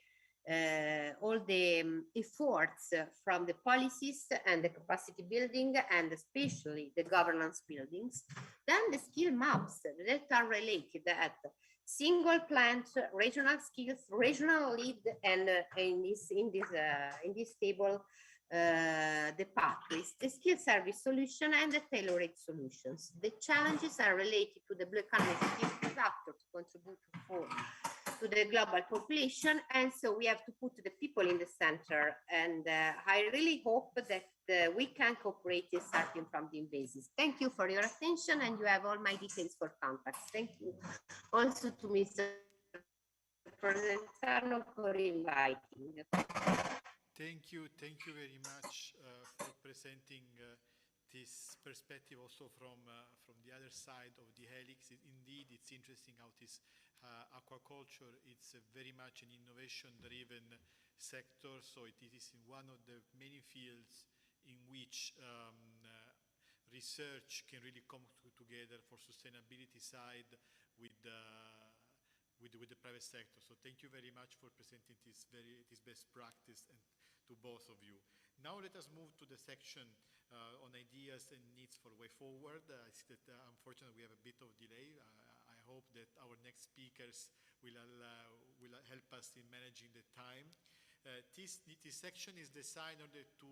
efforts from the policies and the capacity building and especially the governance buildings. Then the skill maps that are related at single plant, regional skills, regional lead, and in this table, the pathways, the skill service solution, and the tailored solutions. The challenges are related to the blue economy factor to contribute to the global population, and so we have to put the people in the center, and I really hope that we can cooperate starting from the basis. Thank you for your attention, and you have all my details for contacts. Thank you also to Mr. Provenzano for inviting. Thank you very much for presenting this perspective also from the other side of the helix. Indeed, it's interesting how this aquaculture, it's very much an innovation-driven sector, so it is in one of the many fields in which research can really come together for sustainability side with the private sector. So thank you very much for presenting this best practice and to both of you. Now let us move to the section on ideas and needs for way forward. I see that unfortunately we have a bit of delay. I hope that our next speakers will help us in managing the time. This section is designed in order to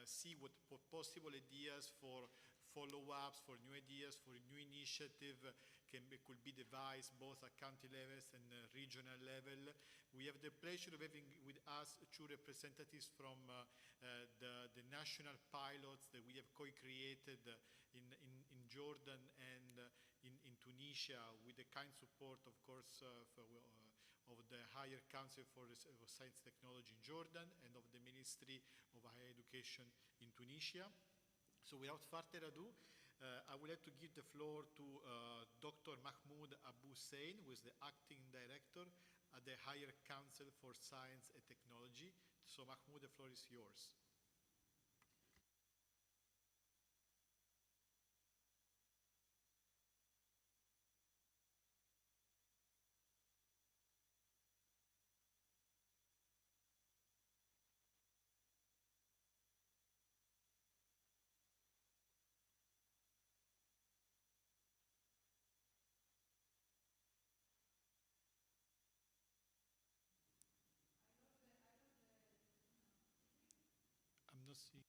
see what possible ideas for follow-ups, for new ideas, for new initiative could be devised both at county levels and regional level. We have the pleasure of having with us two representatives from the national pilots that we have co-created in Jordan and in Tunisia, with the kind support, of course, of the Higher Council for Science and Technology in Jordan and of the Ministry of Higher Education in Tunisia. So without further ado, I would like to give the floor to Dr. Mahmoud Abu Hussein, who is the Acting Director at the Higher Council for Science and Technology. So Mahmoud, the floor is yours. I'm not seeing.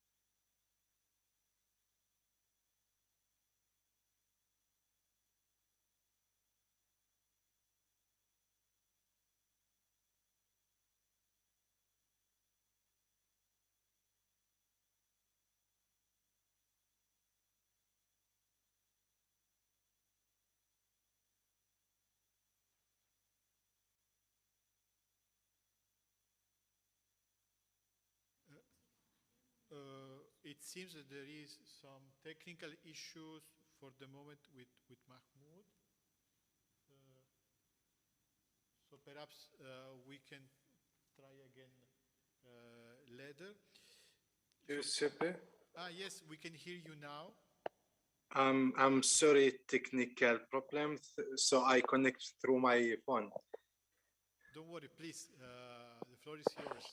It seems that there is some technical issues for the moment with Mahmoud. So perhaps we can try again later. Giuseppe? Yes, we can hear you now. I'm sorry, technical problems. So I connect through my phone. Don't worry, please. The floor is yours.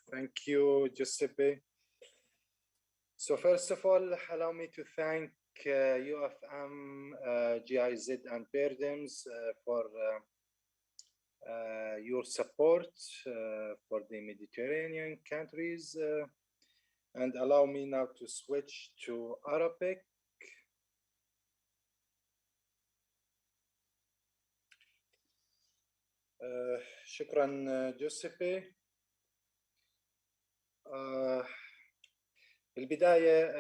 Thank you, Giuseppe. So first of all, allow me to thank UFM, GIZ and PERDEMS for your support for the Mediterranean countries. And allow me now to switch to Arabic. شكرا جوزيبي. في البداية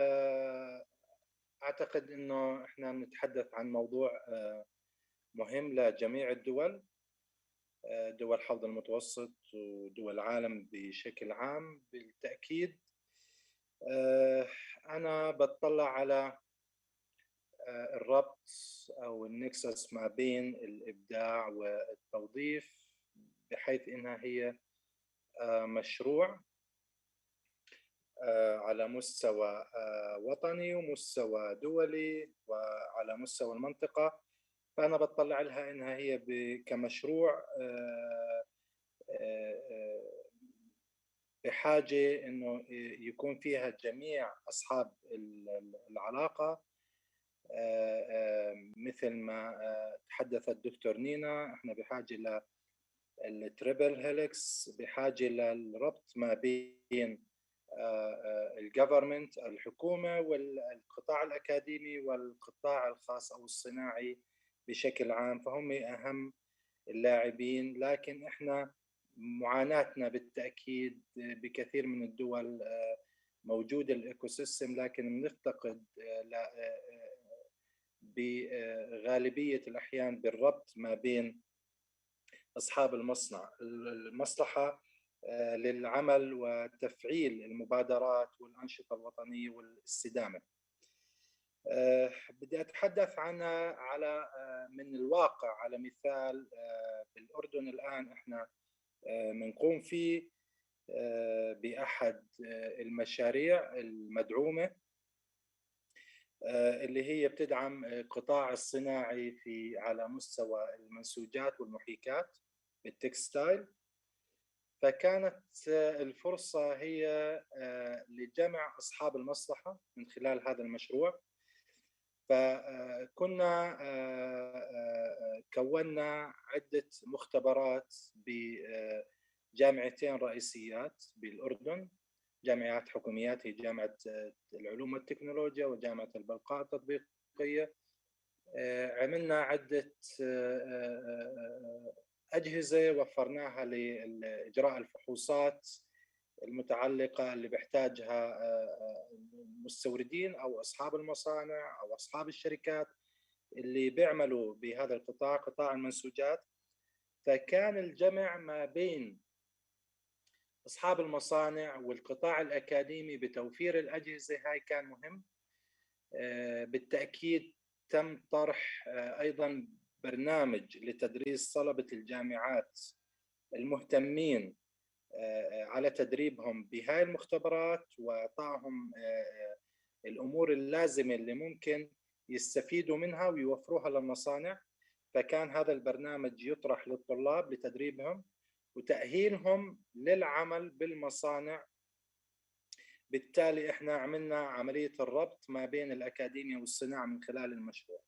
أعتقد أنه إحنا نتحدث عن موضوع مهم لجميع الدول، دول حوض المتوسط ودول العالم بشكل عام. بالتأكيد أنا بتطلع على الربط أو النكسس ما بين الإبداع والتوظيف، بحيث إنها هي مشروع على مستوى وطني ومستوى دولي وعلى مستوى المنطقة. فأنا بتطلع لها إنها هي كمشروع بحاجة إنه يكون فيها جميع أصحاب العلاقة، مثل ما تحدث الدكتور نينا. إحنا بحاجة للتريبل هيليكس، بحاجة للربط ما بين الجفرمنت، الحكومة، والقطاع الأكاديمي والقطاع الخاص أو الصناعي بشكل عام، فهم أهم اللاعبين. لكن إحنا معاناتنا بالتأكيد بكثير من الدول موجود الإيكو سيستم، لكن بنفتقد بغالبية الأحيان بالربط ما بين أصحاب المصلحة للعمل وتفعيل المبادرات والأنشطة الوطنية والاستدامة. بدي أتحدث عنها على من الواقع، على مثال بالأردن الآن إحنا منقوم فيه بأحد المشاريع المدعومة اللي هي بتدعم القطاع الصناعي على مستوى المنسوجات والمحيكات بالتكستايل. فكانت الفرصة هي لجمع أصحاب المصلحة من خلال هذا المشروع فكنا كونا عدة مختبرات بجامعتين رئيسيات بالأردن، جامعات حكوميات، هي جامعة العلوم والتكنولوجيا وجامعة البلقاء التطبيقية. عملنا عدة أجهزة وفرناها لإجراء الفحوصات المتعلقة اللي بيحتاجها المستوردين أو أصحاب المصانع أو أصحاب الشركات اللي بيعملوا بهذا القطاع، قطاع المنسوجات. فكان الجمع ما بين أصحاب المصانع والقطاع الأكاديمي بتوفير الأجهزة هاي كان مهم. بالتأكيد تم طرح أيضا برنامج لتدريس طلبة الجامعات المهتمين على تدريبهم بهاي المختبرات وإعطائهم الأمور اللازمة اللي ممكن يستفيدوا منها ويوفروها للمصانع. فكان هذا البرنامج يطرح للطلاب لتدريبهم وتأهيلهم للعمل بالمصانع. بالتالي احنا عملنا عملية الربط ما بين الأكاديمية والصناعة من خلال المشروع.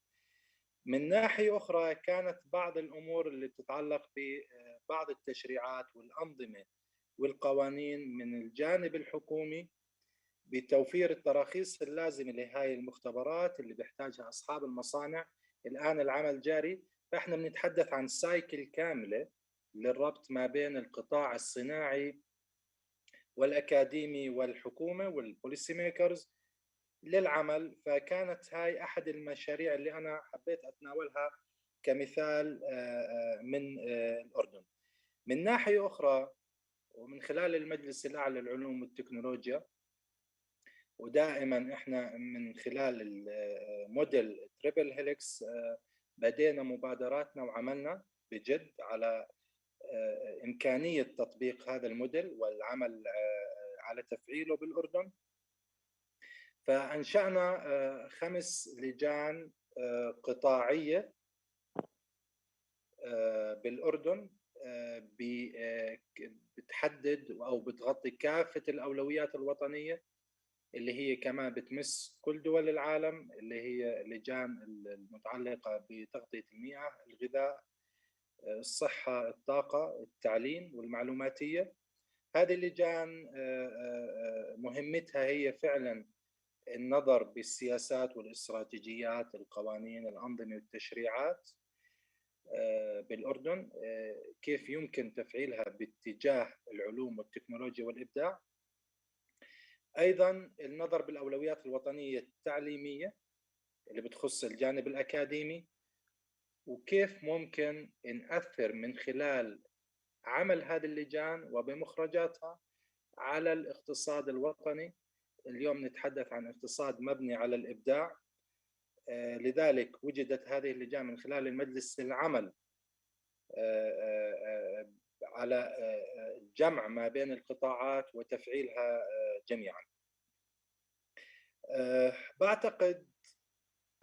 من ناحية أخرى كانت بعض الأمور اللي تتعلق ببعض التشريعات والأنظمة والقوانين من الجانب الحكومي بتوفير التراخيص اللازمة لهذه المختبرات اللي بيحتاجها أصحاب المصانع. الآن العمل جاري، فإحنا بنتحدث عن سايكل كاملة للربط ما بين القطاع الصناعي والأكاديمي والحكومة والبوليسي ميكرز للعمل. فكانت هاي أحد المشاريع اللي أنا حبيت أتناولها كمثال من الأردن. من ناحية أخرى ومن خلال المجلس الأعلى للعلوم والتكنولوجيا، ودائما إحنا من خلال الموديل تريبل هيليكس بدينا مبادراتنا وعملنا بجد على إمكانية تطبيق هذا الموديل والعمل على تفعيله بالأردن. فأنشأنا 5 لجان قطاعية بالأردن بتحدد أو بتغطي كافة الأولويات الوطنية اللي هي كمان بتمس كل دول العالم، اللي هي لجان المتعلقة بتغطية المياه، الغذاء، الصحة، الطاقة، التعليم والمعلوماتية. هذه اللجان مهمتها هي فعلا النظر بالسياسات والاستراتيجيات، القوانين، الأنظمة والتشريعات بالأردن، كيف يمكن تفعيلها باتجاه العلوم والتكنولوجيا والإبداع. أيضا النظر بالأولويات الوطنية التعليمية اللي بتخص الجانب الأكاديمي، وكيف ممكن نأثر من خلال عمل هذه اللجان وبمخرجاتها على الاقتصاد الوطني. اليوم نتحدث عن اقتصاد مبني على الإبداع. لذلك وجدت هذه اللجان من خلال المجلس للعمل على الجمع ما بين القطاعات وتفعيلها جميعا. بعتقد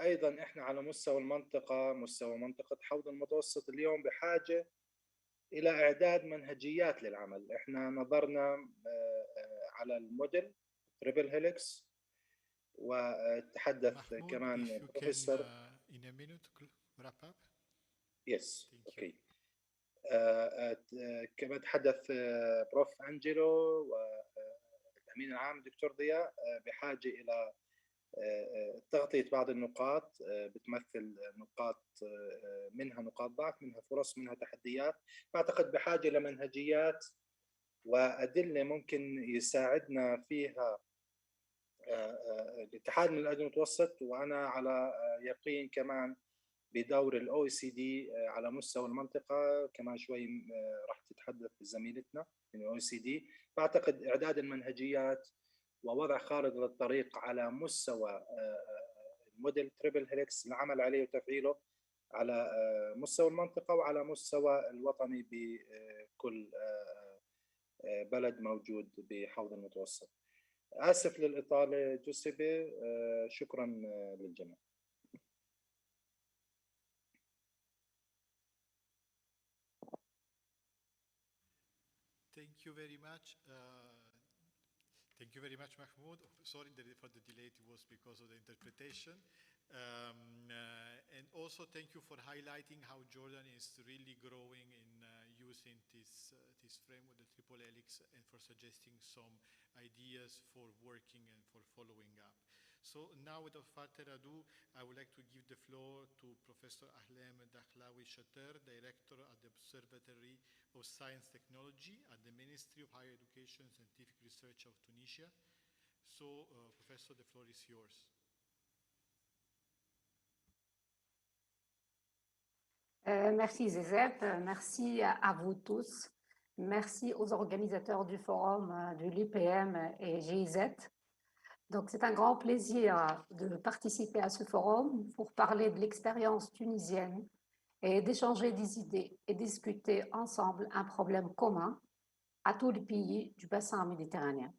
أيضا إحنا على مستوى المنطقة، مستوى منطقة حوض المتوسط، اليوم بحاجة إلى إعداد منهجيات للعمل. إحنا نظرنا على الموديل تريبل هيليكس وتحدث كمان بروفيسور. In a minute wrap up. Yes. Okay. كما تحدث بروف أنجلو والأمين العام دكتور ضياء بحاجة إلى تغطية بعض النقاط بتمثل نقاط، منها نقاط ضعف، منها فرص، منها تحديات. بعتقد بحاجة لمنهجيات وأدلة ممكن يساعدنا فيها الاتحاد من الأدنى المتوسط. وأنا على يقين كمان بدور الOECD على مستوى المنطقة، كمان شوي راح تتحدث زميلتنا من الOECD. بعتقد إعداد المنهجيات ووضع خارطة للطريق على مستوى الموديل تريبل هيليكس، العمل عليه وتفعيله على مستوى المنطقة وعلى مستوى الوطني بكل بلد موجود بحوض المتوسط. آسف للإطالة جوزيبي، شكرا للجميع. Thank you very much. Thank you very much, Mahmoud. Sorry for the delay. It was because of the interpretation. And also thank you for highlighting how Jordan is really growing in using this framework, the Triple Helix, and for suggesting some ideas for working and for following up. So now, without further ado, I would like to give the floor to Professor Ahlem Dakhlawi-Shater, Director at the Observatory of Science Technology at the Ministry of Higher Education and Scientific Research of Tunisia. So, Professor, the floor is yours. Merci Zézep, merci à vous tous, merci aux organisateurs du forum de l'UPM et GIZ. Donc c'est un grand plaisir de participer à ce forum pour parler de l'expérience tunisienne et d'échanger des idées et discuter ensemble un problème commun à tous les pays du bassin méditerranéen.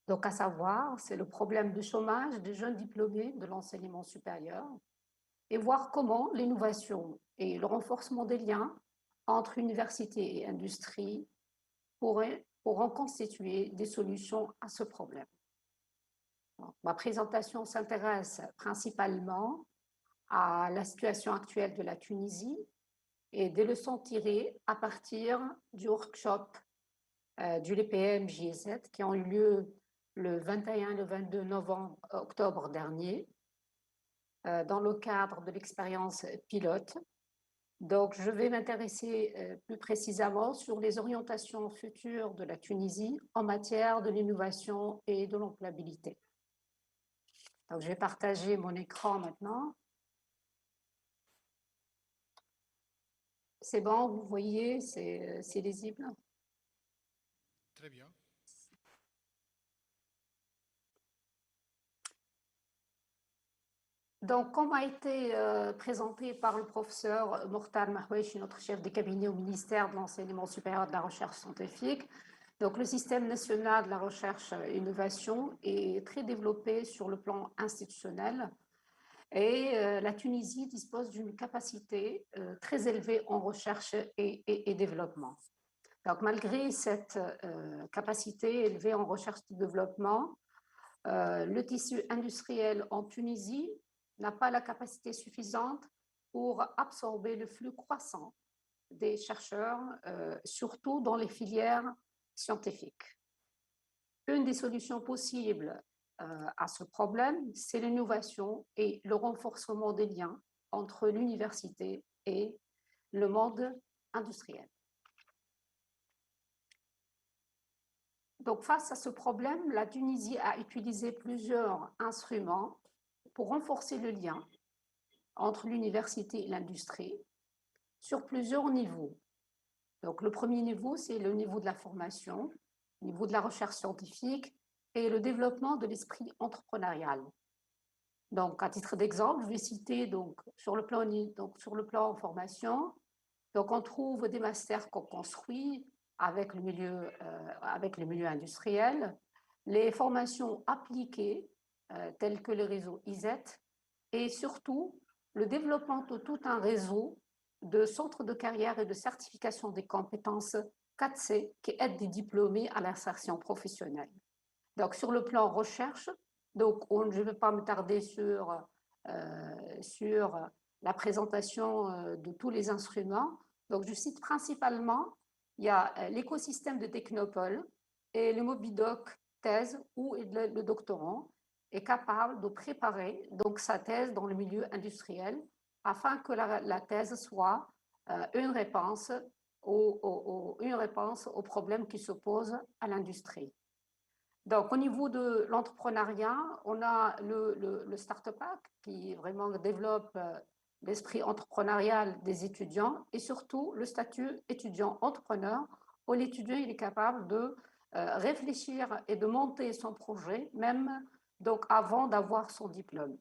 Donc à savoir, c'est le problème du chômage des jeunes diplômés de l'enseignement supérieur, et voir comment l'innovation et le renforcement des liens entre université et industrie pourront constituer des solutions à ce problème. Donc, ma présentation s'intéresse principalement à la situation actuelle de la Tunisie et des leçons tirées à partir du workshop du LPM GIZ qui ont eu lieu le 21 et le 22 octobre dernier, dans le cadre de l'expérience pilote. Donc, je vais m'intéresser plus précisément sur les orientations futures de la Tunisie en matière de l'innovation et de l'employabilité. Donc, je vais partager mon écran maintenant. C'est bon, vous voyez, c'est lisible? Très bien. Donc, comme a été présenté par le professeur Mortar Mahouechi, notre chef de cabinet au ministère de l'Enseignement supérieur et de la Recherche scientifique, donc le système national de la recherche et innovation est très développé sur le plan institutionnel et la Tunisie dispose d'une capacité très élevée en recherche et développement. Donc, malgré cette capacité élevée en recherche et développement, le tissu industriel en Tunisie n'a pas la capacité suffisante pour absorber le flux croissant des chercheurs, surtout dans les filières scientifiques. Une des solutions possibles à ce problème, c'est l'innovation et le renforcement des liens entre l'université et le monde industriel. Donc, face à ce problème, la Tunisie a utilisé plusieurs instruments pour renforcer le lien entre l'université et l'industrie sur plusieurs niveaux. Donc, le premier niveau, c'est le niveau de la formation, le niveau de la recherche scientifique et le développement de l'esprit entrepreneurial. Donc, à titre d'exemple, je vais citer sur le plan formation, donc on trouve des masters qu'on construit avec le milieu industriel, les formations appliquées tels que le réseau IZ, et surtout le développement de tout un réseau de centres de carrière et de certification des compétences 4C qui aident des diplômés à l'insertion professionnelle. Donc, sur le plan recherche, donc, je ne vais pas me tarder sur la présentation de tous les instruments. Donc, je cite principalement, il y a l'écosystème de Technopole et le Mobidoc thèse où le doctorant est capable de préparer donc sa thèse dans le milieu industriel afin que la thèse soit une réponse aux problèmes qui s'opposent à l'industrie. Donc, au niveau de l'entrepreneuriat, on a le Startup Pack qui vraiment développe l'esprit entrepreneurial des étudiants et surtout le statut étudiant-entrepreneur où l'étudiant est capable de réfléchir et de monter son projet même donc avant d'avoir son diplôme.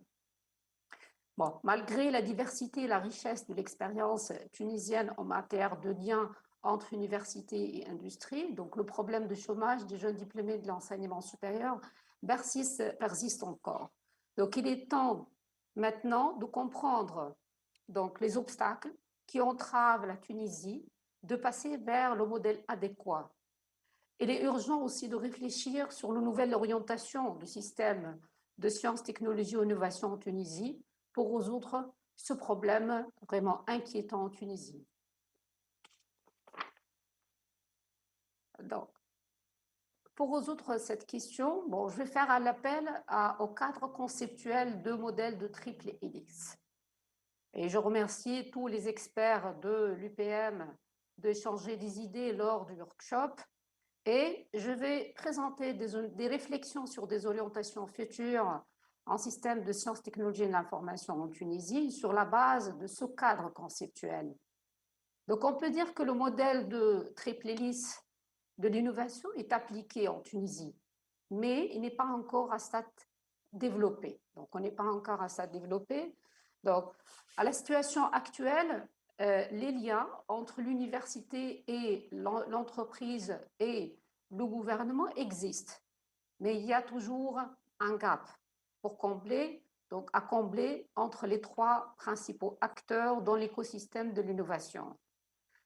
Bon, malgré la diversité et la richesse de l'expérience tunisienne en matière de lien entre université et industrie, donc le problème de chômage des jeunes diplômés de l'enseignement supérieur persiste encore. Donc il est temps maintenant de comprendre donc, les obstacles qui entravent la Tunisie de passer vers le modèle adéquat. Il est urgent aussi de réfléchir sur la nouvelle orientation du système de sciences, technologies et innovation en Tunisie pour résoudre ce problème vraiment inquiétant en Tunisie. Donc, pour résoudre cette question, bon, je vais faire un appel au cadre conceptuel de modèles de triple hélice. Et je remercie tous les experts de l'UPM d'échanger des idées lors du workshop. Et je vais présenter des réflexions sur des orientations futures en système de sciences, technologies et de l'information en Tunisie sur la base de ce cadre conceptuel. Donc, on peut dire que le modèle de triple hélice de l'innovation est appliqué en Tunisie, mais il n'est pas encore à stade développé. Donc, on n'est pas encore à stade développé. Donc, à la situation actuelle, les liens entre l'université et l'entreprise et le gouvernement existent, mais il y a toujours un gap pour combler, donc à combler entre les trois principaux acteurs dans l'écosystème de l'innovation.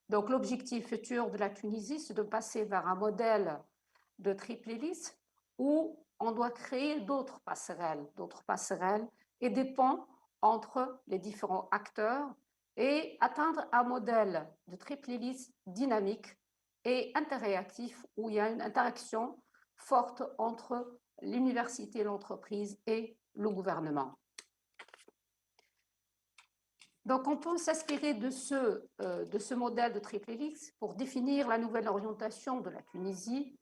Donc, l'objectif futur de la Tunisie, c'est de passer vers un modèle de triple hélice où on doit créer d'autres passerelles et des ponts entre les différents acteurs et atteindre un modèle de triple hélice dynamique et interréactif où il y a une interaction forte entre l'université, l'entreprise et le gouvernement. Donc, on peut s'inspirer de ce modèle de triple hélice pour définir la nouvelle orientation de la Tunisie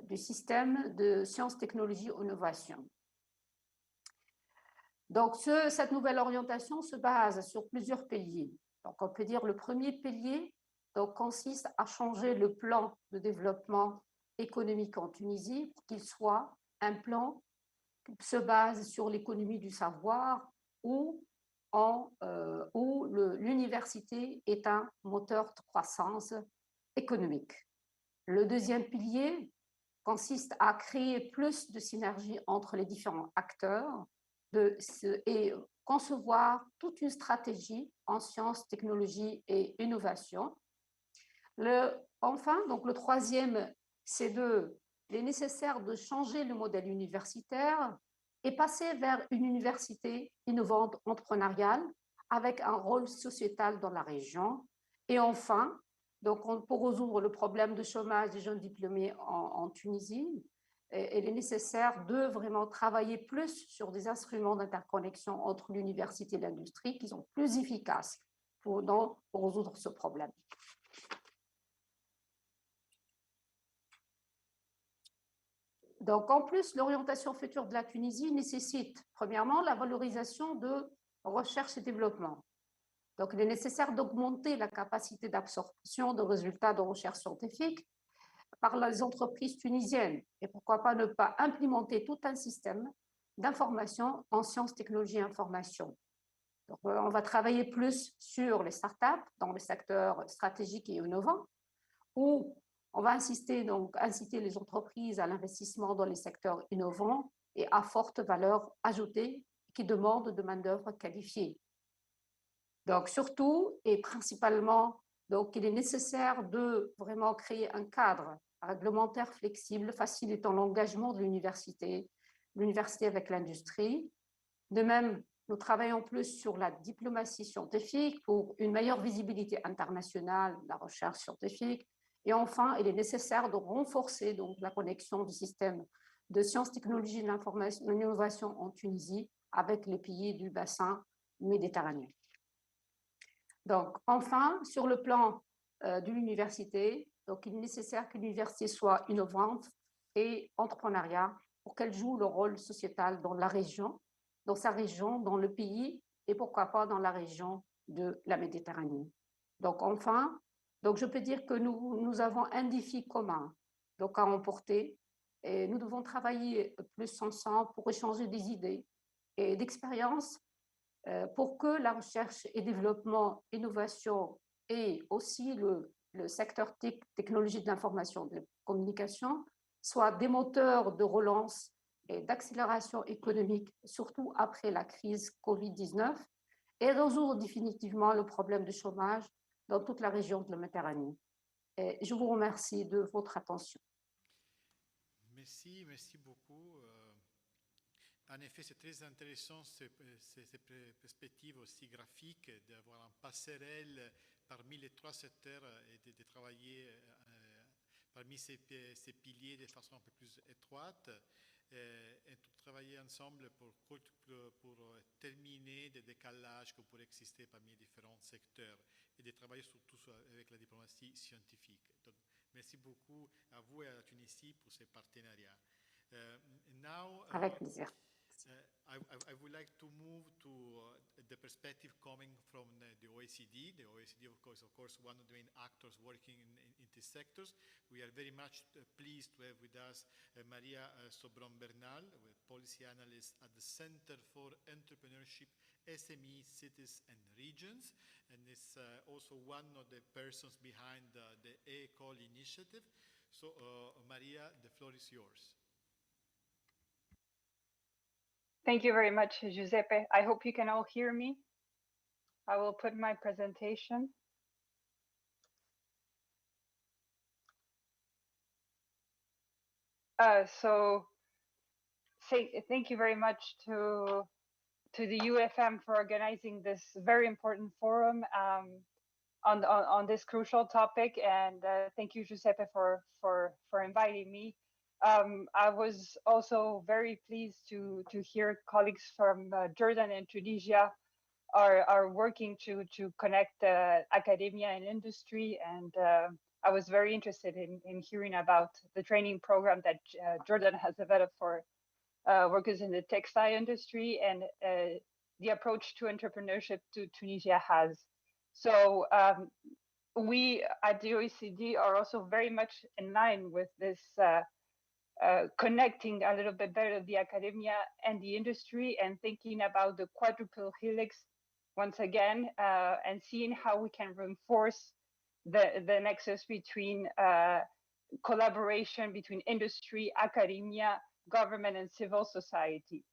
du système de sciences, technologies, innovation. Donc, cette nouvelle orientation se base sur plusieurs piliers. Donc, on peut dire le premier pilier consiste à changer le plan de développement économique en Tunisie pour qu'il soit un plan qui se base sur l'économie du savoir où l'université est un moteur de croissance économique. Le deuxième pilier consiste à créer plus de synergie entre les différents acteurs et concevoir toute une stratégie en sciences, technologies et innovation. Enfin, donc le troisième, il est nécessaire de changer le modèle universitaire et passer vers une université innovante entrepreneuriale avec un rôle sociétal dans la région. Et enfin, donc pour résoudre le problème de chômage des jeunes diplômés en Tunisie, il est nécessaire de vraiment travailler plus sur des instruments d'interconnexion entre l'université et l'industrie qui sont plus efficaces pour résoudre ce problème. Donc, en plus, l'orientation future de la Tunisie nécessite, premièrement, la valorisation de recherche et développement. Donc, il est nécessaire d'augmenter la capacité d'absorption de résultats de recherche scientifique par les entreprises tunisiennes. Et pourquoi pas ne pas implémenter tout un système d'information en sciences, technologies et information. Donc, on va travailler plus sur les startups dans les secteurs stratégiques et innovants, où on va inciter les entreprises à l'investissement dans les secteurs innovants et à forte valeur ajoutée qui demandent de main-d'œuvre qualifiée. Donc, surtout et principalement, donc, il est nécessaire de vraiment créer un cadre réglementaire flexible facilitant l'engagement de l'université avec l'industrie. De même, nous travaillons plus sur la diplomatie scientifique pour une meilleure visibilité internationale de la recherche scientifique. Et enfin, il est nécessaire de renforcer donc, la connexion du système de sciences, technologies, de l'information, de l'innovation en Tunisie avec les pays du bassin méditerranéen. Donc, enfin, sur le plan de l'université, donc, il est nécessaire que l'université soit innovante et entrepreneuriale pour qu'elle joue le rôle sociétal dans la région, dans sa région, dans le pays et pourquoi pas dans la région de la Méditerranée. Donc, enfin, donc je peux dire que nous avons un défi commun donc à emporter et nous devons travailler plus ensemble pour échanger des idées et d'expériences pour que la recherche et développement, innovation et aussi le secteur technologie de l'information et de la communication soient des moteurs de relance et d'accélération économique, surtout après la crise Covid-19, et résoudre définitivement le problème du chômage dans toute la région de la Méditerranée. Et je vous remercie de votre attention. Merci beaucoup. En effet, c'est très intéressant ces perspectives aussi graphiques, d'avoir un passerelle parmi les trois secteurs et de travailler parmi ces piliers de façon un peu plus étroite et de travailler ensemble pour terminer des décalages qui pourraient exister parmi les différents secteurs et de travailler surtout avec la diplomatie scientifique. Donc, merci beaucoup à vous et à la Tunisie pour ces partenariats. Avec plaisir. I would like to move to the perspective coming from the OECD. The OECD, of course, one of the main actors working in these sectors. We are very much pleased to have with us Maria Sobron-Bernal, policy analyst at the Center for Entrepreneurship, SME, Cities and Regions, and is also one of the persons behind the ECOL initiative. So, Maria, the floor is yours. Thank you very much, Giuseppe. I hope you can all hear me. I will put my presentation. Thank you very much to the UFM for organizing this very important forum on this crucial topic, and thank you, Giuseppe, for inviting me. I was also very pleased to hear colleagues from Jordan and Tunisia are working to connect academia and industry, and I was very interested in hearing about the training program that Jordan has developed for workers in the textile industry and the approach to entrepreneurship Tunisia has. So we at the OECD are also very much in line with this connecting a little bit better the academia and the industry and thinking about the quadruple helix once again and seeing how we can reinforce the nexus between collaboration between industry, academia, government and civil society.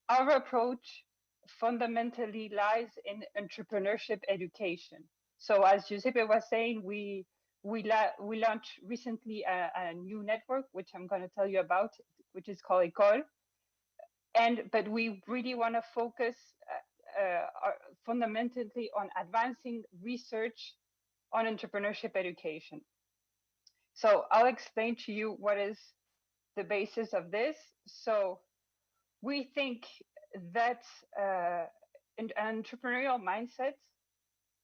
Our approach fundamentally lies in entrepreneurship education. So as Giuseppe was saying, we launched recently a new network, which I'm going to tell you about, which is called ECOL. But we really want to focus fundamentally on advancing research on entrepreneurship education. So I'll explain to you what is the basis of this. So we think that an entrepreneurial mindset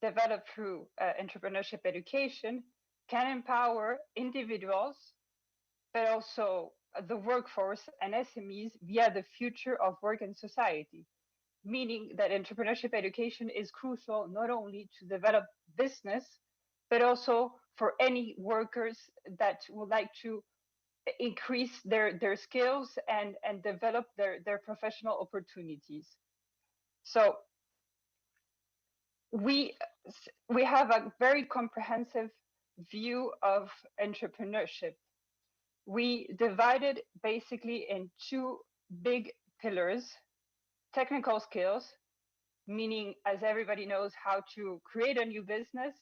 developed through entrepreneurship education can empower individuals, but also the workforce and SMEs via the future of work and society, meaning that entrepreneurship education is crucial not only to develop business, but also for any workers that would like to increase their skills and develop their professional opportunities. So we have a very comprehensive view of entrepreneurship. We divided basically in two big pillars: technical skills, meaning, as everybody knows, how to create a new business,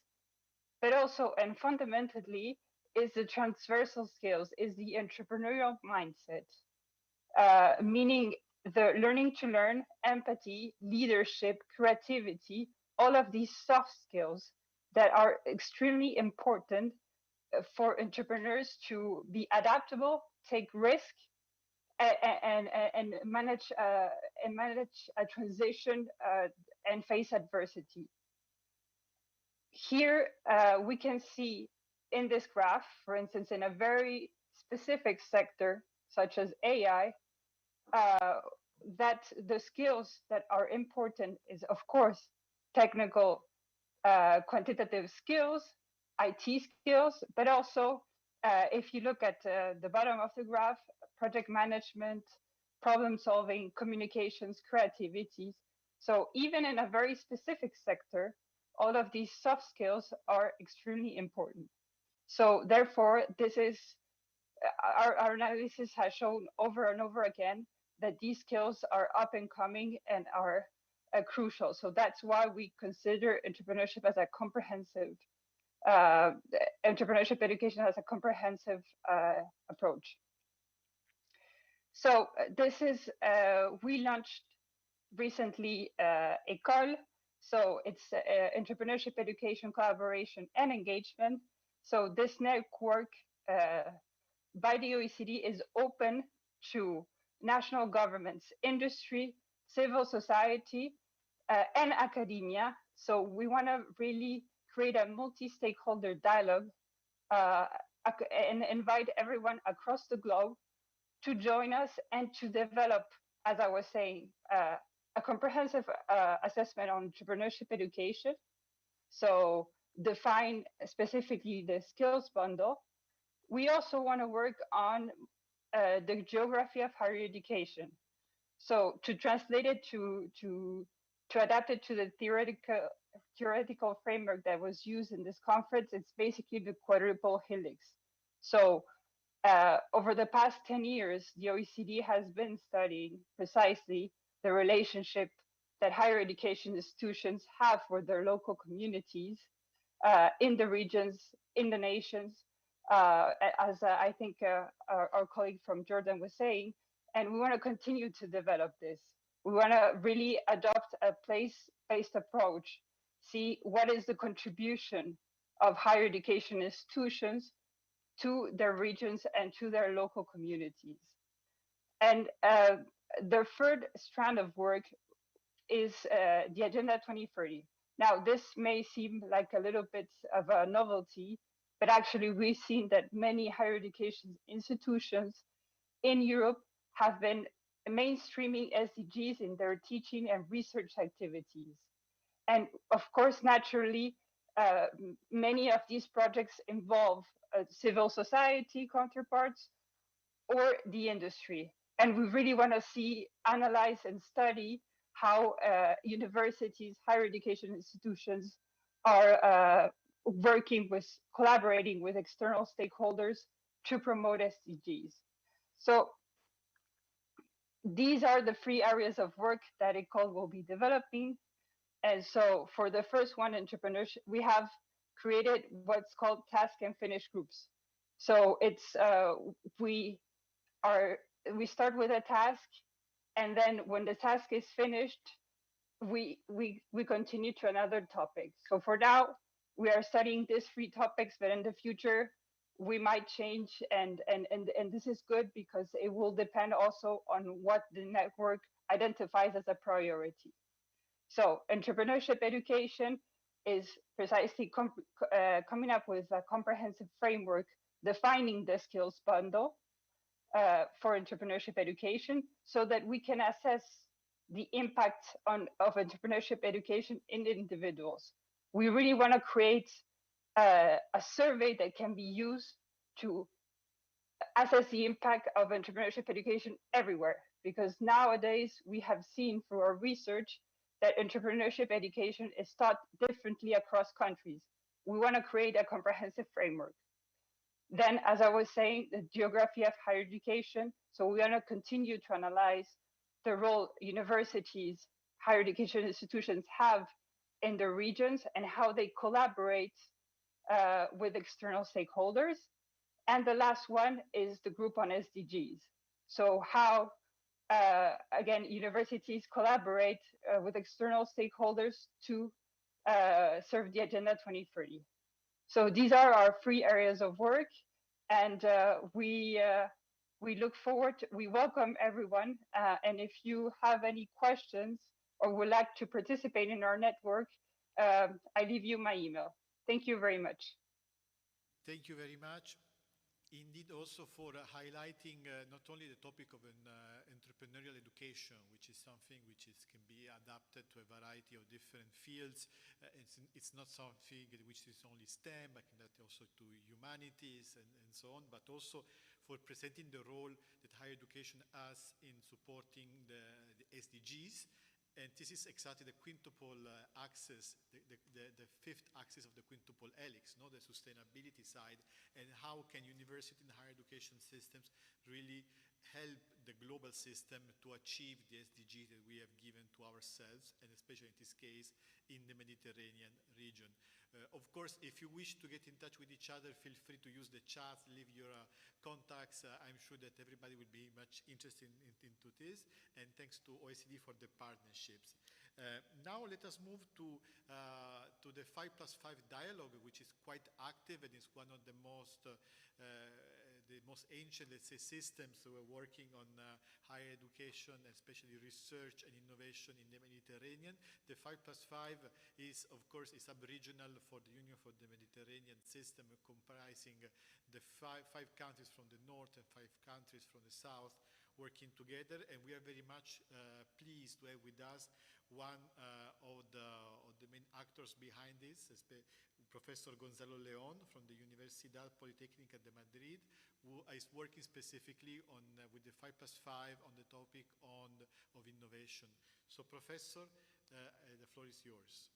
but also and fundamentally is the transversal skills, is the entrepreneurial mindset, meaning the learning to learn, empathy, leadership, creativity, all of these soft skills that are extremely important for entrepreneurs to be adaptable, take risk, and manage a transition and face adversity. Here we can see in this graph, for instance, in a very specific sector such as AI, that the skills that are important is, of course, technical, quantitative skills, IT skills, but also, if you look at the bottom of the graph, project management, problem solving, communications, creativities. So even in a very specific sector, all of these soft skills are extremely important. So therefore, this is our analysis has shown over and over again that these skills are up and coming and are crucial. So that's why we consider entrepreneurship as a comprehensive, entrepreneurship education as a comprehensive approach. So this is, we launched recently École. So it's entrepreneurship, education, collaboration, and engagement. So this network by the OECD is open to national governments, industry, civil society, and academia. So we want to really create a multi-stakeholder dialogue and invite everyone across the globe to join us and to develop, as I was saying, a comprehensive assessment on entrepreneurship education. So define specifically the skills bundle. We also want to work on the geography of higher education. So to translate it to adapt it to the theoretical framework that was used in this conference, it's basically the quadruple helix. So over the past 10 years, the OECD has been studying precisely the relationship that higher education institutions have for their local communities in the regions, in the nations, as I think our colleague from Jordan was saying, and we want to continue to develop this. We want to really adopt a place-based approach, see what is the contribution of higher education institutions to their regions and to their local communities. And the third strand of work is the Agenda 2030. Now, this may seem like a little bit of a novelty, but actually we've seen that many higher education institutions in Europe have been mainstreaming SDGs in their teaching and research activities. And of course, naturally, many of these projects involve civil society counterparts or the industry. And we really want to see, analyze, and study how universities, higher education institutions are collaborating with external stakeholders to promote SDGs. So these are the three areas of work that École will be developing. And so for the first one, entrepreneurship, we have created what's called task and finish groups. So it's we start with a task, and then when the task is finished, we continue to another topic. So for now, we are studying these three topics, but in the future, we might change, and this is good because it will depend also on what the network identifies as a priority. So entrepreneurship education is precisely coming up with a comprehensive framework defining the skills bundle for entrepreneurship education so that we can assess the impact of entrepreneurship education in individuals. We really want to create a survey that can be used to assess the impact of entrepreneurship education everywhere, because nowadays we have seen through our research that entrepreneurship education is taught differently across countries. We want to create a comprehensive framework. Then, as I was saying, the geography of higher education. So we want to continue to analyze the role universities, higher education institutions have in their regions and how they collaborate with external stakeholders. And the last one is the group on SDGs. So how, again, universities collaborate with external stakeholders to serve the Agenda 2030. So these are our three areas of work, and we look forward we welcome everyone. And if you have any questions or would like to participate in our network, I leave you my email. Thank you very much. Thank you very much. Indeed, also for highlighting not only the topic of an entrepreneurial education, which is something which can be adapted to a variety of different fields. It's not something which is only STEM, but that also to humanities and so on, but also for presenting the role that higher education has in supporting the SDGs. And this is exactly the quintuple axis, the fifth axis of the quintuple helix, the sustainability side, and how can university and higher education systems really help the global system to achieve the SDG that we have given to ourselves, and especially in this case, in the Mediterranean region. Of course, if you wish to get in touch with each other, feel free to use the chat, leave your contacts. I'm sure that everybody will be much interested into this, and thanks to OECD for the partnerships. Now let us move to the 5+5 dialogue, which is quite active and is one of the most ancient, let's say, systems that we're working on higher education, especially research and innovation in the Mediterranean. The 5+5 is, of course, is sub-regional for the Union for the Mediterranean system, comprising the five countries from the north and 5 countries from the south working together. And we are very much pleased to have with us one of the main actors behind this, Professor Gonzalo León from the Universidad Politécnica de Madrid, who is working specifically on with the 5+5 on the topic of innovation. So, Professor, the floor is yours.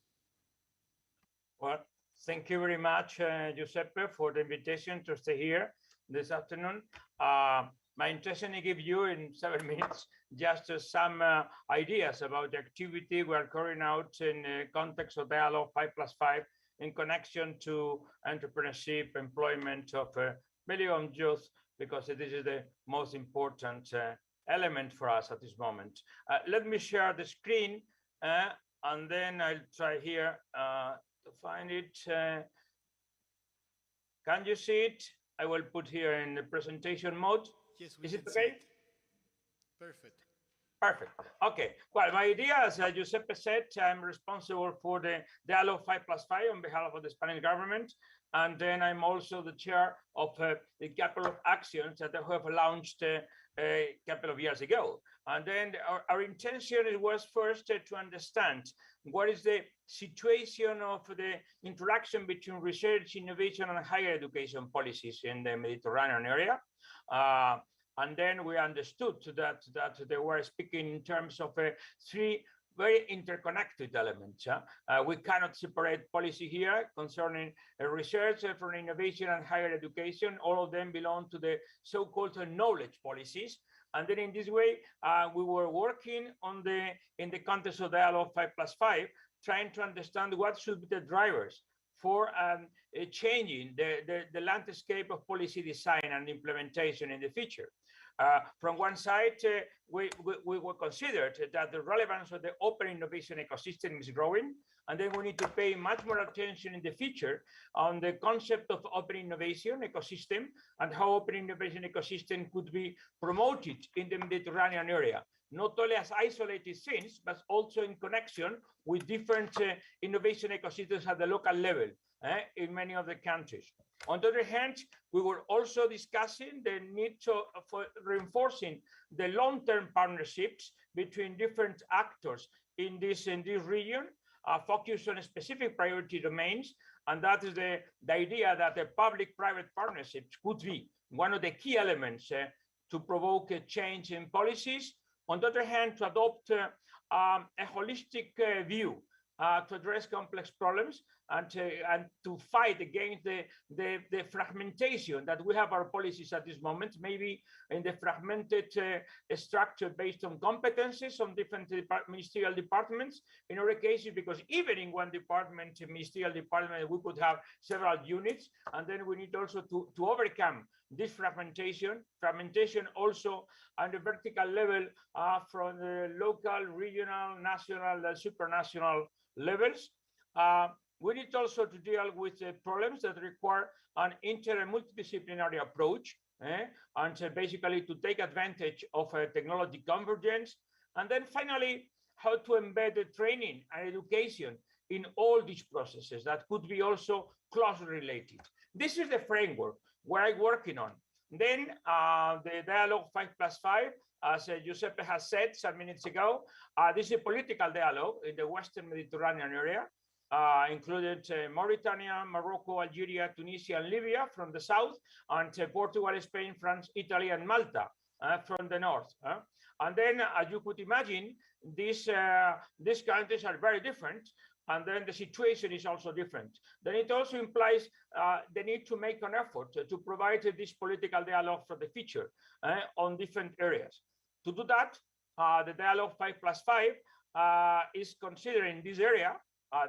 Well, thank you very much, Giuseppe, for the invitation to stay here this afternoon. My intention is to give you in 7 minutes just some ideas about the activity we are carrying out in the context of Dialogue 5+5 in connection to entrepreneurship, employment of million youth, because this is the most important element for us at this moment. Let me share the screen, and then I'll try here to find it. Can you see it? I will put here in the presentation mode. Yes, we is can it okay? See it. Perfect. Perfect. Okay. Well, my idea, as Giuseppe said, I'm responsible for the Dialogue 5+5 on behalf of the Spanish government. And then I'm also the chair of a couple of actions that I have launched a couple of years ago. And then our intention was first to understand what is the situation of the interaction between research, innovation, and higher education policies in the Mediterranean area. And then we understood that they were speaking in terms of 3 very interconnected elements. We cannot separate policy here concerning research from innovation and higher education. All of them belong to the so-called knowledge policies. And then in this way, we were working on in the context of Dialogue 5+5, trying to understand what should be the drivers for changing the landscape of policy design and implementation in the future. From one side, we were considered that the relevance of the open innovation ecosystem is growing, and then we need to pay much more attention in the future on the concept of open innovation ecosystem and how open innovation ecosystem could be promoted in the Mediterranean area, not only as isolated things, but also in connection with different innovation ecosystems at the local level in many of the countries. On the other hand, we were also discussing the need for reinforcing the long-term partnerships between different actors in this region, focused on specific priority domains. And that is the idea that the public-private partnerships could be one of the key elements to provoke a change in policies. On the other hand, to adopt a holistic view to address complex problems and to fight against the fragmentation that we have our policies at this moment, maybe in the fragmented structure based on competencies on different ministerial departments in other cases, because even in one department, ministerial department, we could have several units, and then we need also to overcome this fragmentation also on the vertical level from the local, regional, national, and supranational levels. We need also to deal with problems that require an inter and multidisciplinary approach, and basically to take advantage of technology convergence. And then finally, how to embed the training and education in all these processes that could be also closely related. This is the framework we're working on. Then the Dialogue 5+5, as Giuseppe has said some minutes ago, this is a political dialogue in the Western Mediterranean area, included Mauritania, Morocco, Algeria, Tunisia, and Libya from the south, and Portugal, Spain, France, Italy, and Malta from the north. And then, as you could imagine, these countries are very different, and then the situation is also different. Then it also implies the need to make an effort to provide this political dialogue for the future on different areas. To do that, the dialogue 5+5 is considering this area.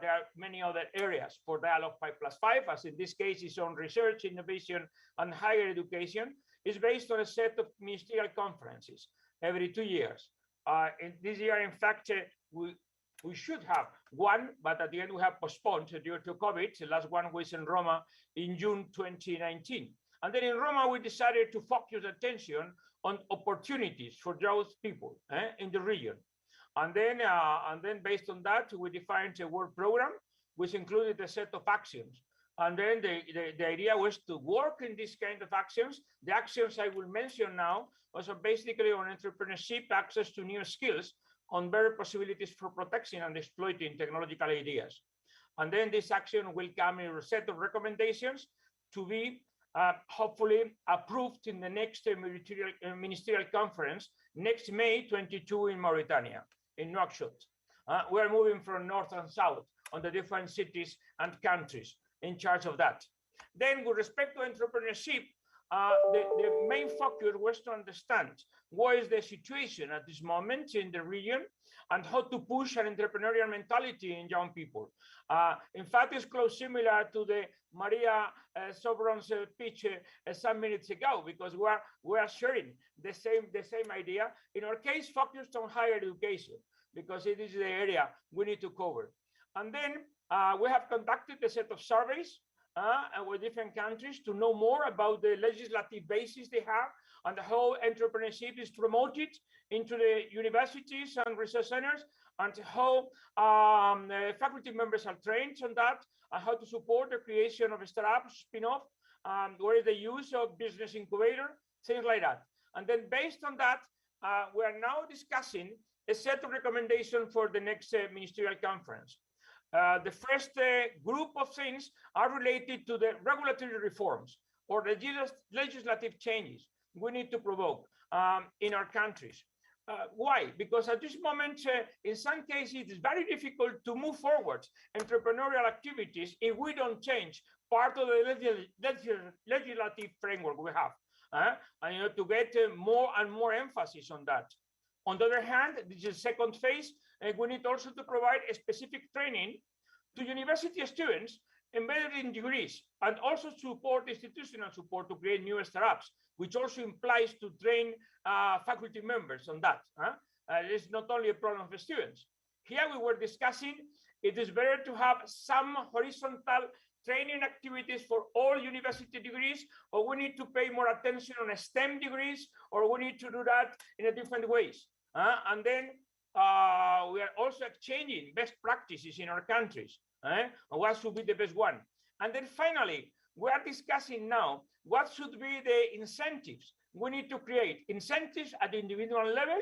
There are many other areas for dialogue 5+5, as in this case is on research, innovation, and higher education. It's based on a set of ministerial conferences every 2 years. In this year, in fact, we should have one, but at the end we have postponed due to COVID. The last one was in Roma in June 2019. And then in Roma, we decided to focus attention on opportunities for those people in the region. And then based on that, we defined a work program, which included a set of actions. And then the idea was to work in this kind of actions. The actions I will mention now also basically on entrepreneurship, access to new skills, on better possibilities for protecting and exploiting technological ideas. And then this action will come in a set of recommendations to be hopefully approved in the next ministerial conference next May 22 in Mauritania, in Nouakchott. We're moving from north and south on the different cities and countries in charge of that. Then with respect to entrepreneurship, the main focus was to understand what is the situation at this moment in the region and how to push an entrepreneurial mentality in young people. In fact, it's close similar to the Maria Sobron's speech some minutes ago, because we are sharing the same idea. In our case, focused on higher education, because it is the area we need to cover. And then we have conducted a set of surveys with different countries to know more about the legislative basis they have and how entrepreneurship is promoted into the universities and research centers, and how faculty members are trained on that, and how to support the creation of a startup spin-off, where is the use of business incubator, things like that. And then based on that, we are now discussing a set of recommendations for the next ministerial conference. The first group of things are related to the regulatory reforms or the legislative changes we need to provoke in our countries. Why? Because at this moment, in some cases, it's very difficult to move forward entrepreneurial activities if we don't change part of the legislative framework we have, and to get more and more emphasis on that. On the other hand, this is the second phase, we need also to provide a specific training to university students embedded in degrees, and also support institutional support to create new startups, which also implies to train faculty members on that. It's not only a problem of students. Here we were discussing it is better to have some horizontal training activities for all university degrees, or we need to pay more attention on STEM degrees, or we need to do that in a different ways. And then we are also exchanging best practices in our countries. What should be the best one? And then finally, we are discussing now what should be the incentives. We need to create incentives at the individual level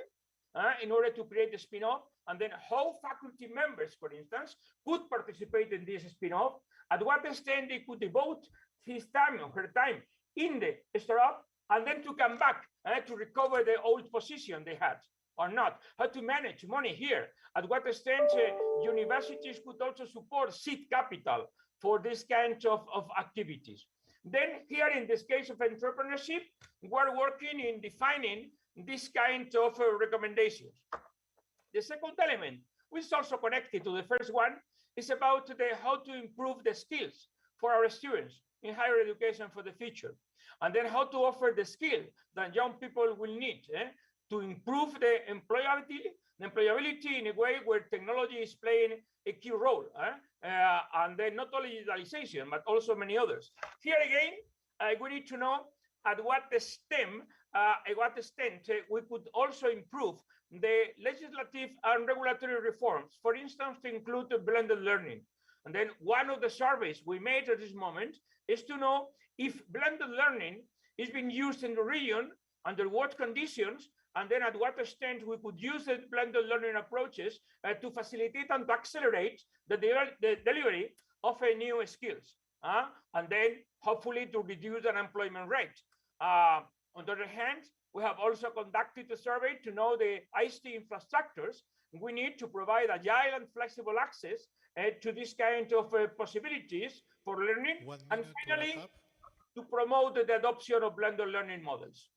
in order to create a spin-off, and then how faculty members, for instance, could participate in this spin-off, at what extent they could devote his time or her time in the startup, and then to come back to recover the old position they had or not, how to manage money here, at what extent universities could also support seed capital for this kind of activities. Then here in this case of entrepreneurship, we're working in defining this kind of recommendations. The second element, which is also connected to the first one, is about how to improve the skills for our students in higher education for the future, and then how to offer the skill that young people will need to improve the employability in a way where technology is playing a key role, and then not only digitalization, but also many others. Here again, we need to know at what extent we could also improve the legislative and regulatory reforms, for instance, to include the blended learning. And then one of the surveys we made at this moment is to know if blended learning is being used in the region, under what conditions, and then at what extent we could use the blended learning approaches to facilitate and to accelerate the delivery of new skills, and then hopefully to reduce unemployment rate. On the other hand, we have also conducted a survey to know the ICT infrastructures we need to provide agile and flexible access to this kind of possibilities for learning. And finally, to promote the adoption of blended learning models.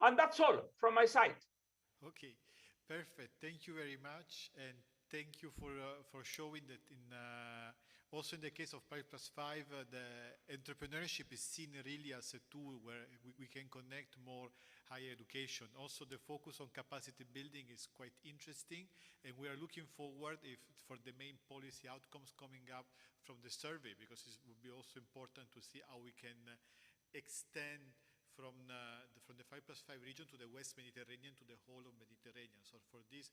And that's all from my side. Okay, perfect. Thank you very much, and thank you for showing that also in the case of Pi+5, the entrepreneurship is seen really as a tool where we can connect more higher education. Also, the focus on capacity building is quite interesting, and we are looking forward for the main policy outcomes coming up from the survey, because it would be also important to see how we can extend from the 5+5 region to the West Mediterranean to the whole of Mediterranean. So for this,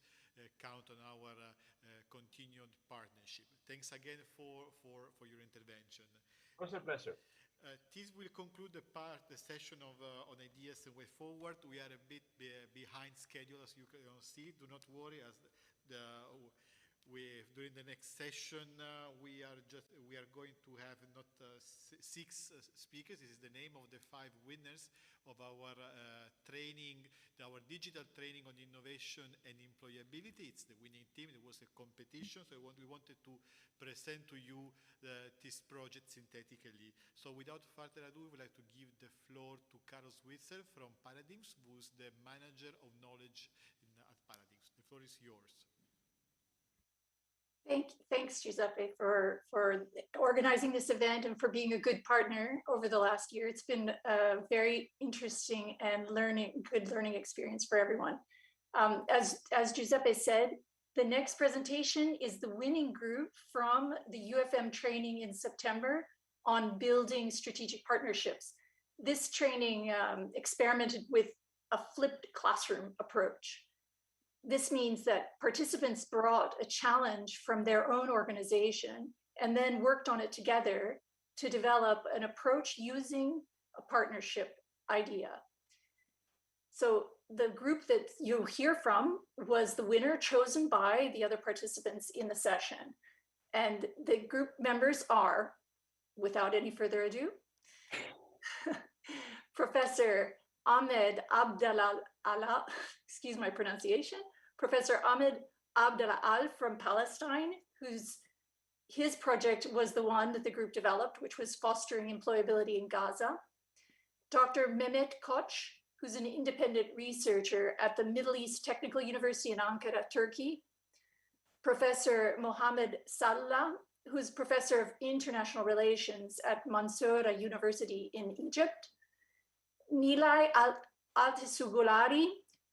count on our continued partnership. Thanks again for your intervention. It was a pleasure. This will conclude the session on ideas and way forward. We are a bit behind schedule, as you can see. Do not worry, as during the next session we are going to have not 6 speakers. This is the name of the 5 winners of our training, our digital training on innovation and employability. It's the winning team. It was a competition, so we wanted to present to you this project synthetically. So without further ado, we would like to give the floor to Carol Switzer from Paradigms, who's the manager of knowledge at Paradigms. The floor is yours. Thanks, Giuseppe, for organizing this event and for being a good partner over the last year. It's been a very interesting and good learning experience for everyone. As Giuseppe said, the next presentation is the winning group from the UFM training in September on building strategic partnerships. This training experimented with a flipped classroom approach. This means that participants brought a challenge from their own organization and then worked on it together to develop an approach using a partnership idea. So the group that you'll hear from was the winner chosen by the other participants in the session. And the group members are, without any further ado, Professor Ahmed Abdallah, excuse my pronunciation, Professor Ahmed Abdallah Al from Palestine, his project was the one that the group developed, which was fostering employability in Gaza. Dr. Mehmet Koç, who's an independent researcher at the Middle East Technical University in Ankara, Turkey. Professor Mohammed Sallah, who's professor of international relations at Mansoura University in Egypt. Nilay Altisugulari,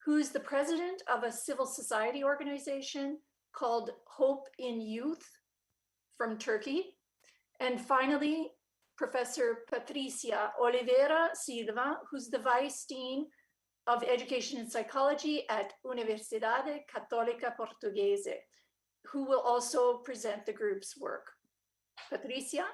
who's the president of a civil society organization called Hope in Youth from Turkey. And finally, Professor Patricia Oliveira Silva, who's the Vice Dean of Education and Psychology at Universidade Católica Portuguesa, who will also present the group's work. Patricia?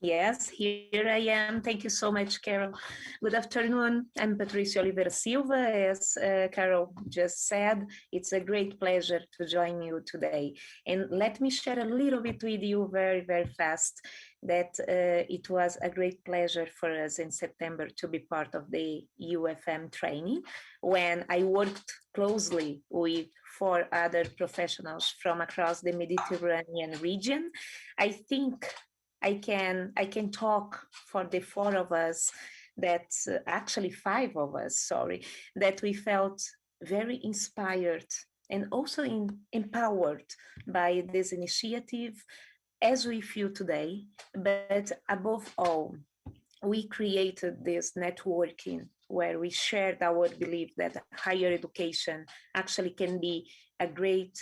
Yes, here I am. Thank you so much, Carol. Good afternoon. I'm Patricia Oliveira Silva. As Carol just said, it's a great pleasure to join you today. And let me share a little bit with you very, very fast that it was a great pleasure for us in September to be part of the UFM training when I worked closely with 4 other professionals from across the Mediterranean region. I think I can talk for the 4 of us, that actually 5 of us, sorry, that we felt very inspired and also empowered by this initiative, as we feel today. But above all, we created this networking where we shared our belief that higher education actually can be a great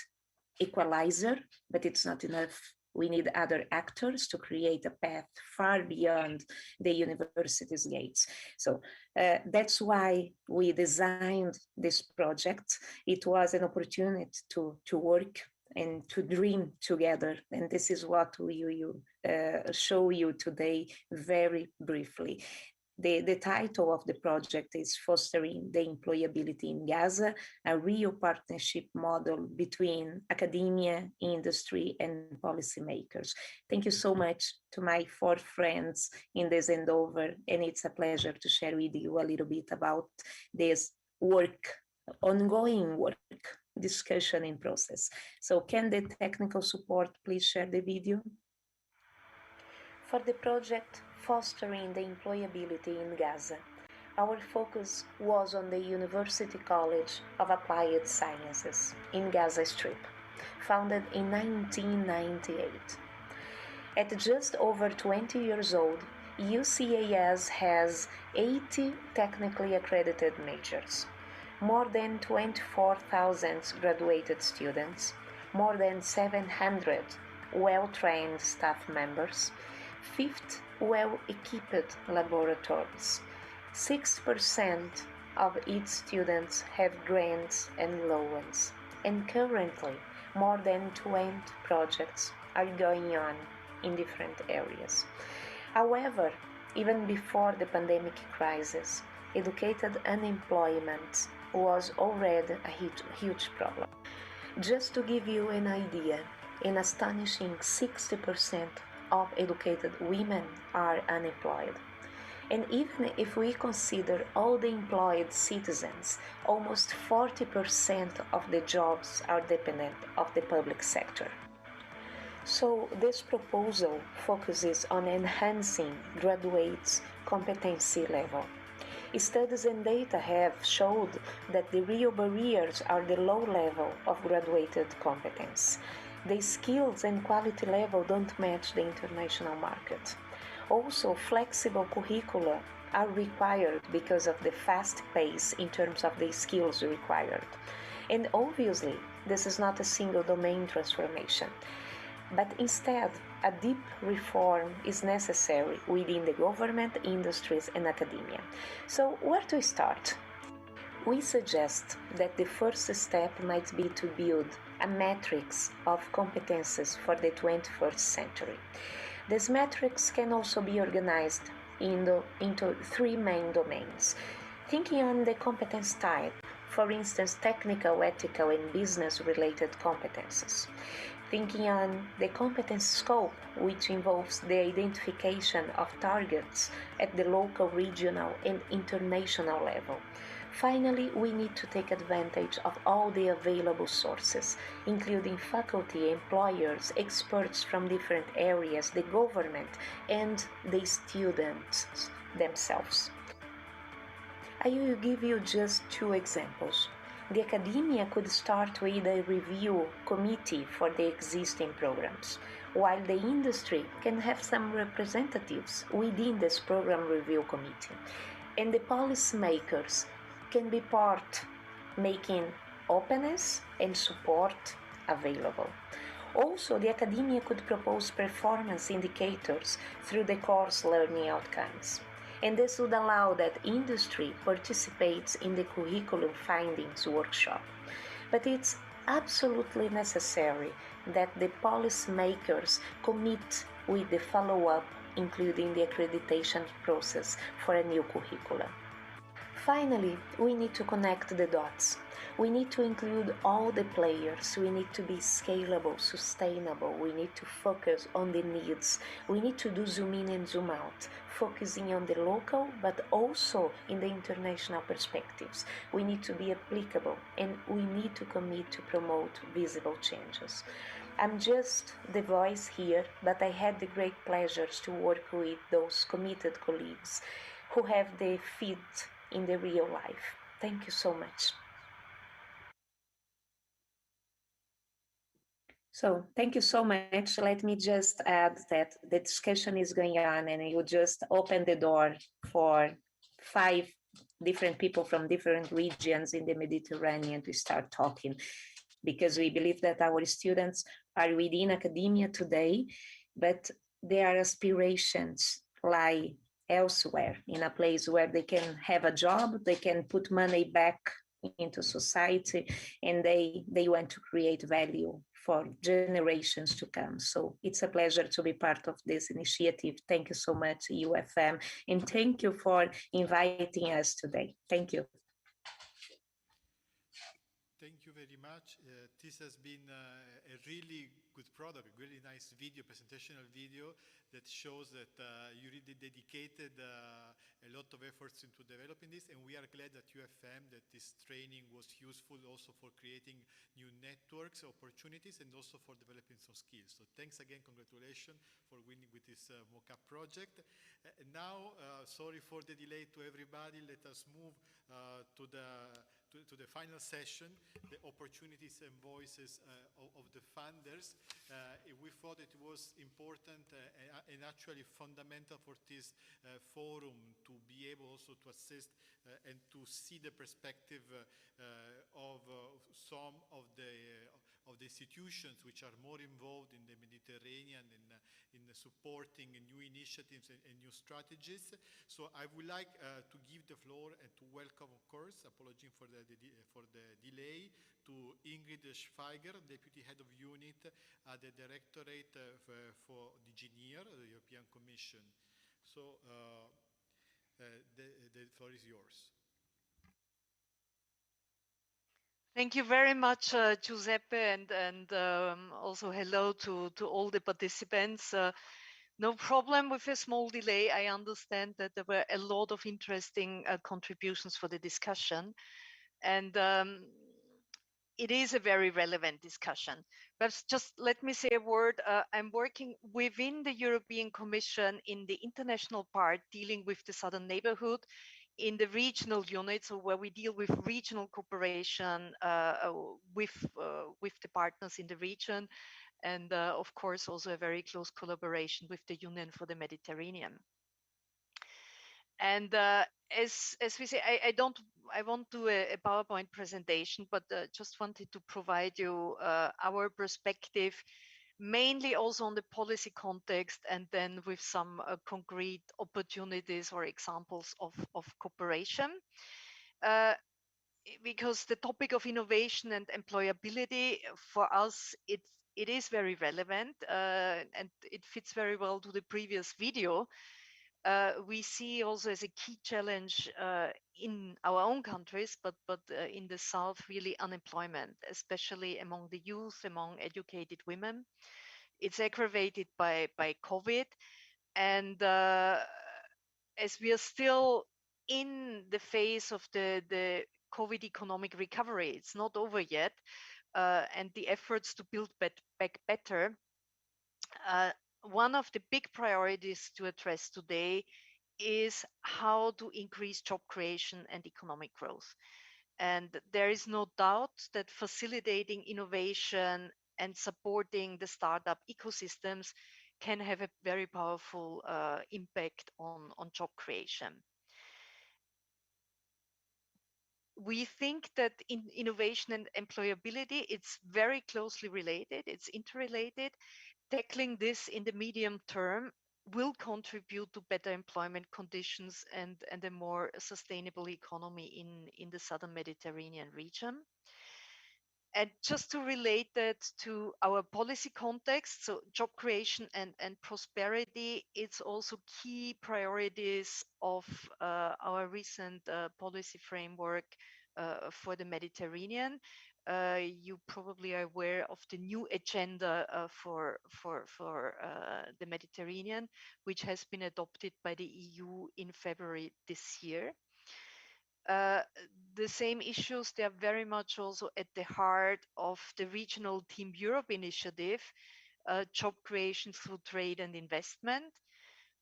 equalizer, but it's not enough. We need other actors to create a path far beyond the university's gates. So that's why we designed this project. It was an opportunity to work and to dream together. And this is what we will show you today very briefly. The title of the project is Fostering the Employability in Gaza, a real partnership model between academia, industry, and policymakers. Thank you so much to my 4 friends in this endeavor, and it's a pleasure to share with you a little bit about this work, ongoing work discussion in process. So can the technical support please share the video? For the project Fostering the Employability in Gaza, our focus was on the University College of Applied Sciences in Gaza Strip, founded in 1998. At just over 20 years old, UCAS has 80 technically accredited majors, more than 24,000 graduated students, more than 700 well-trained staff members, 50 well-equipped laboratories. 6% of its students have grants and loans, and currently more than 20 projects are going on in different areas. However, even before the pandemic crisis, educated unemployment was already a huge problem. Just to give you an idea, an astonishing 60% of educated women are unemployed. And even if we consider all the employed citizens, almost 40% of the jobs are dependent of the public sector. So this proposal focuses on enhancing graduates' competency level. Studies and data have showed that the real barriers are the low level of graduated competence. The skills and quality level don't match the international market. Also, flexible curricula are required because of the fast pace in terms of the skills required. And obviously, this is not a single domain transformation, but instead, a deep reform is necessary within the government, industries, and academia. So, where to start? We suggest that the first step might be to build a matrix of competences for the 21st century. This matrix can also be organized into three main domains. Thinking on the competence type, for instance, technical, ethical, and business-related competences. Thinking on the competence scope, which involves the identification of targets at the local, regional, and international level. Finally, we need to take advantage of all the available sources, including faculty, employers, experts from different areas, the government, and the students themselves. I will give you just two examples. The academia could start with a review committee for the existing programs, while the industry can have some representatives within this program review committee. And the policymakers can be part, making openness and support available. Also, the academia could propose performance indicators through the course learning outcomes. And this would allow that industry participates in the curriculum findings workshop. But it's absolutely necessary that the policymakers commit with the follow-up, including the accreditation process for a new curriculum. Finally, we need to connect the dots. We need to include all the players. We need to be scalable, sustainable. We need to focus on the needs. We need to do zoom in and zoom out, focusing on the local, but also in the international perspectives. We need to be applicable, and we need to commit to promote visible changes. I'm just the voice here, but I had the great pleasures to work with those committed colleagues who have the feet in the real life. Thank you so much. So thank you so much. Let me just add that the discussion is going on, and you just open the door for 5 different people from different regions in the Mediterranean to start talking, because we believe that our students are within academia today, but their aspirations lie elsewhere, in a place where they can have a job, they can put money back into society, and they want to create value for generations to come. So it's a pleasure to be part of this initiative. Thank you so much, UFM, and thank you for inviting us today. Thank you. Thank you very much. This has been a really good product, a really nice video, presentational video that shows that you really dedicated a lot of efforts into developing this, and we are glad at UFM that this training was useful also for creating new networks, opportunities, and also for developing some skills. So thanks again, congratulations for winning with this mock-up project. And now, sorry for the delay to everybody, let us move to the final session, the opportunities and voices of the funders. We thought it was important and actually fundamental for this forum to be able also to assist and to see the perspective of some of the institutions which are more involved in the Mediterranean and in supporting new initiatives and new strategies. So I would like to give the floor and to welcome, of course, apology for the delay, to Ingrid Schweiger, Deputy Head of Unit at the Directorate for DGNIR, the European Commission. So the floor is yours. Thank you very much, Giuseppe, and also hello to all the participants. No problem with a small delay. I understand that there were a lot of interesting contributions for the discussion, and it is a very relevant discussion. Perhaps just let me say a word. I'm working within the European Commission in the international part dealing with the southern neighborhood, in the regional units, so where we deal with regional cooperation with the partners in the region, and of course also a very close collaboration with the Union for the Mediterranean. And as we say, I won't do a PowerPoint presentation, but just wanted to provide you our perspective, mainly also on the policy context, and then with some concrete opportunities or examples of cooperation. Because the topic of innovation and employability for us, it is very relevant, and it fits very well to the previous video. We see also as a key challenge in our own countries, but in the South, really unemployment, especially among the youth, among educated women. It's aggravated by COVID, and as we are still in the phase of the COVID economic recovery, it's not over yet, and the efforts to build back better. One of the big priorities to address today is how to increase job creation and economic growth. And there is no doubt that facilitating innovation and supporting the startup ecosystems can have a very powerful impact on job creation. We think that in innovation and employability, it's very closely related, it's interrelated. Tackling this in the medium term will contribute to better employment conditions and a more sustainable economy in the southern Mediterranean region. And just to relate that to our policy context, so job creation and prosperity, it's also key priorities of our recent policy framework for the Mediterranean. You probably are aware of the new agenda for the Mediterranean, which has been adopted by the EU in February this year. The same issues, they are very much also at the heart of the regional Team Europe initiative, job creation through trade and investment,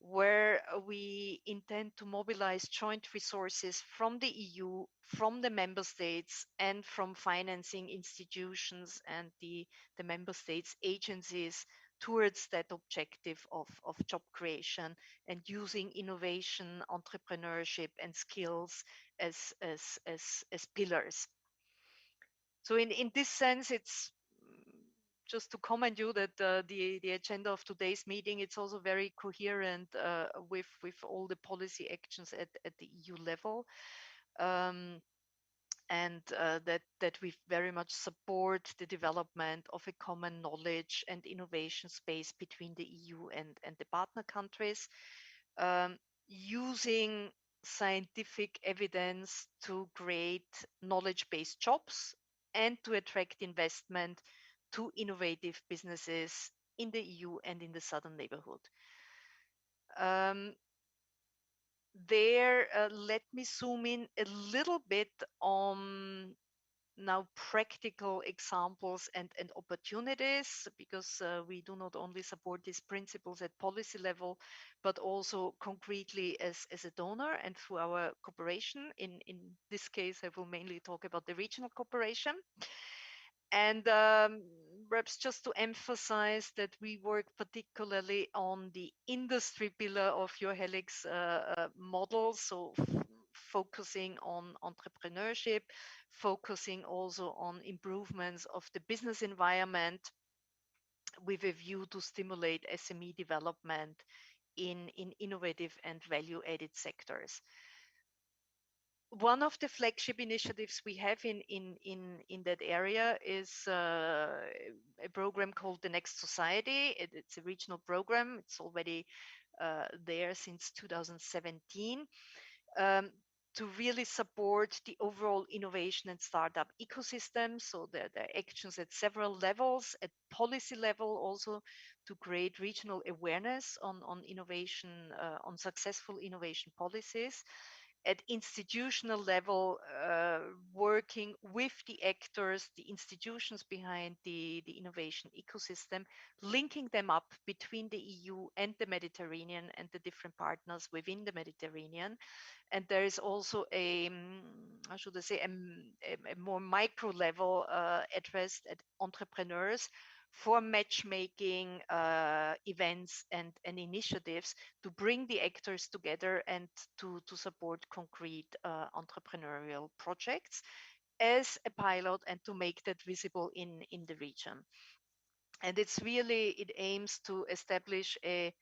where we intend to mobilize joint resources from the EU, from the member states, and from financing institutions and the member states' agencies towards that objective of job creation and using innovation, entrepreneurship, and skills as pillars. So in this sense, it's just to comment you that the agenda of today's meeting, it's also very coherent with all the policy actions at the EU level. And that we very much support the development of a common knowledge and innovation space between the EU and the partner countries, using scientific evidence to create knowledge-based jobs and to attract investment to innovative businesses in the EU and in the southern neighborhood. Let me zoom in a little bit on now practical examples and opportunities, because we do not only support these principles at policy level, but also concretely as a donor and through our cooperation. In this case, I will mainly talk about the regional cooperation. And perhaps just to emphasize that we work particularly on the industry pillar of your Helix model, so focusing on entrepreneurship, focusing also on improvements of the business environment with a view to stimulate SME development in innovative and value-added sectors. One of the flagship initiatives we have in that area is a program called the Next Society. It's a regional program. It's already there since 2017 to really support the overall innovation and startup ecosystem. So there are actions at several levels, at policy level also, to create regional awareness on innovation, on successful innovation policies. At institutional level, working with the actors, the institutions behind the innovation ecosystem, linking them up between the EU and the Mediterranean and the different partners within the Mediterranean. And there is also how should I say, a more micro level addressed at entrepreneurs for matchmaking events and initiatives to bring the actors together and to support concrete entrepreneurial projects as a pilot and to make that visible in the region. And it aims to establish a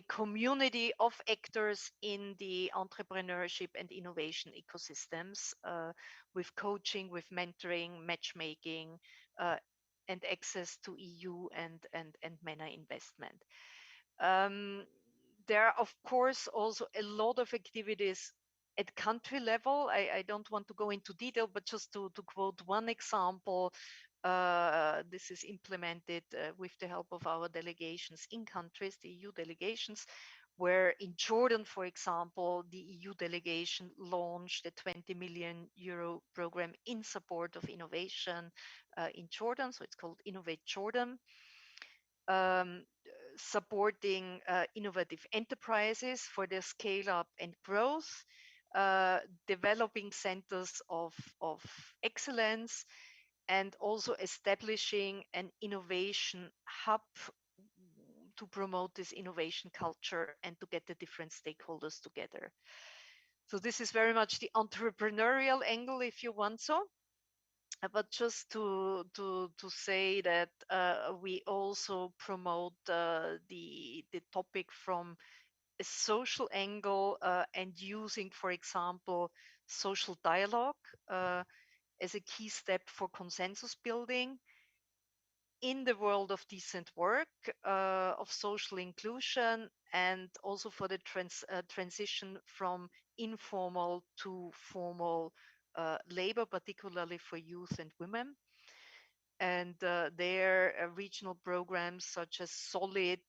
community of actors in the entrepreneurship and innovation ecosystems with coaching, with mentoring, matchmaking, and access to EU and MENA investment. There are, of course, also a lot of activities at country level. I don't want to go into detail, but just to quote one example, this is implemented with the help of our delegations in countries, the EU delegations, where in Jordan, for example, the EU delegation launched a 20 million euro program in support of innovation in Jordan. So it's called Innovate Jordan. Supporting innovative enterprises for their scale up and growth, developing centers of excellence, and also establishing an innovation hub to promote this innovation culture and to get the different stakeholders together. So this is very much the entrepreneurial angle, if you want so. But just to say that we also promote the topic from a social angle and using, for example, social dialogue as a key step for consensus building in the world of decent work, of social inclusion, and also for the transition from informal to formal labor, particularly for youth and women. And their regional programs such as SOLID,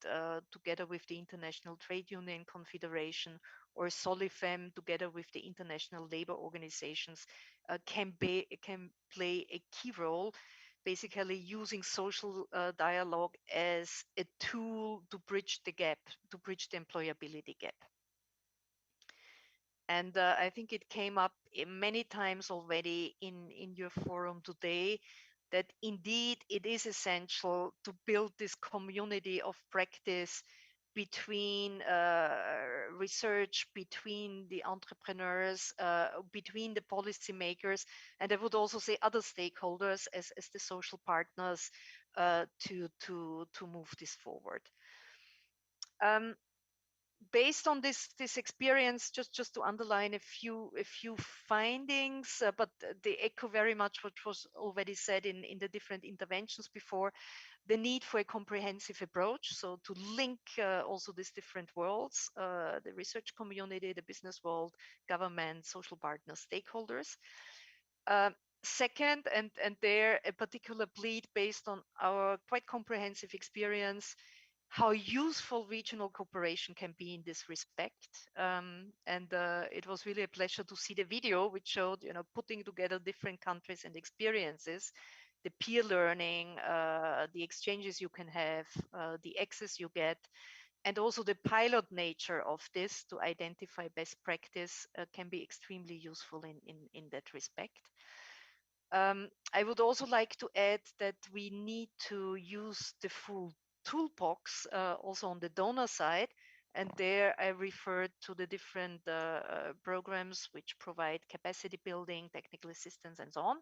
together with the International Trade Union Confederation, or SOLIFEM, together with the International Labor Organizations, can play a key role, basically using social dialogue as a tool to bridge the gap, to bridge the employability gap. And I think it came up many times already in your forum today that indeed it is essential to build this community of practice between research, between the entrepreneurs, between the policymakers, and I would also say other stakeholders as the social partners to move this forward. Based on this experience, just to underline a few findings, but they echo very much what was already said in the different interventions before. The need for a comprehensive approach, so to link also these different worlds, the research community, the business world, government, social partners, stakeholders. Second, and there a particular plead based on our quite comprehensive experience, how useful regional cooperation can be in this respect. It was really a pleasure to see the video, which showed, putting together different countries and experiences, the peer learning, the exchanges you can have, the access you get, and also the pilot nature of this to identify best practice can be extremely useful in that respect. I would also like to add that we need to use the full toolbox also on the donor side. And there I referred to the different programs which provide capacity building, technical assistance, and so on.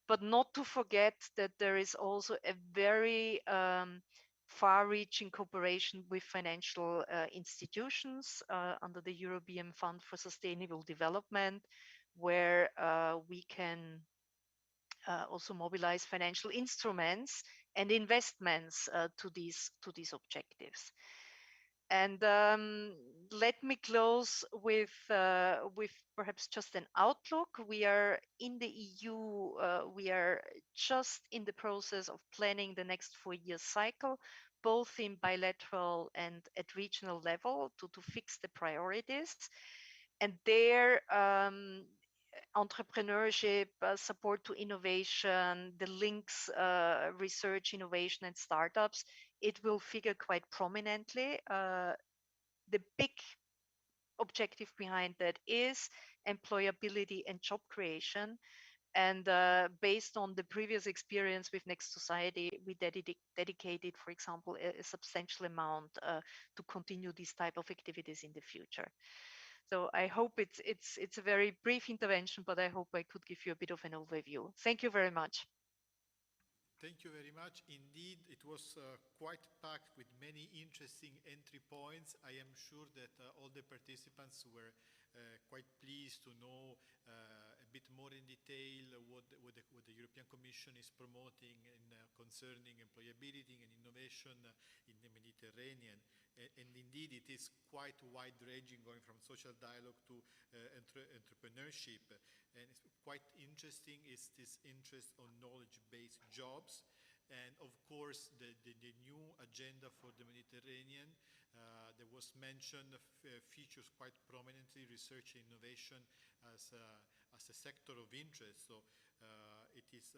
But not to forget that there is also a very far-reaching cooperation with financial institutions under the European Fund for Sustainable Development, where we can also mobilize financial instruments and investments to these objectives. And let me close with perhaps just an outlook. We are in the EU. We are just in the process of planning the next 4-year cycle, both in bilateral and at regional level, to fix the priorities. And there, entrepreneurship, support to innovation, the links, research, innovation, and startups, it will figure quite prominently. The big objective behind that is employability and job creation. And based on the previous experience with Next Society, we dedicated, for example, a substantial amount to continue these type of activities in the future. So I hope it's a very brief intervention, but I hope I could give you a bit of an overview. Thank you very much. Thank you very much. Indeed, it was quite packed with many interesting entry points. I am sure that all the participants were quite pleased to know a bit more in detail what the European Commission is promoting in concerning employability and innovation in the Mediterranean. And indeed, it is quite wide-ranging, going from social dialogue to entrepreneurship. And it's quite interesting is this interest on knowledge-based jobs. And of course, the new agenda for the Mediterranean that was mentioned features quite prominently research and innovation as a sector of interest. So it is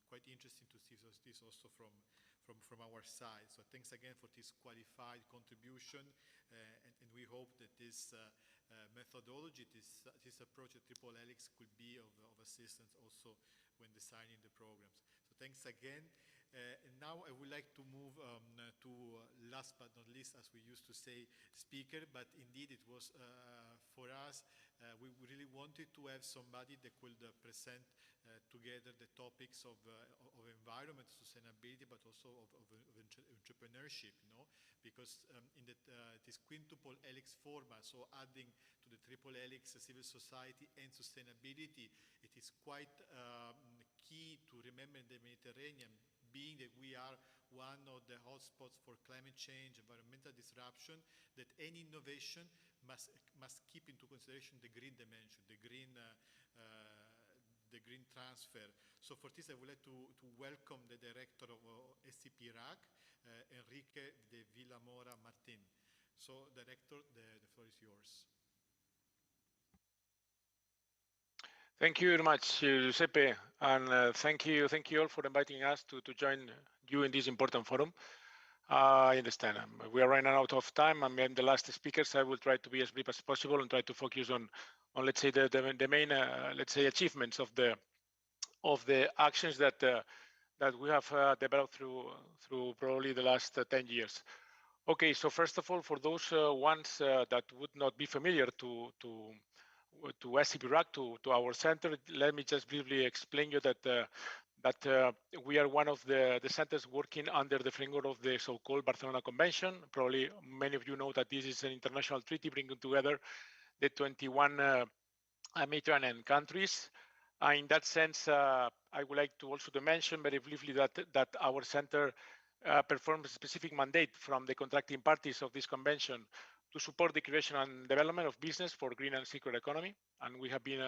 quite interesting to see this also from our side. So thanks again for this qualified contribution, and we hope that this methodology, this approach at Triple Helix could be of assistance also when designing the programs. So thanks again. And now I would like to move to last but not least, as we used to say, speaker, but indeed it was for us, we really wanted to have somebody that could present together the topics of environment, sustainability, but also of entrepreneurship, because in this quintuple helix format, so adding to the triple helix civil society and sustainability, it is quite key to remember in the Mediterranean, being that we are one of the hotspots for climate change, environmental disruption, that any innovation must keep into consideration the green dimension, the green transfer. So for this, I would like to welcome the director of SCP RAC, Enrique de Villamora Martin. So, director, the floor is yours. Thank you very much, Giuseppe, and thank you all for inviting us to join you in this important forum. I understand we are running out of time. I'm the last speaker, so I will try to be as brief as possible and try to focus on let's say the main let's say achievements of the actions that we have developed through probably the last 10 years. Okay, so first of all, for those ones that would not be familiar to SCP RAC, to our center, let me just briefly explain you that we are one of the centers working under the framework of the so-called Barcelona Convention. Probably many of you know that this is an international treaty bringing together the 21 Mediterranean countries. In that sense, I would like to also mention very briefly that our center performs a specific mandate from the contracting parties of this convention to support the creation and development of business for green and circular economy. And we have been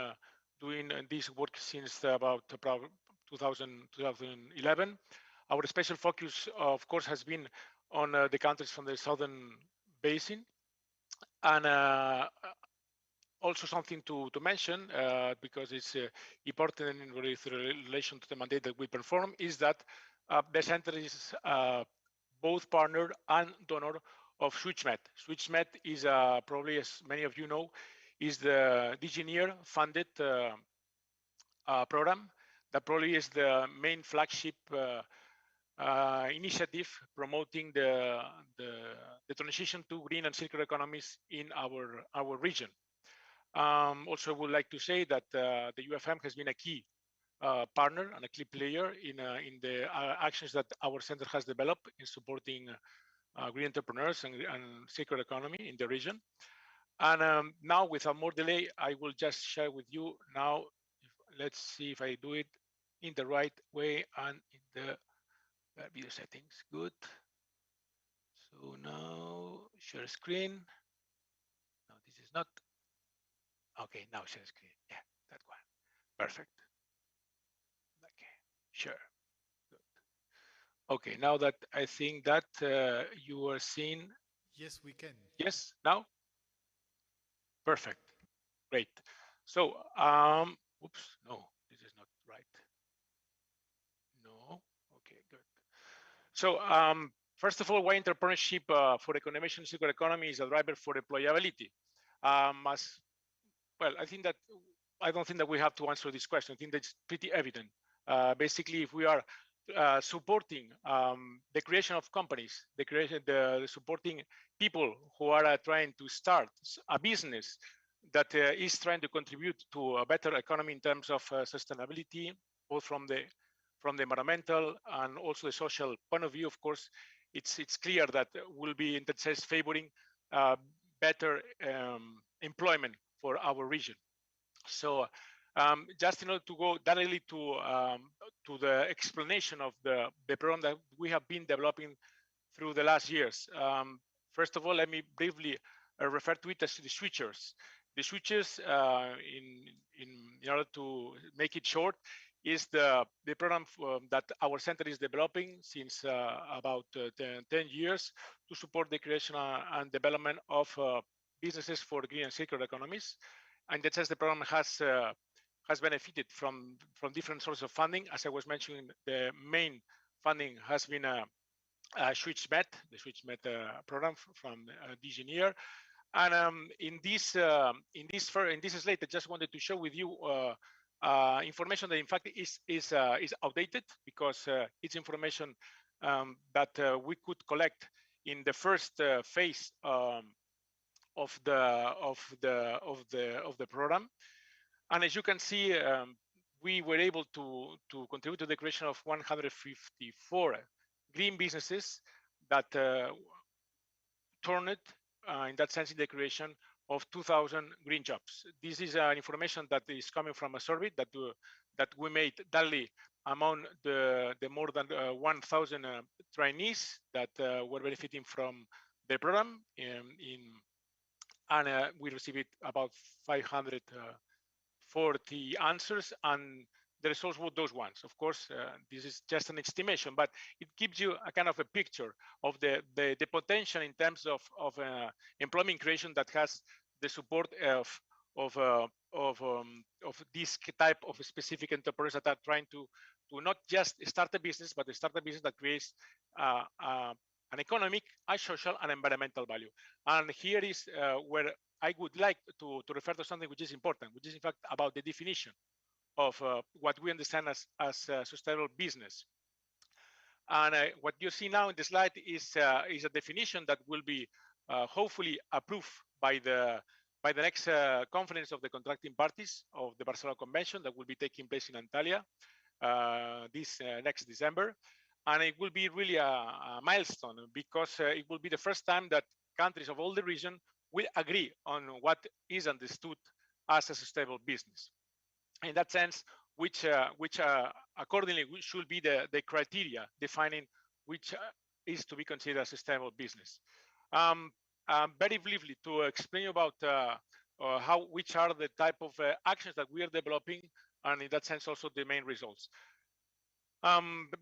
doing this work since about 2011. Our special focus, of course, has been on the countries from the southern basin, and also something to mention, because it's important in relation to the mandate that we perform, is that the center is both partner and donor of SwitchMed. SwitchMed is probably, as many of you know, is the Digineer funded program that probably is the main flagship initiative promoting the transition to green and circular economies in our region. Also, I would like to say that the UFM has been a key partner and a key player in the actions that our center has developed in supporting green entrepreneurs and circular economy in the region. And now, without more delay, I will just share with you now. Let's see if I do it in the right way and in the video settings. Good. So now share screen. No, this is not. Okay, now share screen. Yeah, that one. Perfect. Okay, sure. Good. Okay, now that I think that you are seeing. Yes, we can. Yes, now? Perfect. Great. So, oops, no, this is not right. No. Okay, good. So, first of all, why entrepreneurship for innovation and circular economy is a driver for employability? As well, I don't think that we have to answer this question. I think that's pretty evident. Basically, if we are supporting the creation of companies, the supporting people who are trying to start a business that is trying to contribute to a better economy in terms of sustainability, both from the environmental and also the social point of view, of course, it's clear that will be in that sense favoring better employment for our region. So just in order to go directly to the explanation of the program that we have been developing through the last years. First of all, let me briefly refer to it as the switchers. The switchers, in order to make it short, is the program that our center is developing since about 10 years to support the creation and development of businesses for green and circular economies. And that says the program has benefited from different sources of funding. As I was mentioning, the main funding has been SwitchMed, the SwitchMed program from Digineer. And in this slide, I just wanted to share with you information that in fact is outdated, because it's information that we could collect in the first phase of the program. And as you can see, we were able to contribute to the creation of 154 green businesses that turned in that sense in the creation of 2,000 green jobs. This is information that is coming from a survey that we made daily among the more than 1,000 trainees that were benefiting from the program, and we received about 540 answers, and the results were those ones. Of course, this is just an estimation, but it gives you a kind of a picture of the potential in terms of employment creation that has the support of this type of specific entrepreneurs that are trying to not just start a business, but start a business that creates an economic, a social, and environmental value. And here is where I would like to refer to something which is important, which is in fact about the definition of what we understand as sustainable business. And what you see now in the slide is a definition that will be hopefully approved by the next conference of the contracting parties of the Barcelona Convention that will be taking place in Antalya this next December. And it will be really a milestone, because it will be the first time that countries of all the region will agree on what is understood as a sustainable business. In that sense, which accordingly should be the criteria defining which is to be considered a sustainable business. Very briefly, to explain about which are the type of actions that we are developing, and in that sense also the main results.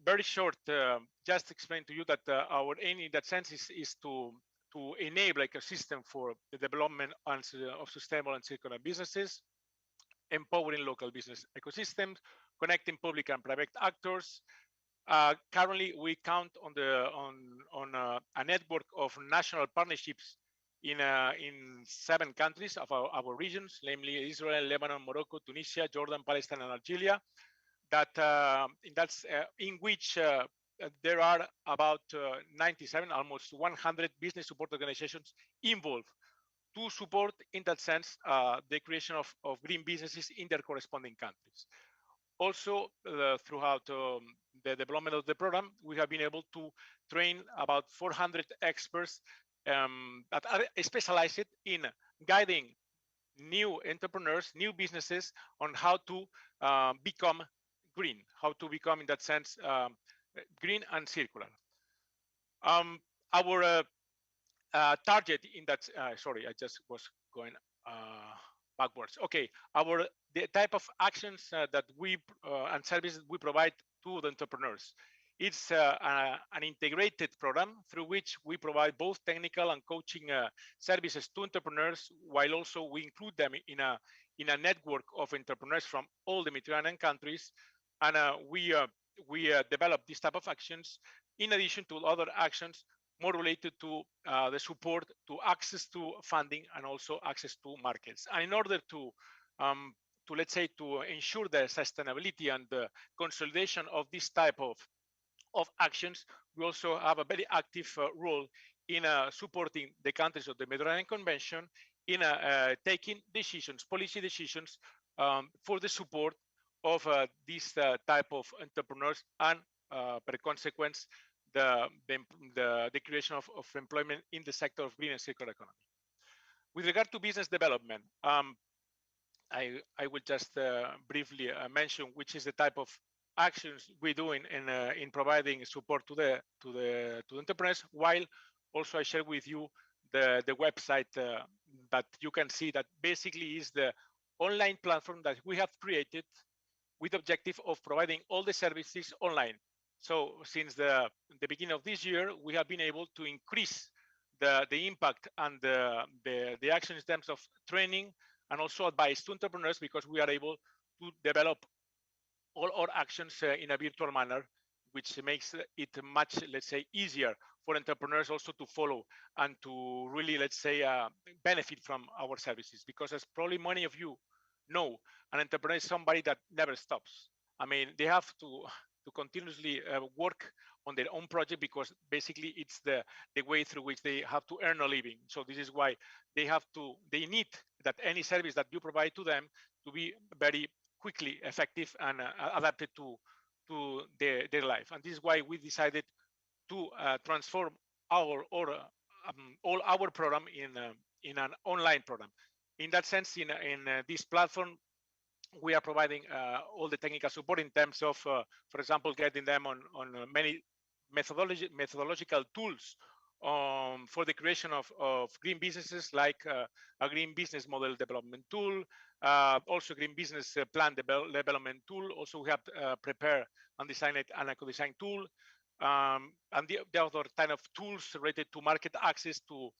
Very short, just explain to you that our aim in that sense is to enable like a system for the development of sustainable and circular businesses, empowering local business ecosystems, connecting public and private actors. Currently, we count on a network of national partnerships in 7 countries of our regions, namely Israel, Lebanon, Morocco, Tunisia, Jordan, Palestine, and Algeria. In which there are about 97, almost 100 business support organizations involved to support, in that sense, the creation of green businesses in their corresponding countries. Also, throughout the development of the program, we have been able to train about 400 experts that are specialized in guiding new entrepreneurs, new businesses on how to become green, how to become, in that sense, green and circular. Our target in that, sorry, I just was going backwards. Okay, the type of actions that we and services we provide to the entrepreneurs. It's an integrated program through which we provide both technical and coaching services to entrepreneurs, while also we include them in a network of entrepreneurs from all the Mediterranean countries, and we develop this type of actions in addition to other actions more related to the support to access to funding and also access to markets. And in order to let's say to ensure the sustainability and the consolidation of this type of actions, we also have a very active role in supporting the countries of the Mediterranean Convention in taking decisions, policy decisions for the support of this type of entrepreneurs and per consequence the creation of employment in the sector of green and circular economy. With regard to business development, I will just briefly mention which is the type of actions we do in providing support to the entrepreneurs, while also I share with you the website that you can see that basically is the online platform that we have created with the objective of providing all the services online. So since the beginning of this year, we have been able to increase the impact and the action in terms of training and also advice to entrepreneurs, because we are able to develop all our actions in a virtual manner, which makes it much, let's say, easier for entrepreneurs also to follow and to really, let's say, benefit from our services. Because as probably many of you know, an entrepreneur is somebody that never stops. I mean, they have to continuously work on their own project, because basically it's the way through which they have to earn a living. So this is why they need that any service that you provide to them to be very quickly effective and adapted to their life. And this is why we decided to transform all our program in an online program. In that sense, in this platform, we are providing all the technical support in terms of, for example, getting them on many methodological tools for the creation of green businesses, like a green business model development tool, also green business plan development tool. Also, we have prepared and designed an eco-design tool, and the other kind of tools related to market access, to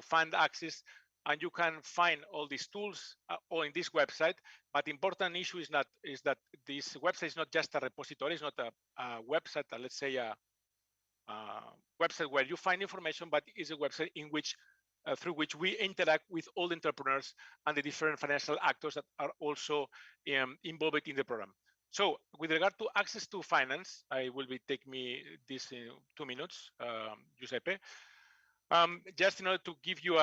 fund access. And you can find all these tools all in this website. But the important issue is that this website is not just a repository. It's not a website, let's say a website where you find information, but it's a website in which through which we interact with all the entrepreneurs and the different financial actors that are also involved in the program. So with regard to access to finance, I will be take me this in 2 minutes, Giuseppe. Just in order to give you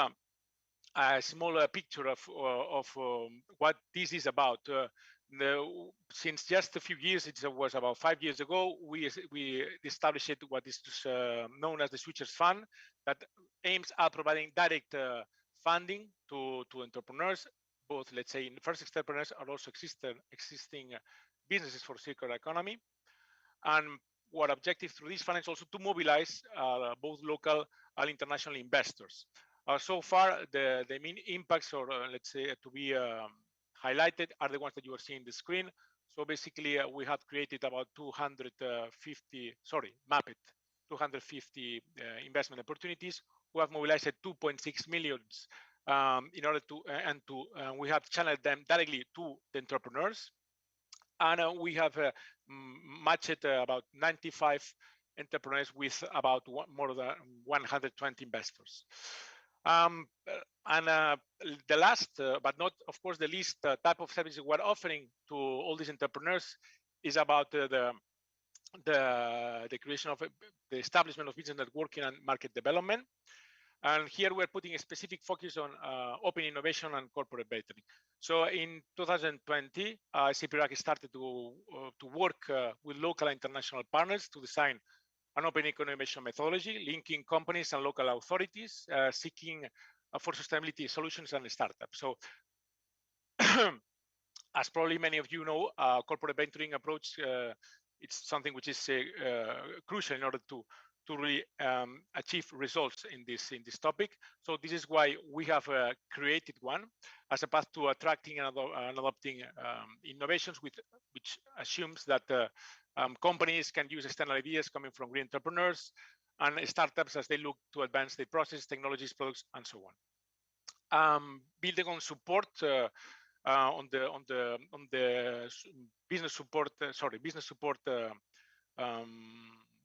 a smaller picture of what this is about. Since just a few years, it was about 5 years ago, we established what is known as the Switchers Fund, that aims at providing direct funding to entrepreneurs, both, let's say, in the first entrepreneurs and also existing businesses for circular economy. And what objective through this fund is also to mobilize both local and international investors. So far, the main impacts, or let's say to be highlighted, are the ones that you are seeing on the screen. So basically, we have created about 250 investment opportunities. We have mobilized 2.6 million in order to, we have channeled them directly to the entrepreneurs. And we have matched about 95 entrepreneurs with about more than 120 investors. The last, but not, of course, the least type of services we're offering to all these entrepreneurs is about the creation of the establishment of business networking and market development. And here we're putting a specific focus on open innovation and corporate venturing. So in 2020, CPRAC started to work with local and international partners to design an open innovation methodology, linking companies and local authorities, seeking for sustainability solutions and startups. So as probably many of you know, corporate venturing approach, it's something which is crucial in order to really achieve results in this topic. So this is why we have created one as a path to attracting and adopting innovations, which assumes that companies can use external ideas coming from green entrepreneurs and startups as they look to advance their processes, technologies, products, and so on. Building on support on the business support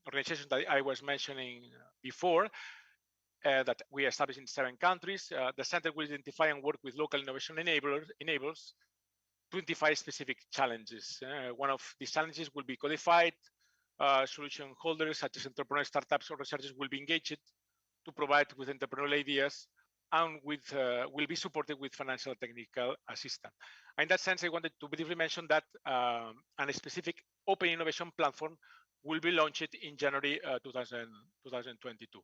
organization that I was mentioning before, that we established in 7 countries. The center will identify and work with local innovation enablers to identify specific challenges. One of these challenges will be codified. Solution holders such as entrepreneurs, startups, or researchers will be engaged to provide with entrepreneurial ideas and will be supported with financial and technical assistance. In that sense, I wanted to briefly mention that a specific open innovation platform will be launched in January 2022.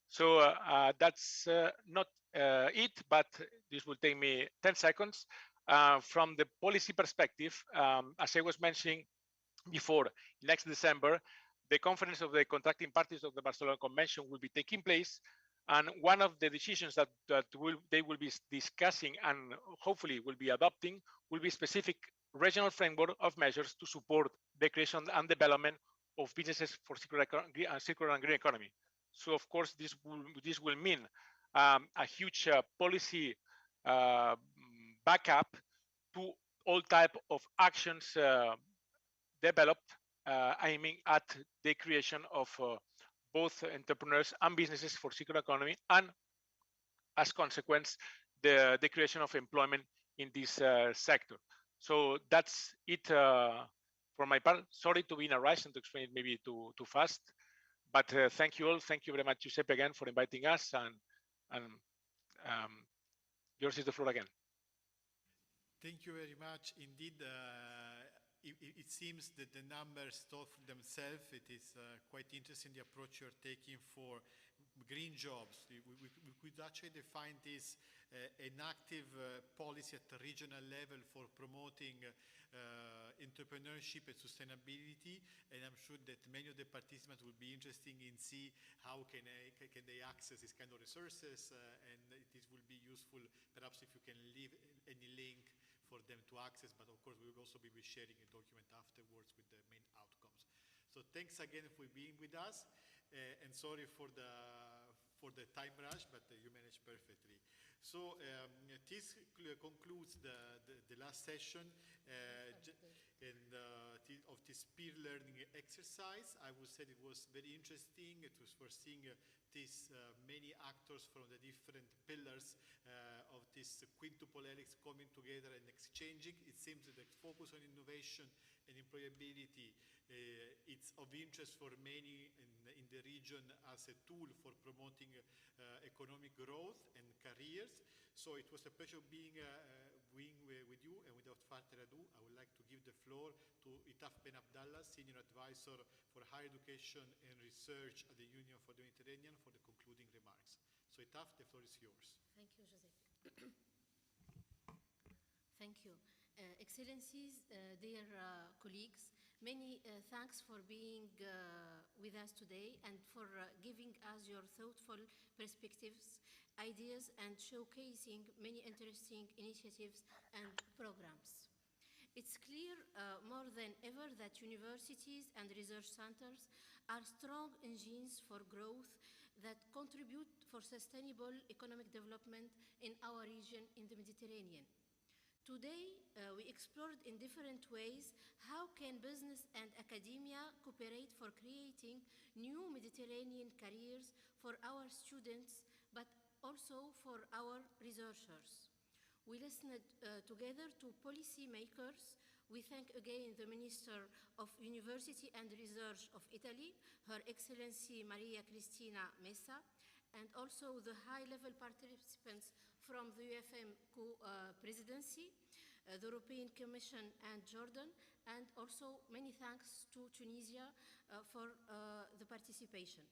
So that's not it, but this will take me 10 seconds. From the policy perspective, as I was mentioning before, next December, the conference of the contracting parties of the Barcelona Convention will be taking place. And one of the decisions that they will be discussing and hopefully will be adopting will be specific regional framework of measures to support the creation and development of businesses for circular and green economy. So of course, this will mean a huge policy backup to all type of actions developed aiming at the creation of both entrepreneurs and businesses for circular economy, and as consequence, the creation of employment in this sector. So that's it for my part. Sorry to be in a rush and to explain it maybe too fast, but thank you all. Thank you very much, Giuseppe, again for inviting us, and yours is the floor again. Thank you very much. Indeed, it seems that the numbers talk for themselves. It is quite interesting, the approach you're taking for green jobs. We could actually define this an active policy at the regional level for promoting entrepreneurship and sustainability, and I'm sure that many of the participants will be interested in see how can they access this kind of resources, and this will be useful perhaps if you can leave any link for them to access, but of course we will also be sharing a document afterwards with the main outcomes. So thanks again for being with us, and sorry for the time rush, but you managed perfectly. So this concludes the last session of this peer learning exercise. I would say it was very interesting. It was foreseeing these many actors from the different pillars of this quintuple helix coming together and exchanging. It seems that the focus on innovation and employability it's of interest for many in the region as a tool for promoting economic growth and careers. So it was a pleasure being with you, and without further ado, I would like to give the floor to Itaf Ben Abdallah, Senior Advisor for Higher Education and Research at the Union for the Mediterranean, for the concluding remarks. So Itaf, the floor is yours. Thank you, Giuseppe. Thank you. Excellencies, dear colleagues, many thanks for being with us today and for giving us your thoughtful perspectives ideas and showcasing many interesting initiatives and programs. It's clear more than ever that universities and research centers are strong engines for growth that contribute for sustainable economic development in our region in the Mediterranean. Today, we explored in different ways how can business and academia cooperate for creating new Mediterranean careers for our students, but also for our researchers. We listened together to policymakers. We thank again the Minister of University and Research of Italy, Her Excellency Maria Cristina Messa, and also the high-level participants from the UFM co-presidency, the European Commission and Jordan, and also many thanks to Tunisia for the participation.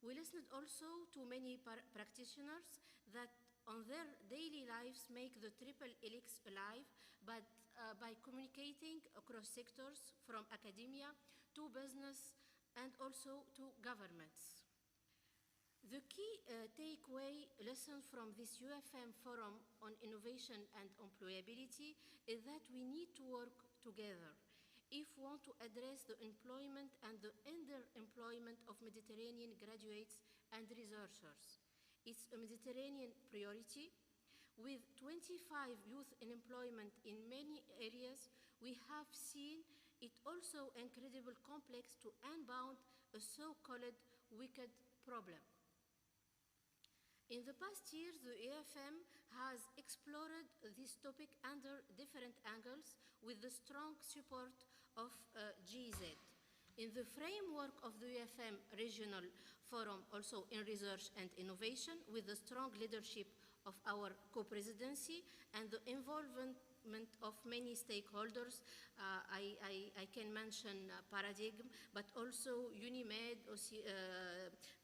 We listened also to many practitioners that on their daily lives make the Triple Helix alive, but by communicating across sectors from academia to business and also to governments. The key takeaway lesson from this UFM Forum on Innovation and Employability is that we need to work together if we want to address the employment and the underemployment of Mediterranean graduates and researchers. It's a Mediterranean priority. With 25 youth unemployment in many areas, we have seen it also incredibly complex to unbound a so-called wicked problem. In the past years, the EFM has explored this topic under different angles with the strong support of GZ. In the framework of the EFM Regional Forum, also in research and innovation, with the strong leadership of our co-presidency and the involvement of many stakeholders, I can mention Paradigm, but also UNIMED,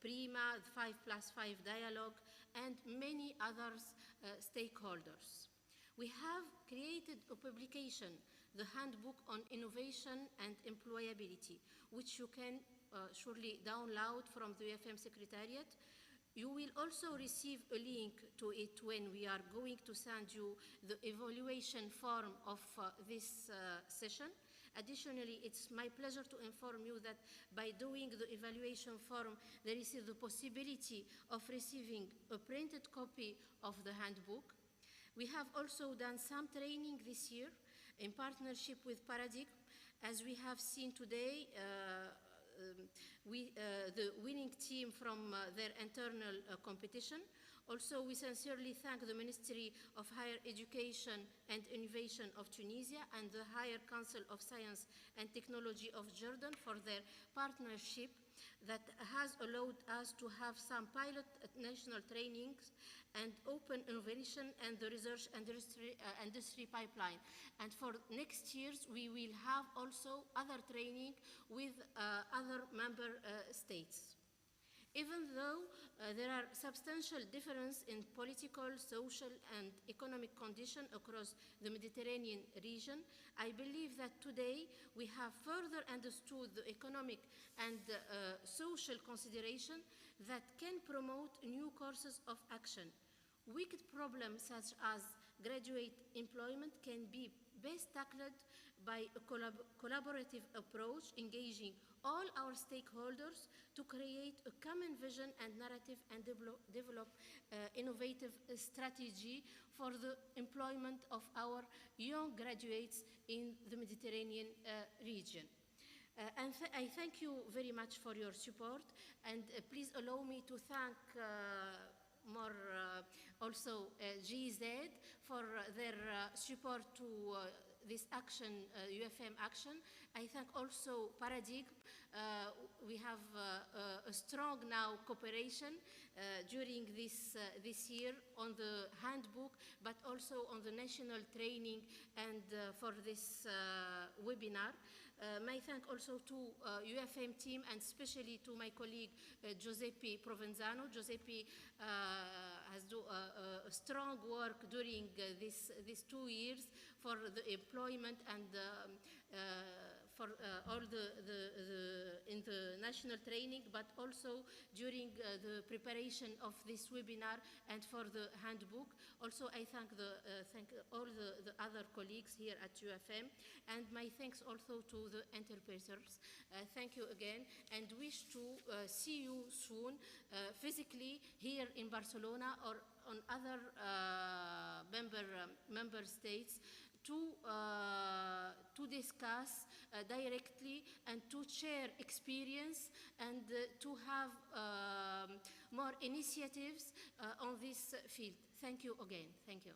PRIMA, 5+5 Dialogue, and many other stakeholders. We have created a publication, the Handbook on Innovation and Employability, which you can surely download from the UFM Secretariat. You will also receive a link to it when we are going to send you the evaluation form of this session. Additionally, it's my pleasure to inform you that by doing the evaluation form, there is the possibility of receiving a printed copy of the handbook. We have also done some training this year in partnership with Paradigm. As we have seen today, the winning team from their internal competition. Also, we sincerely thank the Ministry of Higher Education and Innovation of Tunisia and the Higher Council of Science and Technology of Jordan for their partnership that has allowed us to have some pilot national trainings and open innovation and the research industry pipeline. And for next years, we will have also other training with other member states. Even though there are substantial differences in political, social, and economic conditions across the Mediterranean region, I believe that today we have further understood the economic and social consideration that can promote new courses of action. Wicked problems such as graduate employment can be best tackled by a collaborative approach, engaging all our stakeholders to create a common vision and narrative and develop innovative strategy for the employment of our young graduates in the Mediterranean region. And I thank you very much for your support, and please allow me to thank also GZ for their support to this action, UFM action. I thank also Paradigm. We have a strong now cooperation during this year on the handbook, but also on the national training and for this webinar. My thank also to UFM team and especially to my colleague Giuseppe Provenzano. Giuseppe has done a strong work during these 2 years for the employment and for all the international training, but also during the preparation of this webinar and for the handbook. Also, I thank all the other colleagues here at UFM, and my thanks also to the interpreters. Thank you again, and wish to see you soon physically here in Barcelona or on other member states to discuss directly and to share experience and to have more initiatives on this field. Thank you again. Thank you.